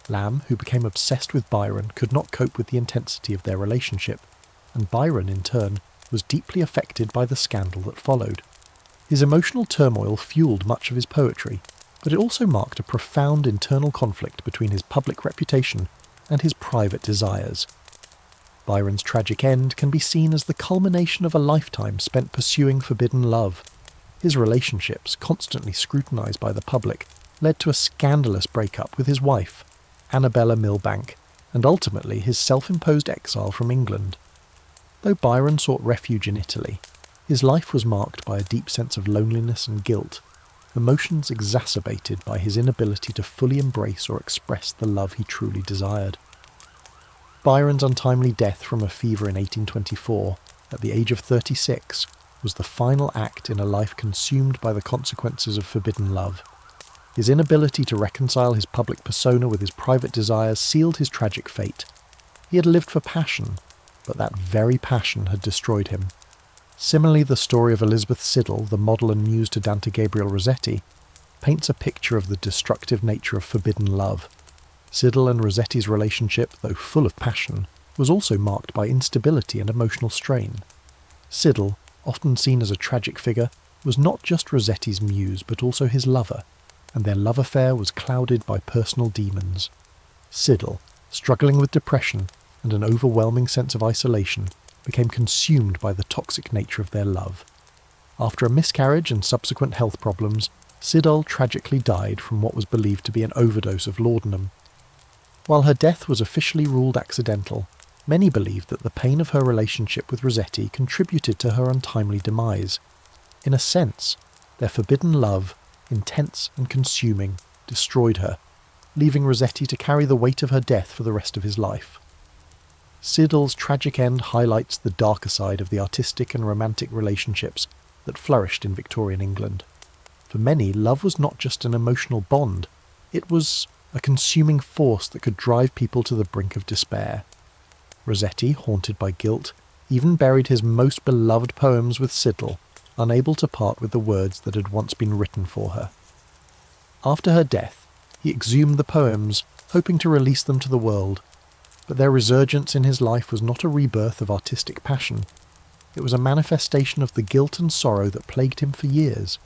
[SPEAKER 1] Lamb, who became obsessed with Byron, could not cope with the intensity of their relationship, and Byron, in turn, was deeply affected by the scandal that followed. His emotional turmoil fueled much of his poetry, but it also marked a profound internal conflict between his public reputation and his private desires. Byron's tragic end can be seen as the culmination of a lifetime spent pursuing forbidden love. His relationships, constantly scrutinised by the public, led to a scandalous breakup with his wife, Annabella Milbank, and ultimately his self-imposed exile from England. Though Byron sought refuge in Italy, his life was marked by a deep sense of loneliness and guilt, emotions exacerbated by his inability to fully embrace or express the love he truly desired. Byron's untimely death from a fever in 1824, at the age of 36, was the final act in a life consumed by the consequences of forbidden love. His inability to reconcile his public persona with his private desires sealed his tragic fate. He had lived for passion, but that very passion had destroyed him. Similarly, the story of Elizabeth Siddal, the model and muse to Dante Gabriel Rossetti, paints a picture of the destructive nature of forbidden love. Siddal and Rossetti's relationship, though full of passion, was also marked by instability and emotional strain. Siddal, often seen as a tragic figure, was not just Rossetti's muse but also his lover, and their love affair was clouded by personal demons. Siddal, struggling with depression and an overwhelming sense of isolation, became consumed by the toxic nature of their love. After a miscarriage and subsequent health problems, Siddal tragically died from what was believed to be an overdose of laudanum. While her death was officially ruled accidental, many believed that the pain of her relationship with Rossetti contributed to her untimely demise. In a sense, their forbidden love, intense and consuming, destroyed her, leaving Rossetti to carry the weight of her death for the rest of his life. Siddal's tragic end highlights the darker side of the artistic and romantic relationships that flourished in Victorian England. For many, love was not just an emotional bond, it was a consuming force that could drive people to the brink of despair. Rossetti, haunted by guilt, even buried his most beloved poems with Siddal, unable to part with the words that had once been written for her. After her death, he exhumed the poems, hoping to release them to the world, but their resurgence in his life was not a rebirth of artistic passion. It was a manifestation of the guilt and sorrow that plagued him for years.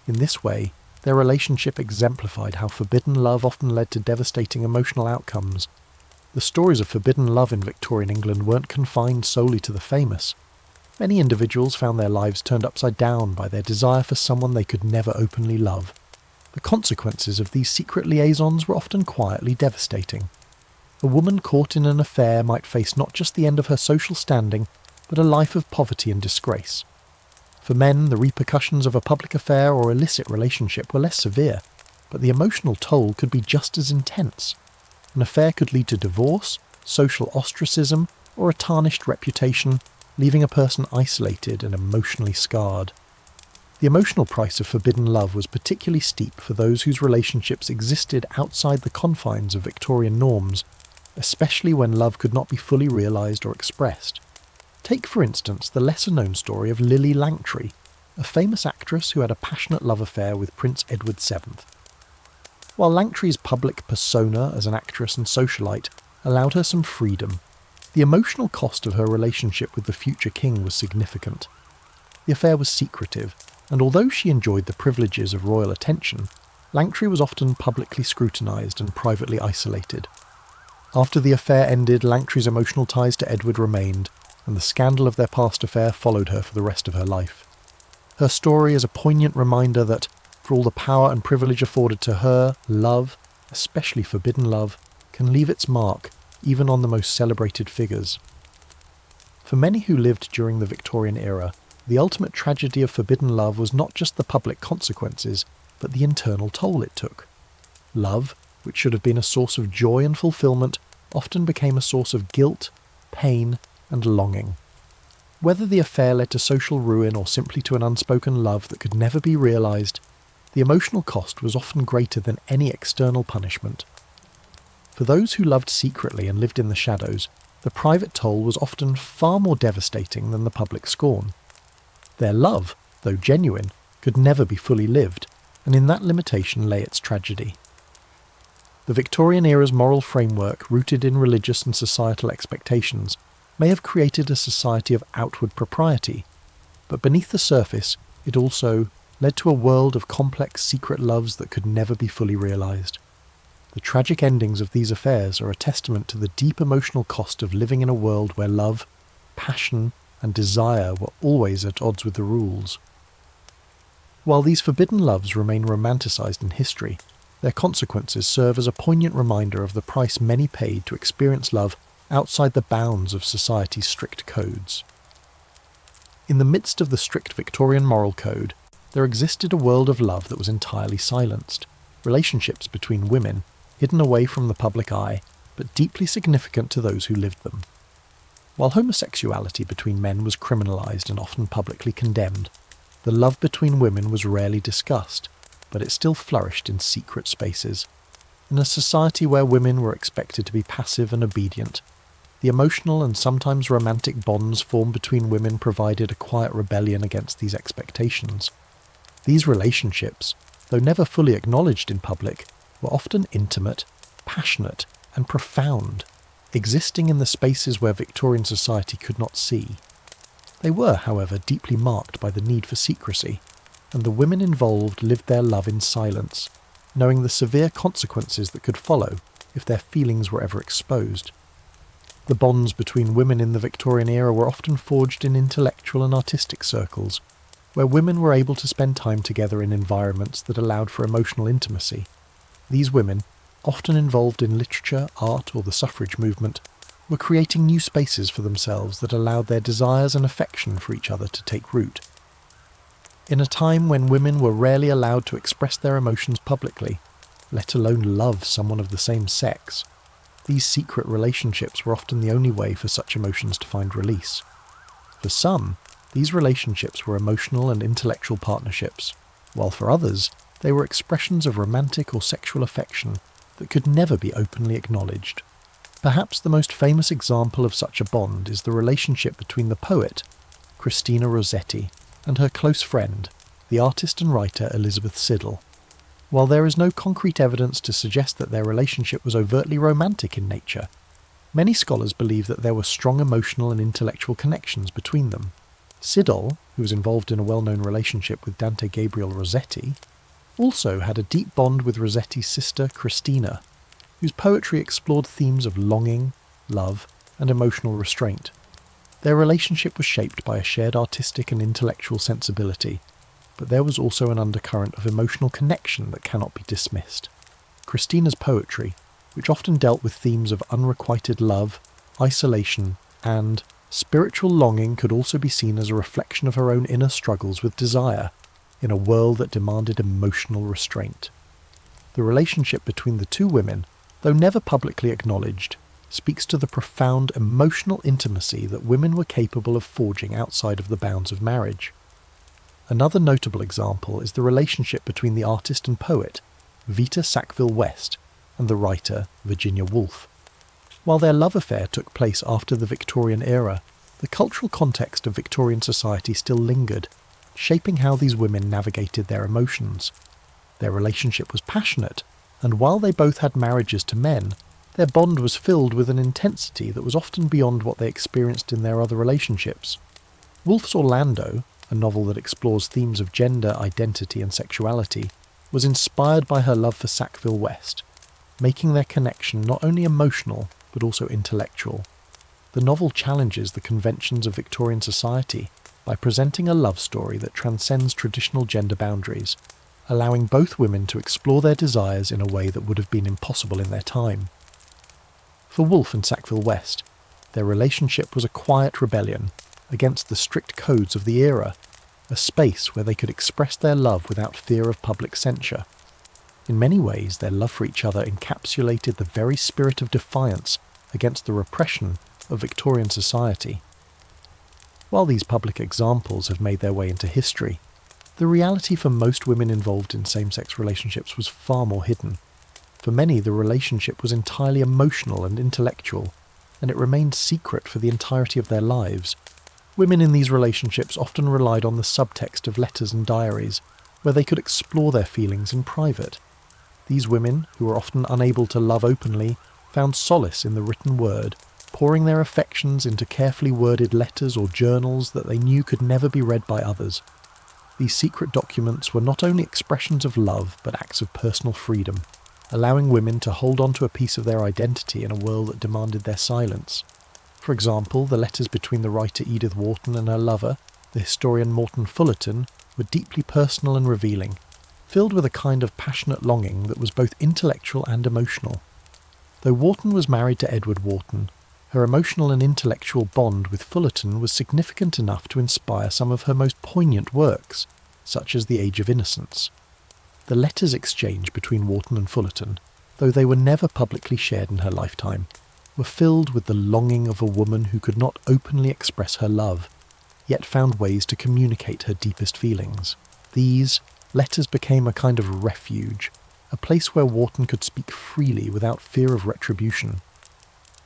[SPEAKER 1] In this way, their relationship exemplified how forbidden love often led to devastating emotional outcomes. The stories of forbidden love in Victorian England weren't confined solely to the famous. Many individuals found their lives turned upside down by their desire for someone they could never openly love. The consequences of these secret liaisons were often quietly devastating. A woman caught in an affair might face not just the end of her social standing, but a life of poverty and disgrace. For men, the repercussions of a public affair or illicit relationship were less severe, but the emotional toll could be just as intense. An affair could lead to divorce, social ostracism, or a tarnished reputation, leaving a person isolated and emotionally scarred. The emotional price of forbidden love was particularly steep for those whose relationships existed outside the confines of Victorian norms, especially when love could not be fully realised or expressed. Take, for instance, the lesser-known story of Lily Langtry, a famous actress who had a passionate love affair with Prince Edward VII. While Langtry's public persona as an actress and socialite allowed her some freedom, the emotional cost of her relationship with the future king was significant. The affair was secretive, and although she enjoyed the privileges of royal attention, Langtry was often publicly scrutinised and privately isolated. After the affair ended, Langtry's emotional ties to Edward remained, and the scandal of their past affair followed her for the rest of her life. Her story is a poignant reminder that, for all the power and privilege afforded to her, love, especially forbidden love, can leave its mark even on the most celebrated figures. For many who lived during the Victorian era, the ultimate tragedy of forbidden love was not just the public consequences, but the internal toll it took. Love, which should have been a source of joy and fulfillment, often became a source of guilt, pain, and longing. Whether the affair led to social ruin or simply to an unspoken love that could never be realised, the emotional cost was often greater than any external punishment. For those who loved secretly and lived in the shadows, the private toll was often far more devastating than the public scorn. Their love, though genuine, could never be fully lived, and in that limitation lay its tragedy. The Victorian era's moral framework, rooted in religious and societal expectations, may have created a society of outward propriety, but beneath the surface it also led to a world of complex secret loves that could never be fully realised. The tragic endings of these affairs are a testament to the deep emotional cost of living in a world where love, passion, and desire were always at odds with the rules. While these forbidden loves remain romanticised in history, their consequences serve as a poignant reminder of the price many paid to experience love outside the bounds of society's strict codes. In the midst of the strict Victorian moral code, there existed a world of love that was entirely silenced, relationships between women, hidden away from the public eye, but deeply significant to those who lived them. While homosexuality between men was criminalised and often publicly condemned, the love between women was rarely discussed, but it still flourished in secret spaces. In a society where women were expected to be passive and obedient, the emotional and sometimes romantic bonds formed between women provided a quiet rebellion against these expectations. These relationships, though never fully acknowledged in public, were often intimate, passionate, and profound, existing in the spaces where Victorian society could not see. They were, however, deeply marked by the need for secrecy, and the women involved lived their love in silence, knowing the severe consequences that could follow if their feelings were ever exposed. The bonds between women in the Victorian era were often forged in intellectual and artistic circles, where women were able to spend time together in environments that allowed for emotional intimacy. These women, often involved in literature, art, or the suffrage movement, were creating new spaces for themselves that allowed their desires and affection for each other to take root. In a time when women were rarely allowed to express their emotions publicly, let alone love someone of the same sex, these secret relationships were often the only way for such emotions to find release. For some, these relationships were emotional and intellectual partnerships, while for others, they were expressions of romantic or sexual affection that could never be openly acknowledged. Perhaps the most famous example of such a bond is the relationship between the poet, Christina Rossetti, and her close friend, the artist and writer Elizabeth Siddal. While there is no concrete evidence to suggest that their relationship was overtly romantic in nature, many scholars believe that there were strong emotional and intellectual connections between them. Siddal, who was involved in a well-known relationship with Dante Gabriel Rossetti, also had a deep bond with Rossetti's sister Christina, whose poetry explored themes of longing, love, and emotional restraint. Their relationship was shaped by a shared artistic and intellectual sensibility, but there was also an undercurrent of emotional connection that cannot be dismissed. Christina's poetry, which often dealt with themes of unrequited love, isolation, and spiritual longing, could also be seen as a reflection of her own inner struggles with desire in a world that demanded emotional restraint. The relationship between the two women, though never publicly acknowledged, speaks to the profound emotional intimacy that women were capable of forging outside of the bounds of marriage. Another notable example is the relationship between the artist and poet, Vita Sackville West, and the writer, Virginia Woolf. While their love affair took place after the Victorian era, the cultural context of Victorian society still lingered, shaping how these women navigated their emotions. Their relationship was passionate, and while they both had marriages to men, their bond was filled with an intensity that was often beyond what they experienced in their other relationships. Woolf's Orlando, a novel that explores themes of gender, identity and sexuality, was inspired by her love for Sackville West, making their connection not only emotional but also intellectual. The novel challenges the conventions of Victorian society by presenting a love story that transcends traditional gender boundaries, allowing both women to explore their desires in a way that would have been impossible in their time. For Woolf and Sackville West, their relationship was a quiet rebellion against the strict codes of the era, a space where they could express their love without fear of public censure. In many ways, their love for each other encapsulated the very spirit of defiance against the repression of Victorian society. While these public examples have made their way into history, the reality for most women involved in same-sex relationships was far more hidden. For many, the relationship was entirely emotional and intellectual, and it remained secret for the entirety of their lives. Women in these relationships often relied on the subtext of letters and diaries, where they could explore their feelings in private. These women, who were often unable to love openly, found solace in the written word, pouring their affections into carefully worded letters or journals that they knew could never be read by others. These secret documents were not only expressions of love, but acts of personal freedom, allowing women to hold on to a piece of their identity in a world that demanded their silence. For example, the letters between the writer Edith Wharton and her lover, the historian Morton Fullerton, were deeply personal and revealing, filled with a kind of passionate longing that was both intellectual and emotional. Though Wharton was married to Edward Wharton, her emotional and intellectual bond with Fullerton was significant enough to inspire some of her most poignant works, such as The Age of Innocence. The letters exchanged between Wharton and Fullerton, though they were never publicly shared in her lifetime, were filled with the longing of a woman who could not openly express her love, yet found ways to communicate her deepest feelings. These letters became a kind of refuge, a place where Wharton could speak freely without fear of retribution.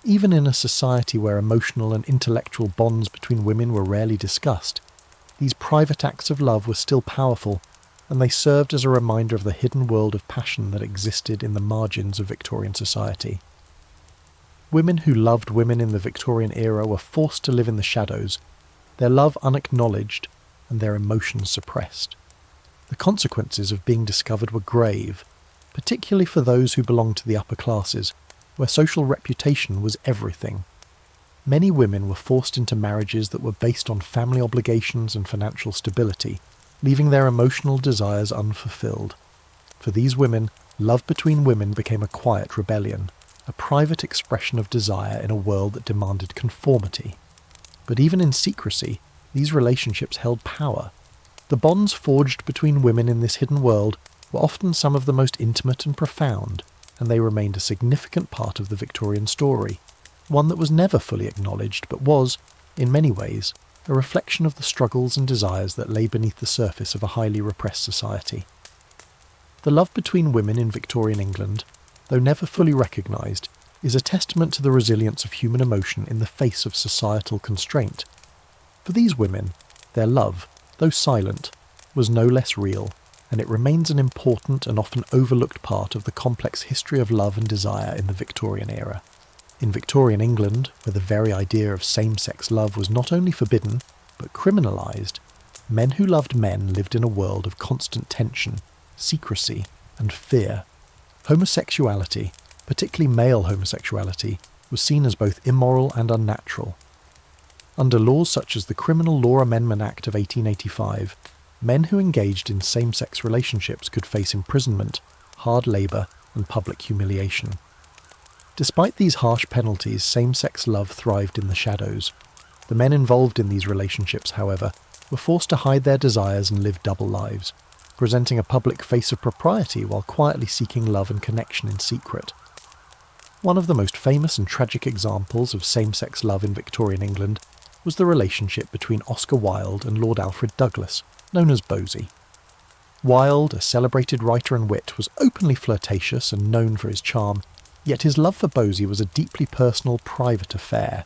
[SPEAKER 1] Even in a society where emotional and intellectual bonds between women were rarely discussed, these private acts of love were still powerful, and they served as a reminder of the hidden world of passion that existed in the margins of Victorian society. Women who loved women in the Victorian era were forced to live in the shadows, their love unacknowledged and their emotions suppressed. The consequences of being discovered were grave, particularly for those who belonged to the upper classes, where social reputation was everything. Many women were forced into marriages that were based on family obligations and financial stability, leaving their emotional desires unfulfilled. For these women, love between women became a quiet rebellion, a private expression of desire in a world that demanded conformity. But even in secrecy, these relationships held power. The bonds forged between women in this hidden world were often some of the most intimate and profound, and they remained a significant part of the Victorian story, one that was never fully acknowledged but was, in many ways, a reflection of the struggles and desires that lay beneath the surface of a highly repressed society. The love between women in Victorian England, though never fully recognised, is a testament to the resilience of human emotion in the face of societal constraint. For these women, their love, though silent, was no less real, and it remains an important and often overlooked part of the complex history of love and desire in the Victorian era. In Victorian England, where the very idea of same-sex love was not only forbidden, but criminalised, men who loved men lived in a world of constant tension, secrecy, and fear. Homosexuality, particularly male homosexuality, was seen as both immoral and unnatural. Under laws such as the Criminal Law Amendment Act of 1885, men who engaged in same-sex relationships could face imprisonment, hard labour, and public humiliation. Despite these harsh penalties, same-sex love thrived in the shadows. The men involved in these relationships, however, were forced to hide their desires and live double lives, presenting a public face of propriety while quietly seeking love and connection in secret. One of the most famous and tragic examples of same-sex love in Victorian England was the relationship between Oscar Wilde and Lord Alfred Douglas, known as Bosie. Wilde, a celebrated writer and wit, was openly flirtatious and known for his charm, yet his love for Bosie was a deeply personal, private affair.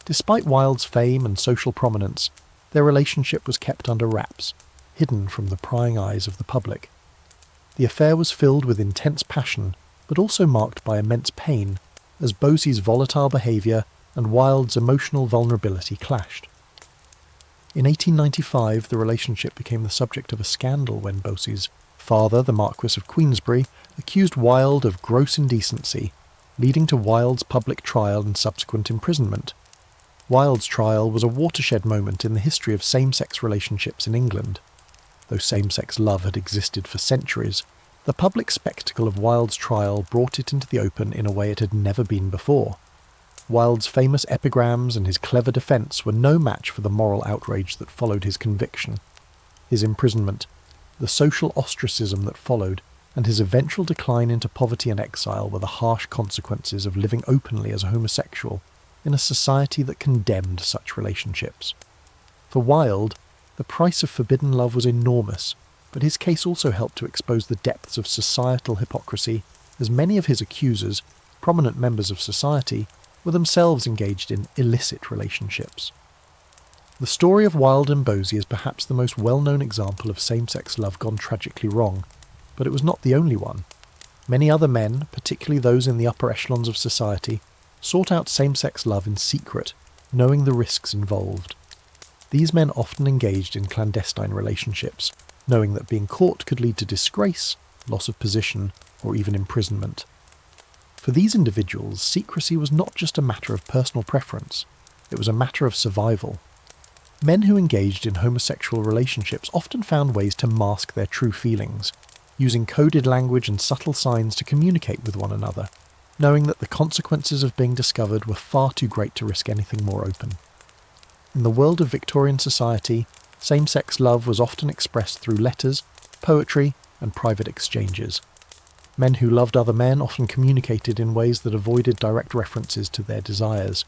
[SPEAKER 1] Despite Wilde's fame and social prominence, their relationship was kept under wraps, hidden from the prying eyes of the public. The affair was filled with intense passion, but also marked by immense pain, as Bosie's volatile behaviour and Wilde's emotional vulnerability clashed. In 1895, the relationship became the subject of a scandal when Bosie's father, the Marquis of Queensberry, accused Wilde of gross indecency, leading to Wilde's public trial and subsequent imprisonment. Wilde's trial was a watershed moment in the history of same-sex relationships in England. Though same-sex love had existed for centuries, the public spectacle of Wilde's trial brought it into the open in a way it had never been before. Wilde's famous epigrams and his clever defence were no match for the moral outrage that followed his conviction. His imprisonment, the social ostracism that followed, and his eventual decline into poverty and exile were the harsh consequences of living openly as a homosexual in a society that condemned such relationships. For Wilde, the price of forbidden love was enormous, but his case also helped to expose the depths of societal hypocrisy, as many of his accusers, prominent members of society, were themselves engaged in illicit relationships. The story of Wilde and Bosie is perhaps the most well-known example of same-sex love gone tragically wrong, but it was not the only one. Many other men, particularly those in the upper echelons of society, sought out same-sex love in secret, knowing the risks involved. These men often engaged in clandestine relationships, knowing that being caught could lead to disgrace, loss of position, or even imprisonment. For these individuals, secrecy was not just a matter of personal preference, it was a matter of survival. Men who engaged in homosexual relationships often found ways to mask their true feelings, using coded language and subtle signs to communicate with one another, knowing that the consequences of being discovered were far too great to risk anything more open. In the world of Victorian society, same-sex love was often expressed through letters, poetry, and private exchanges. Men who loved other men often communicated in ways that avoided direct references to their desires.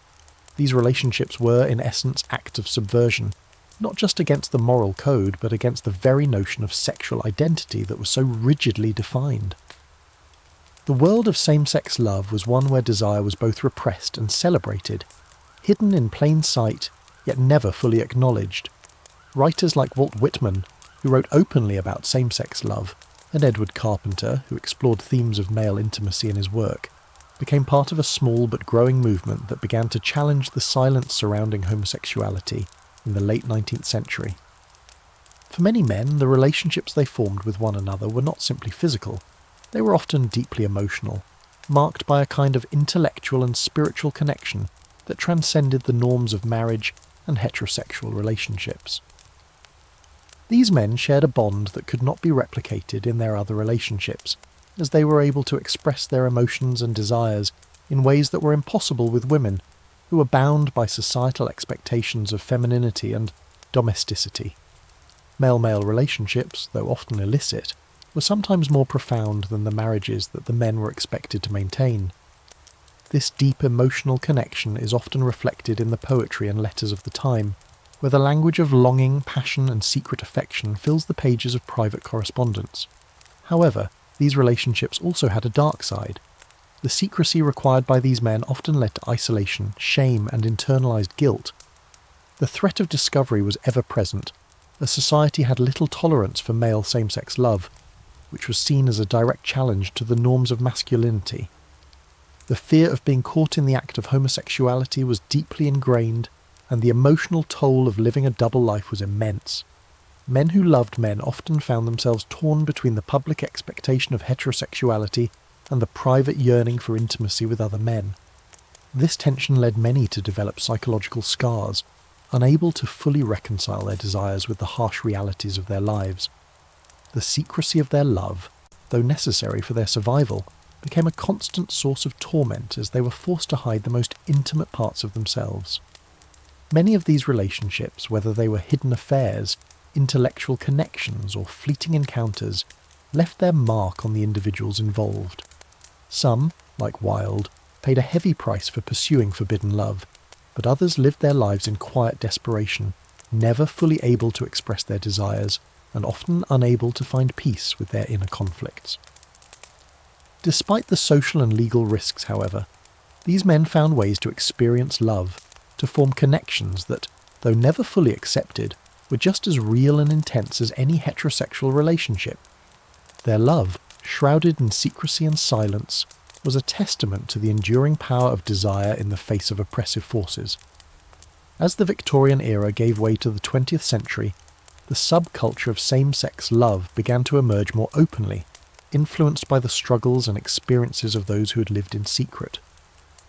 [SPEAKER 1] These relationships were, in essence, acts of subversion, not just against the moral code, but against the very notion of sexual identity that was so rigidly defined. The world of same-sex love was one where desire was both repressed and celebrated, hidden in plain sight, yet never fully acknowledged. Writers like Walt Whitman, who wrote openly about same-sex love, and Edward Carpenter, who explored themes of male intimacy in his work, became part of a small but growing movement that began to challenge the silence surrounding homosexuality in the late 19th century. For many men, the relationships they formed with one another were not simply physical, they were often deeply emotional, marked by a kind of intellectual and spiritual connection that transcended the norms of marriage and heterosexual relationships. These men shared a bond that could not be replicated in their other relationships, as they were able to express their emotions and desires in ways that were impossible with women, who were bound by societal expectations of femininity and domesticity. Male-male relationships, though often illicit, were sometimes more profound than the marriages that the men were expected to maintain. This deep emotional connection is often reflected in the poetry and letters of the time, where the language of longing, passion, and secret affection fills the pages of private correspondence. However, these relationships also had a dark side. The secrecy required by these men often led to isolation, shame, and internalized guilt. The threat of discovery was ever present, as society had little tolerance for male same-sex love, which was seen as a direct challenge to the norms of masculinity. The fear of being caught in the act of homosexuality was deeply ingrained, and the emotional toll of living a double life was immense. Men who loved men often found themselves torn between the public expectation of heterosexuality and the private yearning for intimacy with other men. This tension led many to develop psychological scars, unable to fully reconcile their desires with the harsh realities of their lives. The secrecy of their love, though necessary for their survival, became a constant source of torment as they were forced to hide the most intimate parts of themselves. Many of these relationships, whether they were hidden affairs, intellectual connections, or fleeting encounters, left their mark on the individuals involved. Some, like Wilde, paid a heavy price for pursuing forbidden love, but others lived their lives in quiet desperation, never fully able to express their desires, and often unable to find peace with their inner conflicts. Despite the social and legal risks, however, these men found ways to experience love, to form connections that, though never fully accepted, were just as real and intense as any heterosexual relationship. Their love, shrouded in secrecy and silence, was a testament to the enduring power of desire in the face of oppressive forces. As the Victorian era gave way to the 20th century, the subculture of same-sex love began to emerge more openly, influenced by the struggles and experiences of those who had lived in secret.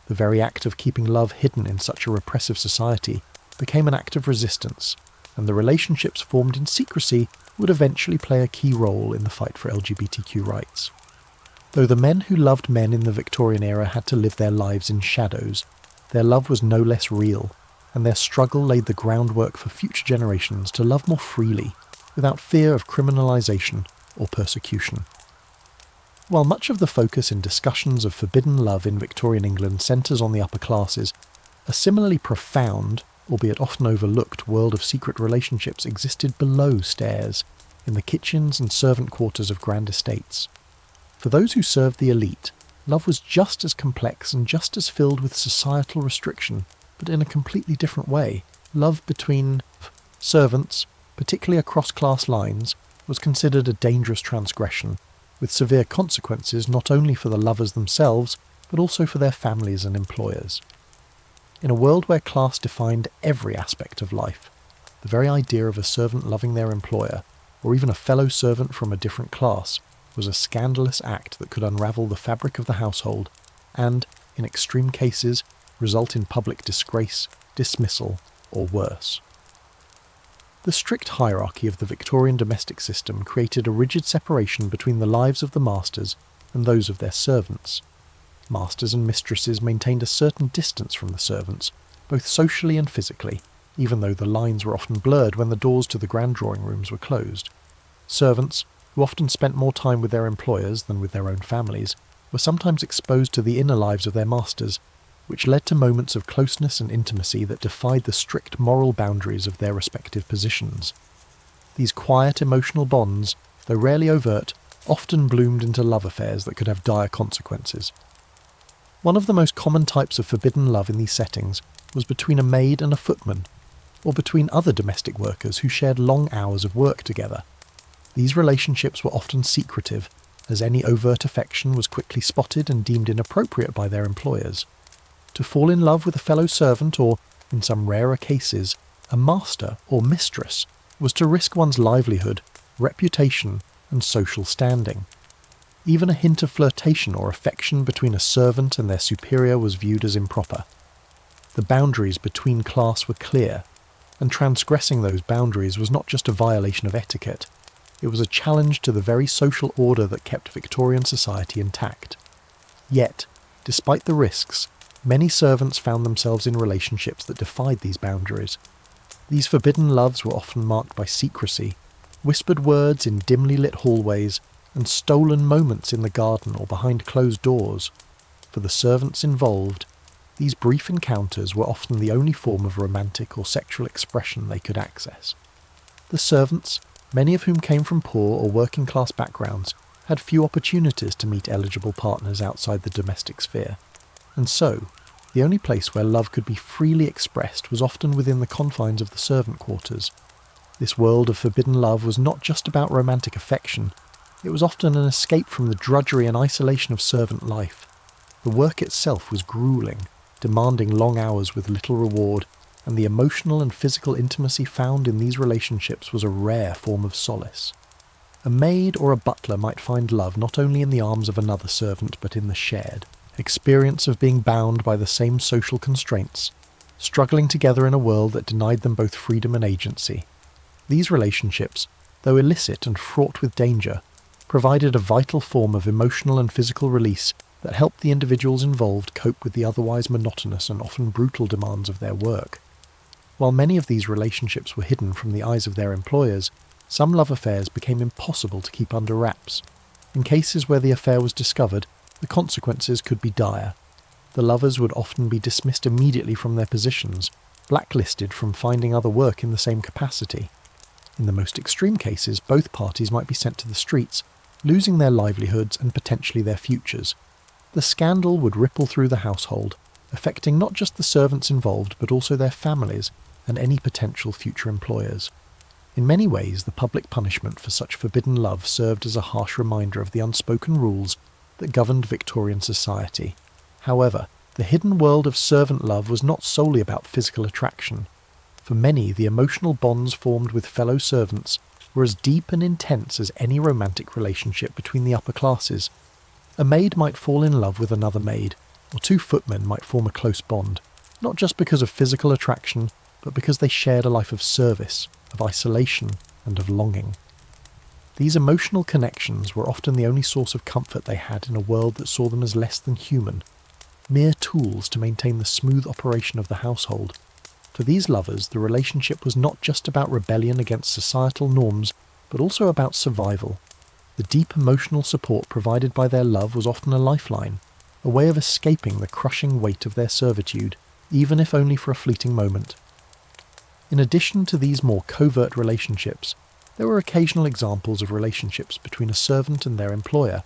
[SPEAKER 1] The very act of keeping love hidden in such a repressive society became an act of resistance, and the relationships formed in secrecy would eventually play a key role in the fight for LGBTQ rights. Though the men who loved men in the Victorian era had to live their lives in shadows, their love was no less real, and their struggle laid the groundwork for future generations to love more freely, without fear of criminalisation or persecution. While much of the focus in discussions of forbidden love in Victorian England centres on the upper classes, a similarly profound, albeit often overlooked, world of secret relationships existed below stairs, in the kitchens and servant quarters of grand estates. For those who served the elite, love was just as complex and just as filled with societal restriction, but in a completely different way. Love between servants, particularly across class lines, was considered a dangerous transgression, with severe consequences not only for the lovers themselves, but also for their families and employers. In a world where class defined every aspect of life, the very idea of a servant loving their employer, or even a fellow servant from a different class, was a scandalous act that could unravel the fabric of the household and, in extreme cases, result in public disgrace, dismissal, or worse. The strict hierarchy of the Victorian domestic system created a rigid separation between the lives of the masters and those of their servants. Masters and mistresses maintained a certain distance from the servants, both socially and physically, even though the lines were often blurred when the doors to the grand drawing rooms were closed. Servants, who often spent more time with their employers than with their own families, were sometimes exposed to the inner lives of their masters, which led to moments of closeness and intimacy that defied the strict moral boundaries of their respective positions. These quiet emotional bonds, though rarely overt, often bloomed into love affairs that could have dire consequences. One of the most common types of forbidden love in these settings was between a maid and a footman, or between other domestic workers who shared long hours of work together. These relationships were often secretive, as any overt affection was quickly spotted and deemed inappropriate by their employers. To fall in love with a fellow servant or, in some rarer cases, a master or mistress was to risk one's livelihood, reputation, and social standing. Even a hint of flirtation or affection between a servant and their superior was viewed as improper. The boundaries between class were clear, and transgressing those boundaries was not just a violation of etiquette, it was a challenge to the very social order that kept Victorian society intact. Yet, despite the risks, many servants found themselves in relationships that defied these boundaries. These forbidden loves were often marked by secrecy, whispered words in dimly lit hallways, and stolen moments in the garden or behind closed doors. For the servants involved, these brief encounters were often the only form of romantic or sexual expression they could access. The servants, many of whom came from poor or working class backgrounds, had few opportunities to meet eligible partners outside the domestic sphere, and so, the only place where love could be freely expressed was often within the confines of the servant quarters. This world of forbidden love was not just about romantic affection, it was often an escape from the drudgery and isolation of servant life. The work itself was grueling, demanding long hours with little reward, and the emotional and physical intimacy found in these relationships was a rare form of solace. A maid or a butler might find love not only in the arms of another servant but in the shared experience of being bound by the same social constraints, struggling together in a world that denied them both freedom and agency. These relationships, though illicit and fraught with danger, provided a vital form of emotional and physical release that helped the individuals involved cope with the otherwise monotonous and often brutal demands of their work. While many of these relationships were hidden from the eyes of their employers, some love affairs became impossible to keep under wraps. In cases where the affair was discovered, the consequences could be dire. The lovers would often be dismissed immediately from their positions, blacklisted from finding other work in the same capacity. In the most extreme cases, both parties might be sent to the streets, losing their livelihoods and potentially their futures. The scandal would ripple through the household, affecting not just the servants involved but also their families and any potential future employers. In many ways, the public punishment for such forbidden love served as a harsh reminder of the unspoken rules that governed Victorian society. However, the hidden world of servant love was not solely about physical attraction. For many, the emotional bonds formed with fellow servants were as deep and intense as any romantic relationship between the upper classes. A maid might fall in love with another maid, or two footmen might form a close bond, not just because of physical attraction, but because they shared a life of service, of isolation, and of longing. These emotional connections were often the only source of comfort they had in a world that saw them as less than human, mere tools to maintain the smooth operation of the household. For these lovers, the relationship was not just about rebellion against societal norms, but also about survival. The deep emotional support provided by their love was often a lifeline, a way of escaping the crushing weight of their servitude, even if only for a fleeting moment. In addition to these more covert relationships, there were occasional examples of relationships between a servant and their employer,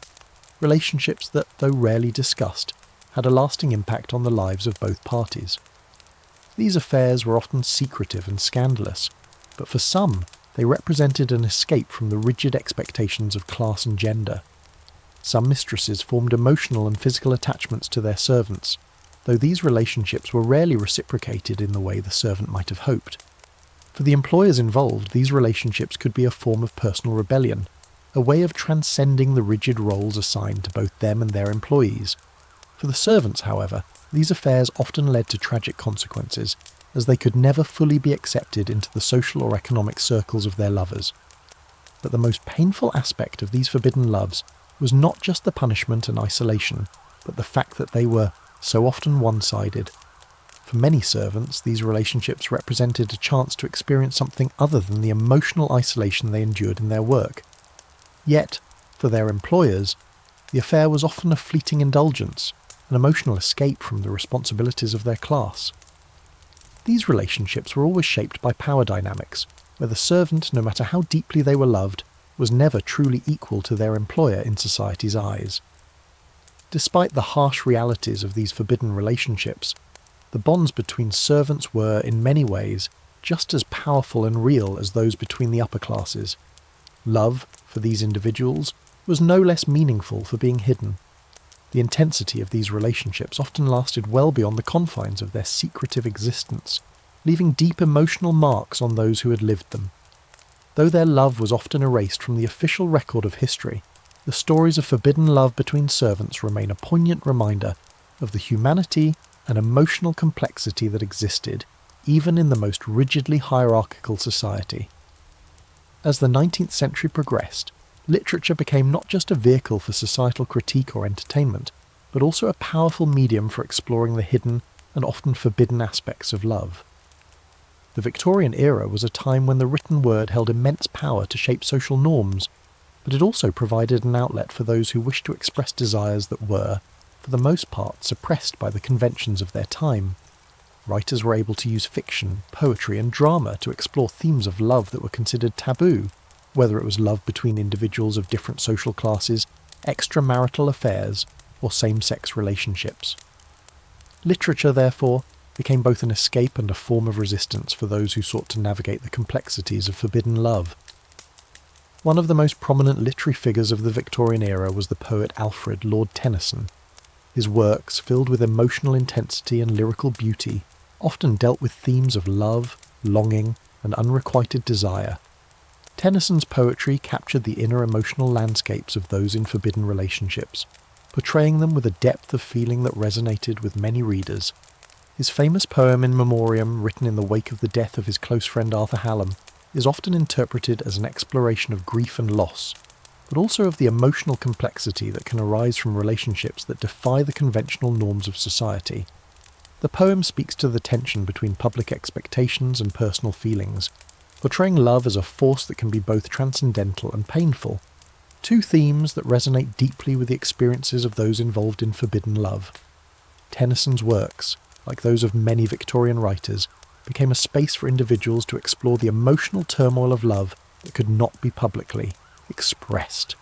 [SPEAKER 1] relationships that, though rarely discussed, had a lasting impact on the lives of both parties. These affairs were often secretive and scandalous, but for some, they represented an escape from the rigid expectations of class and gender. Some mistresses formed emotional and physical attachments to their servants, though these relationships were rarely reciprocated in the way the servant might have hoped. For the employers involved, these relationships could be a form of personal rebellion, a way of transcending the rigid roles assigned to both them and their employees. For the servants, however, these affairs often led to tragic consequences, as they could never fully be accepted into the social or economic circles of their lovers. But the most painful aspect of these forbidden loves was not just the punishment and isolation, but the fact that they were so often one-sided. For many servants, these relationships represented a chance to experience something other than the emotional isolation they endured in their work. Yet, for their employers, the affair was often a fleeting indulgence, an emotional escape from the responsibilities of their class. These relationships were always shaped by power dynamics, where the servant, no matter how deeply they were loved, was never truly equal to their employer in society's eyes. Despite the harsh realities of these forbidden relationships, the bonds between servants were, in many ways, just as powerful and real as those between the upper classes. Love, for these individuals, was no less meaningful for being hidden. The intensity of these relationships often lasted well beyond the confines of their secretive existence, leaving deep emotional marks on those who had lived them. Though their love was often erased from the official record of history, the stories of forbidden love between servants remain a poignant reminder of the humanity and emotional complexity that existed, even in the most rigidly hierarchical society. As the 19th century progressed, literature became not just a vehicle for societal critique or entertainment, but also a powerful medium for exploring the hidden and often forbidden aspects of love. The Victorian era was a time when the written word held immense power to shape social norms, but it also provided an outlet for those who wished to express desires that were, for the most part, suppressed by the conventions of their time. Writers were able to use fiction, poetry, and drama to explore themes of love that were considered taboo, whether it was love between individuals of different social classes, extramarital affairs, or same-sex relationships. Literature, therefore, became both an escape and a form of resistance for those who sought to navigate the complexities of forbidden love. One of the most prominent literary figures of the Victorian era was the poet Alfred, Lord Tennyson. His works, filled with emotional intensity and lyrical beauty, often dealt with themes of love, longing, and unrequited desire. Tennyson's poetry captured the inner emotional landscapes of those in forbidden relationships, portraying them with a depth of feeling that resonated with many readers. His famous poem In Memoriam, written in the wake of the death of his close friend Arthur Hallam, is often interpreted as an exploration of grief and loss, but also of the emotional complexity that can arise from relationships that defy the conventional norms of society. The poem speaks to the tension between public expectations and personal feelings, portraying love as a force that can be both transcendental and painful, two themes that resonate deeply with the experiences of those involved in forbidden love. Tennyson's works, like those of many Victorian writers, became a space for individuals to explore the emotional turmoil of love that could not be publicly expressed.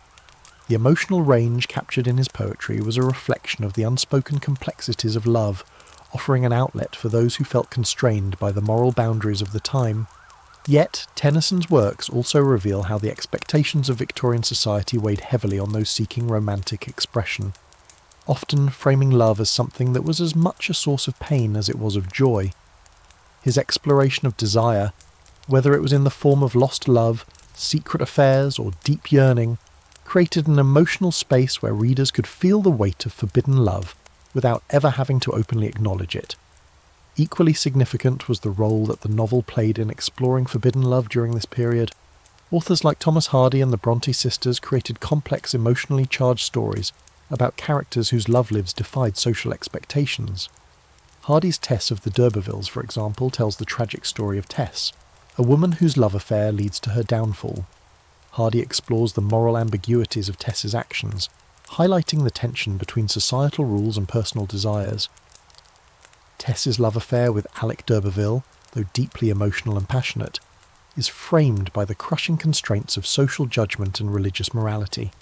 [SPEAKER 1] The emotional range captured in his poetry was a reflection of the unspoken complexities of love, offering an outlet for those who felt constrained by the moral boundaries of the time. Yet, Tennyson's works also reveal how the expectations of Victorian society weighed heavily on those seeking romantic expression, often framing love as something that was as much a source of pain as it was of joy. His exploration of desire, whether it was in the form of lost love, secret affairs, or deep yearning, created an emotional space where readers could feel the weight of forbidden love without ever having to openly acknowledge it. Equally significant was the role that the novel played in exploring forbidden love during this period. Authors like Thomas Hardy and the Bronte sisters created complex, emotionally charged stories about characters whose love lives defied social expectations. Hardy's Tess of the d'Urbervilles, for example, tells the tragic story of Tess, a woman whose love affair leads to her downfall. Hardy explores the moral ambiguities of Tess's actions, highlighting the tension between societal rules and personal desires. Tess's love affair with Alec d'Urberville, though deeply emotional and passionate, is framed by the crushing constraints of social judgment and religious morality.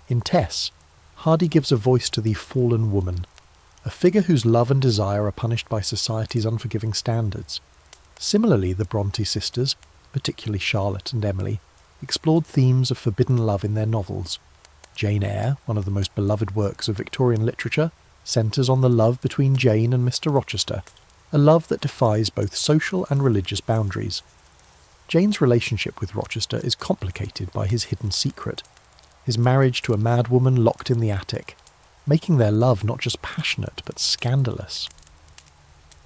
[SPEAKER 1] In Tess, Hardy gives a voice to the fallen woman, a figure whose love and desire are punished by society's unforgiving standards. Similarly, the Bronte sisters, particularly Charlotte and Emily, explored themes of forbidden love in their novels. Jane Eyre, one of the most beloved works of Victorian literature, centres on the love between Jane and Mr. Rochester, a love that defies both social and religious boundaries. Jane's relationship with Rochester is complicated by his hidden secret, his marriage to a mad woman locked in the attic, making their love not just passionate but scandalous.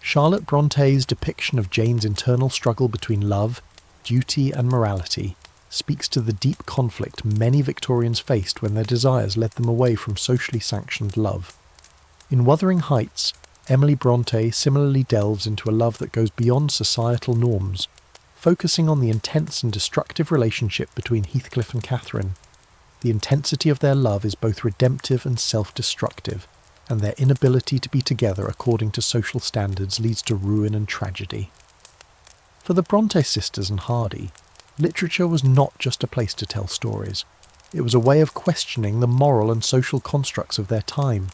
[SPEAKER 1] Charlotte Bronte's depiction of Jane's internal struggle between love, duty and morality speaks to the deep conflict many Victorians faced when their desires led them away from socially sanctioned love. In Wuthering Heights, Emily Bronte similarly delves into a love that goes beyond societal norms, focusing on the intense and destructive relationship between Heathcliff and Catherine. The intensity of their love is both redemptive and self-destructive, and their inability to be together according to social standards leads to ruin and tragedy. For the Bronte sisters and Hardy, literature was not just a place to tell stories. It was a way of questioning the moral and social constructs of their time.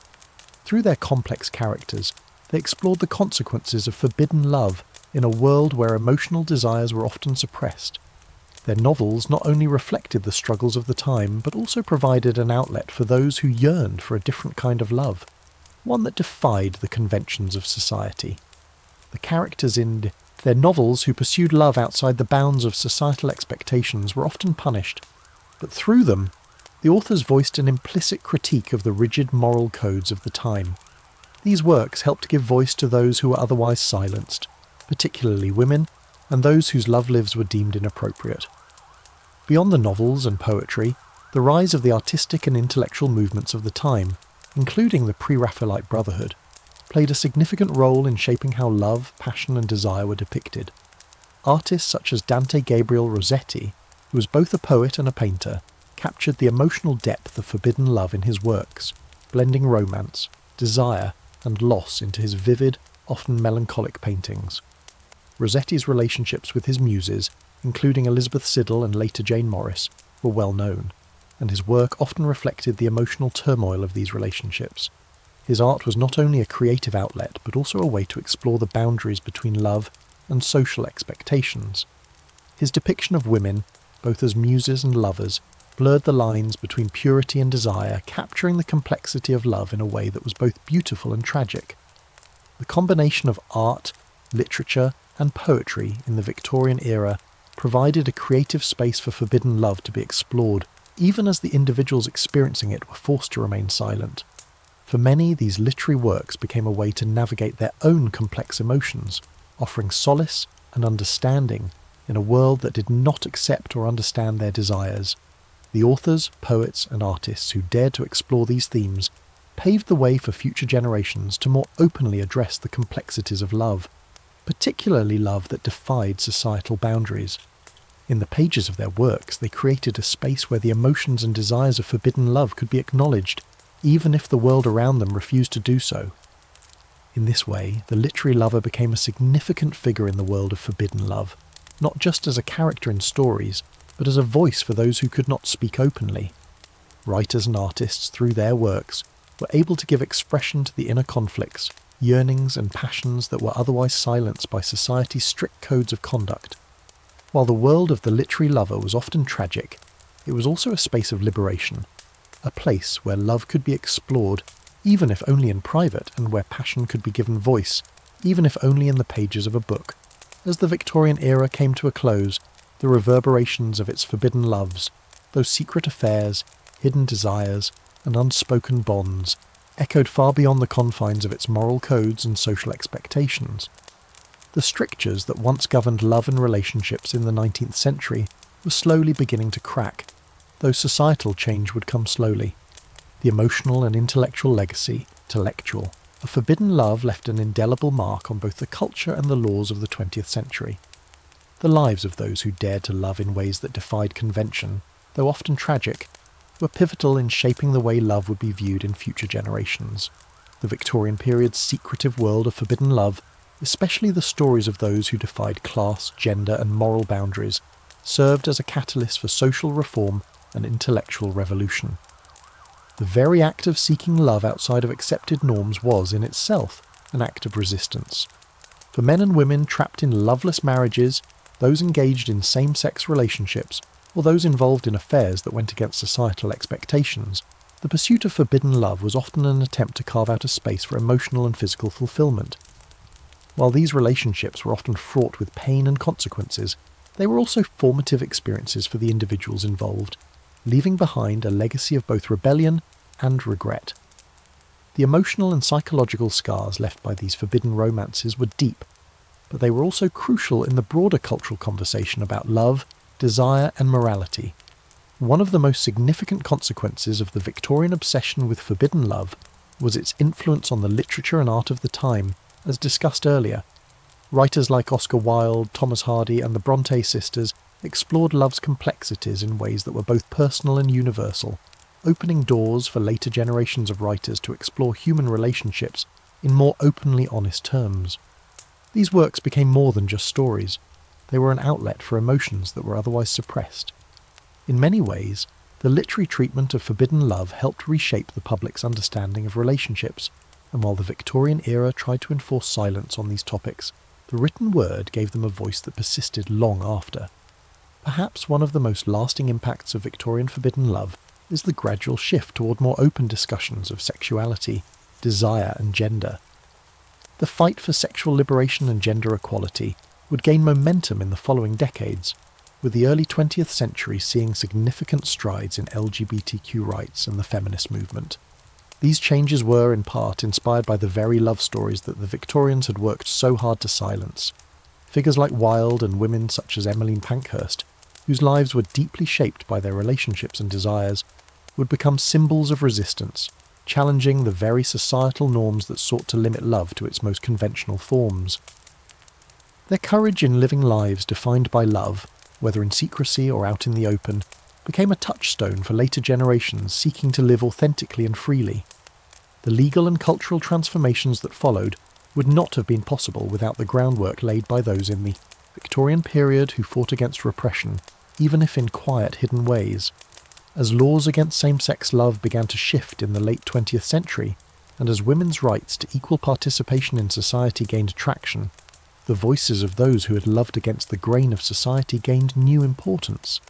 [SPEAKER 1] Through their complex characters, they explored the consequences of forbidden love in a world where emotional desires were often suppressed. Their novels not only reflected the struggles of the time, but also provided an outlet for those who yearned for a different kind of love, one that defied the conventions of society. The characters in their novels who pursued love outside the bounds of societal expectations were often punished, but through them, the authors voiced an implicit critique of the rigid moral codes of the time. These works helped give voice to those who were otherwise silenced, particularly women, and those whose love lives were deemed inappropriate. Beyond the novels and poetry, the rise of the artistic and intellectual movements of the time, including the pre-Raphaelite Brotherhood, played a significant role in shaping how love, passion and desire were depicted. Artists such as Dante Gabriel Rossetti, who was both a poet and a painter, captured the emotional depth of forbidden love in his works, blending romance, desire and loss into his vivid, often melancholic paintings. Rossetti's relationships with his muses, including Elizabeth Siddal and later Jane Morris, were well known, and his work often reflected the emotional turmoil of these relationships. His art was not only a creative outlet, but also a way to explore the boundaries between love and social expectations. His depiction of women, both as muses and lovers, blurred the lines between purity and desire, capturing the complexity of love in a way that was both beautiful and tragic. The combination of art, literature, and poetry in the Victorian era provided a creative space for forbidden love to be explored, even as the individuals experiencing it were forced to remain silent. For many, these literary works became a way to navigate their own complex emotions, offering solace and understanding in a world that did not accept or understand their desires. The authors, poets, and artists who dared to explore these themes paved the way for future generations to more openly address the complexities of love, particularly love that defied societal boundaries. In the pages of their works, they created a space where the emotions and desires of forbidden love could be acknowledged, even if the world around them refused to do so. In this way, the literary lover became a significant figure in the world of forbidden love, not just as a character in stories, but as a voice for those who could not speak openly. Writers and artists, through their works, were able to give expression to the inner conflicts, yearnings and passions that were otherwise silenced by society's strict codes of conduct. While the world of the literary lover was often tragic, it was also a space of liberation, a place where love could be explored, even if only in private, and where passion could be given voice, even if only in the pages of a book. As the Victorian era came to a close, the reverberations of its forbidden loves, those secret affairs, hidden desires, and unspoken bonds, echoed far beyond the confines of its moral codes and social expectations. The strictures that once governed love and relationships in the 19th century were slowly beginning to crack, though societal change would come slowly. The emotional and intellectual legacy, of forbidden love left an indelible mark on both the culture and the laws of the 20th century. The lives of those who dared to love in ways that defied convention, though often tragic, were pivotal in shaping the way love would be viewed in future generations. The Victorian period's secretive world of forbidden love, especially the stories of those who defied class, gender, and moral boundaries, served as a catalyst for social reform and intellectual revolution. The very act of seeking love outside of accepted norms was, in itself, an act of resistance. For men and women trapped in loveless marriages, those engaged in same-sex relationships, or those involved in affairs that went against societal expectations, the pursuit of forbidden love was often an attempt to carve out a space for emotional and physical fulfillment. While these relationships were often fraught with pain and consequences, they were also formative experiences for the individuals involved, leaving behind a legacy of both rebellion and regret. The emotional and psychological scars left by these forbidden romances were deep, but they were also crucial in the broader cultural conversation about love, desire, and morality. One of the most significant consequences of the Victorian obsession with forbidden love was its influence on the literature and art of the time, as discussed earlier. Writers like Oscar Wilde, Thomas Hardy, and the Bronte sisters explored love's complexities in ways that were both personal and universal, opening doors for later generations of writers to explore human relationships in more openly honest terms. These works became more than just stories. They were an outlet for emotions that were otherwise suppressed. In many ways, the literary treatment of forbidden love helped reshape the public's understanding of relationships, and while the Victorian era tried to enforce silence on these topics, the written word gave them a voice that persisted long after. Perhaps one of the most lasting impacts of Victorian forbidden love is the gradual shift toward more open discussions of sexuality, desire, and gender. The fight for sexual liberation and gender equality would gain momentum in the following decades, with the early 20th century seeing significant strides in LGBTQ rights and the feminist movement. These changes were, in part, inspired by the very love stories that the Victorians had worked so hard to silence. Figures like Wilde and women such as Emmeline Pankhurst, whose lives were deeply shaped by their relationships and desires, would become symbols of resistance, challenging the very societal norms that sought to limit love to its most conventional forms. Their courage in living lives defined by love, whether in secrecy or out in the open, became a touchstone for later generations seeking to live authentically and freely. The legal and cultural transformations that followed would not have been possible without the groundwork laid by those in the Victorian period who fought against repression, even if in quiet, hidden ways. As laws against same-sex love began to shift in the late 20th century, and as women's rights to equal participation in society gained traction, the voices of those who had loved against the grain of society gained new importance.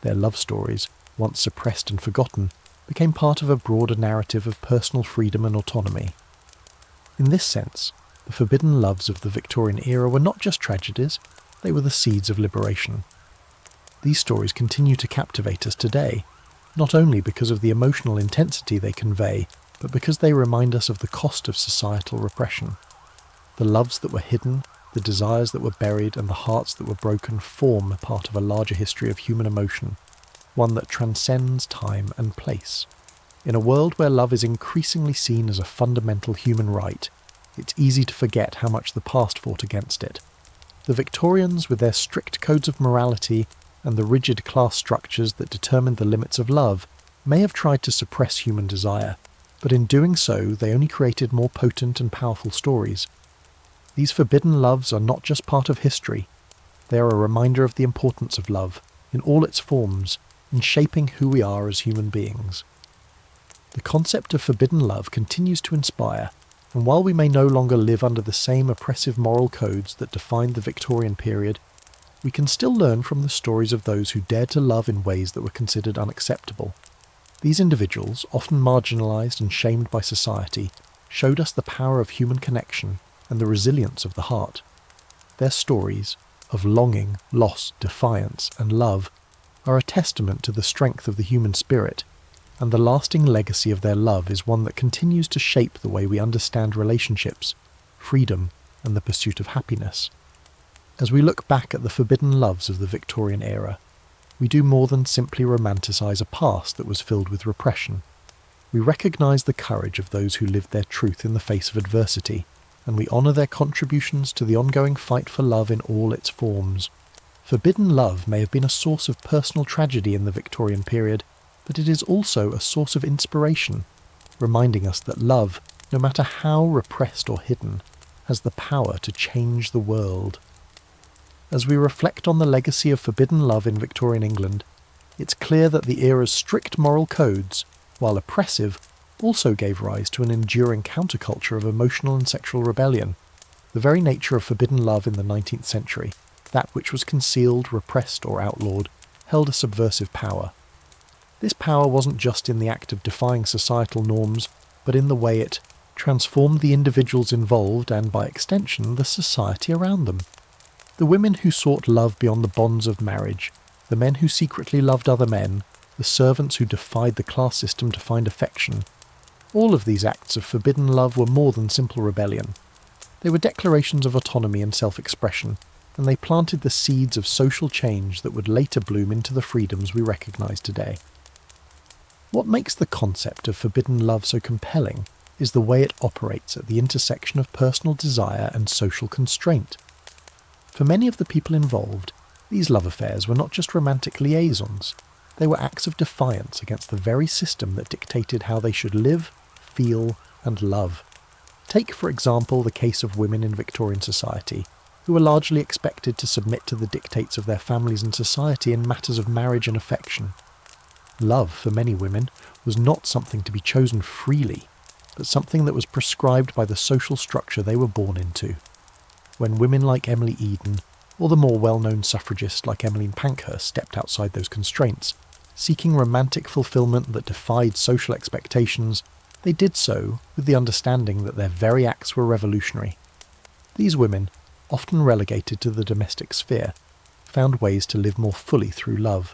[SPEAKER 1] Their love stories, once suppressed and forgotten, became part of a broader narrative of personal freedom and autonomy. In this sense, the forbidden loves of the Victorian era were not just tragedies, they were the seeds of liberation. These stories continue to captivate us today, not only because of the emotional intensity they convey, but because they remind us of the cost of societal repression. The loves that were hidden, the desires that were buried, and the hearts that were broken form part of a larger history of human emotion, one that transcends time and place. In a world where love is increasingly seen as a fundamental human right, it's easy to forget how much the past fought against it. The Victorians, with their strict codes of morality and the rigid class structures that determined the limits of love, may have tried to suppress human desire, but in doing so they only created more potent and powerful stories. These forbidden loves are not just part of history, they are a reminder of the importance of love, in all its forms, in shaping who we are as human beings. The concept of forbidden love continues to inspire, and while we may no longer live under the same oppressive moral codes that defined the Victorian period, we can still learn from the stories of those who dared to love in ways that were considered unacceptable. These individuals, often marginalised and shamed by society, showed us the power of human connection and the resilience of the heart. Their stories, of longing, loss, defiance, and love, are a testament to the strength of the human spirit, and the lasting legacy of their love is one that continues to shape the way we understand relationships, freedom, and the pursuit of happiness. As we look back at the forbidden loves of the Victorian era, we do more than simply romanticise a past that was filled with repression. We recognise the courage of those who lived their truth in the face of adversity, and we honour their contributions to the ongoing fight for love in all its forms. Forbidden love may have been a source of personal tragedy in the Victorian period, but it is also a source of inspiration, reminding us that love, no matter how repressed or hidden, has the power to change the world. As we reflect on the legacy of forbidden love in Victorian England, it's clear that the era's strict moral codes, while oppressive, also gave rise to an enduring counterculture of emotional and sexual rebellion. The very nature of forbidden love in the 19th century, that which was concealed, repressed, or outlawed, held a subversive power. This power wasn't just in the act of defying societal norms, but in the way it transformed the individuals involved and, by extension, the society around them. The women who sought love beyond the bonds of marriage, the men who secretly loved other men, the servants who defied the class system to find affection, all of these acts of forbidden love were more than simple rebellion. They were declarations of autonomy and self-expression, and they planted the seeds of social change that would later bloom into the freedoms we recognise today. What makes the concept of forbidden love so compelling is the way it operates at the intersection of personal desire and social constraint. For many of the people involved, these love affairs were not just romantic liaisons, they were acts of defiance against the very system that dictated how they should live, feel, and love. Take, for example, the case of women in Victorian society, who were largely expected to submit to the dictates of their families and society in matters of marriage and affection. Love, for many women, was not something to be chosen freely, but something that was prescribed by the social structure they were born into. When women like Emily Eden, or the more well-known suffragist like Emmeline Pankhurst stepped outside those constraints, seeking romantic fulfilment that defied social expectations, they did so with the understanding that their very acts were revolutionary. These women, often relegated to the domestic sphere, found ways to live more fully through love.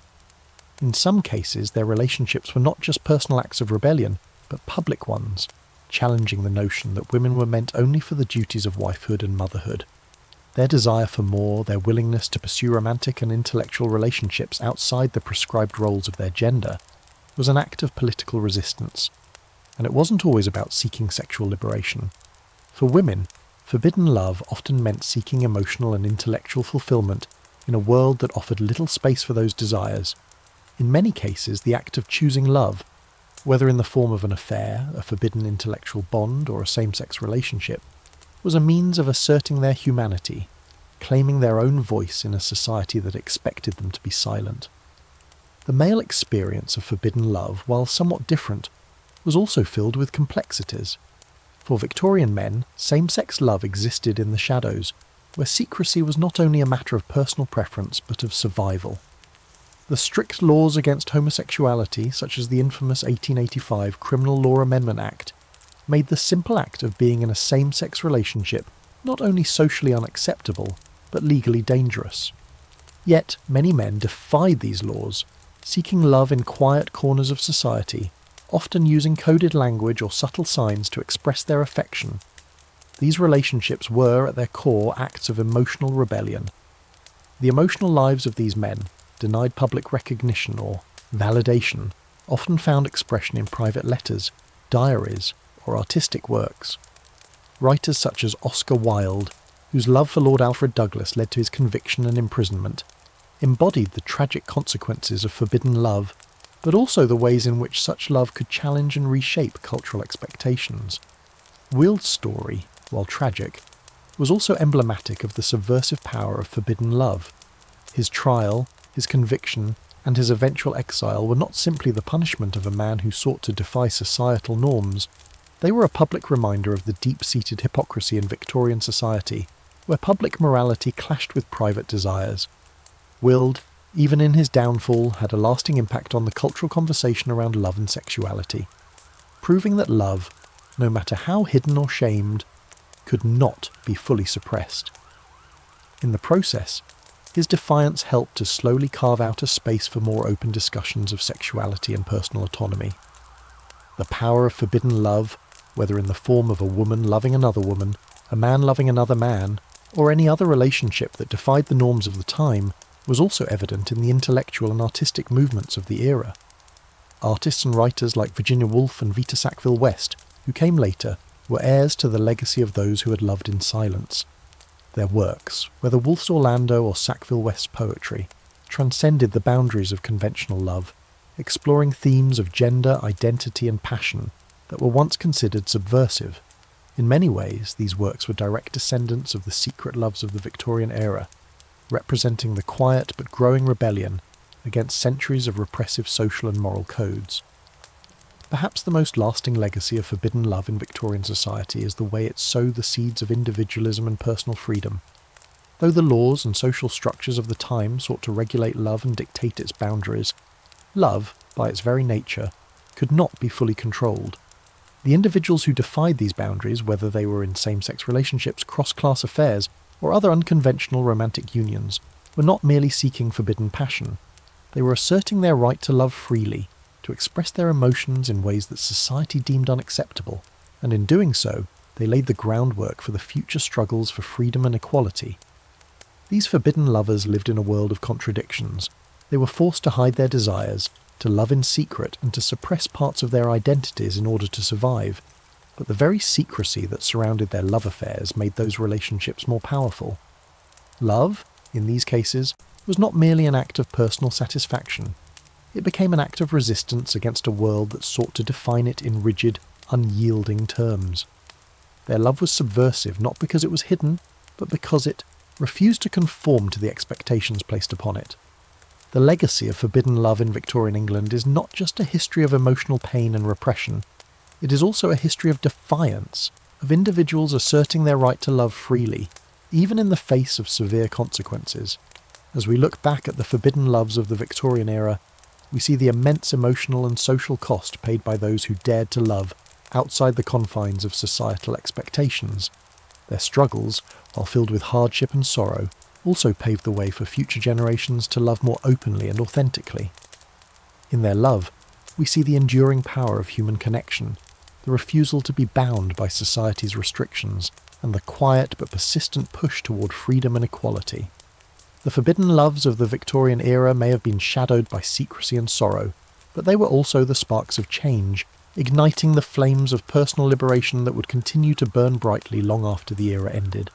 [SPEAKER 1] In some cases, their relationships were not just personal acts of rebellion, but public ones, challenging the notion that women were meant only for the duties of wifehood and motherhood. Their desire for more, their willingness to pursue romantic and intellectual relationships outside the prescribed roles of their gender, was an act of political resistance. And it wasn't always about seeking sexual liberation. For women, forbidden love often meant seeking emotional and intellectual fulfillment in a world that offered little space for those desires. In many cases, the act of choosing love, whether in the form of an affair, a forbidden intellectual bond, or a same-sex relationship, was a means of asserting their humanity, claiming their own voice in a society that expected them to be silent. The male experience of forbidden love, while somewhat different, was also filled with complexities. For Victorian men, same-sex love existed in the shadows, where secrecy was not only a matter of personal preference but of survival. The strict laws against homosexuality, such as the infamous 1885 Criminal Law Amendment Act, made the simple act of being in a same-sex relationship not only socially unacceptable, but legally dangerous. Yet many men defied these laws, seeking love in quiet corners of society, often using coded language or subtle signs to express their affection. These relationships were, at their core, acts of emotional rebellion. The emotional lives of these men, denied public recognition or validation, often found expression in private letters, diaries, or artistic works. Writers such as Oscar Wilde, whose love for Lord Alfred Douglas led to his conviction and imprisonment, embodied the tragic consequences of forbidden love, but also the ways in which such love could challenge and reshape cultural expectations. Wilde's story, while tragic, was also emblematic of the subversive power of forbidden love. His trial, his conviction, and his eventual exile were not simply the punishment of a man who sought to defy societal norms. They were a public reminder of the deep-seated hypocrisy in Victorian society, where public morality clashed with private desires. Wilde, even in his downfall, had a lasting impact on the cultural conversation around love and sexuality, proving that love, no matter how hidden or shamed, could not be fully suppressed. In the process, his defiance helped to slowly carve out a space for more open discussions of sexuality and personal autonomy. The power of forbidden love, whether in the form of a woman loving another woman, a man loving another man, or any other relationship that defied the norms of the time, was also evident in the intellectual and artistic movements of the era. Artists and writers like Virginia Woolf and Vita Sackville West, who came later, were heirs to the legacy of those who had loved in silence. Their works, whether Woolf's Orlando or Sackville West's poetry, transcended the boundaries of conventional love, exploring themes of gender, identity and passion that were once considered subversive. In many ways, these works were direct descendants of the secret loves of the Victorian era, representing the quiet but growing rebellion against centuries of repressive social and moral codes. Perhaps the most lasting legacy of forbidden love in Victorian society is the way it sowed the seeds of individualism and personal freedom. Though the laws and social structures of the time sought to regulate love and dictate its boundaries, love, by its very nature, could not be fully controlled. The individuals who defied these boundaries, whether they were in same-sex relationships, cross-class affairs, or other unconventional romantic unions, were not merely seeking forbidden passion. They were asserting their right to love freely, to express their emotions in ways that society deemed unacceptable, and in doing so, they laid the groundwork for the future struggles for freedom and equality. These forbidden lovers lived in a world of contradictions. They were forced to hide their desires, to love in secret, and to suppress parts of their identities in order to survive. But the very secrecy that surrounded their love affairs made those relationships more powerful. Love, in these cases, was not merely an act of personal satisfaction. It became an act of resistance against a world that sought to define it in rigid, unyielding terms. Their love was subversive not because it was hidden, but because it refused to conform to the expectations placed upon it. The legacy of forbidden love in Victorian England is not just a history of emotional pain and repression. It is also a history of defiance, of individuals asserting their right to love freely, even in the face of severe consequences. As we look back at the forbidden loves of the Victorian era, we see the immense emotional and social cost paid by those who dared to love outside the confines of societal expectations. Their struggles, while filled with hardship and sorrow, also paved the way for future generations to love more openly and authentically. In their love, we see the enduring power of human connection, the refusal to be bound by society's restrictions, and the quiet but persistent push toward freedom and equality. The forbidden loves of the Victorian era may have been shadowed by secrecy and sorrow, but they were also the sparks of change, igniting the flames of personal liberation that would continue to burn brightly long after the era ended.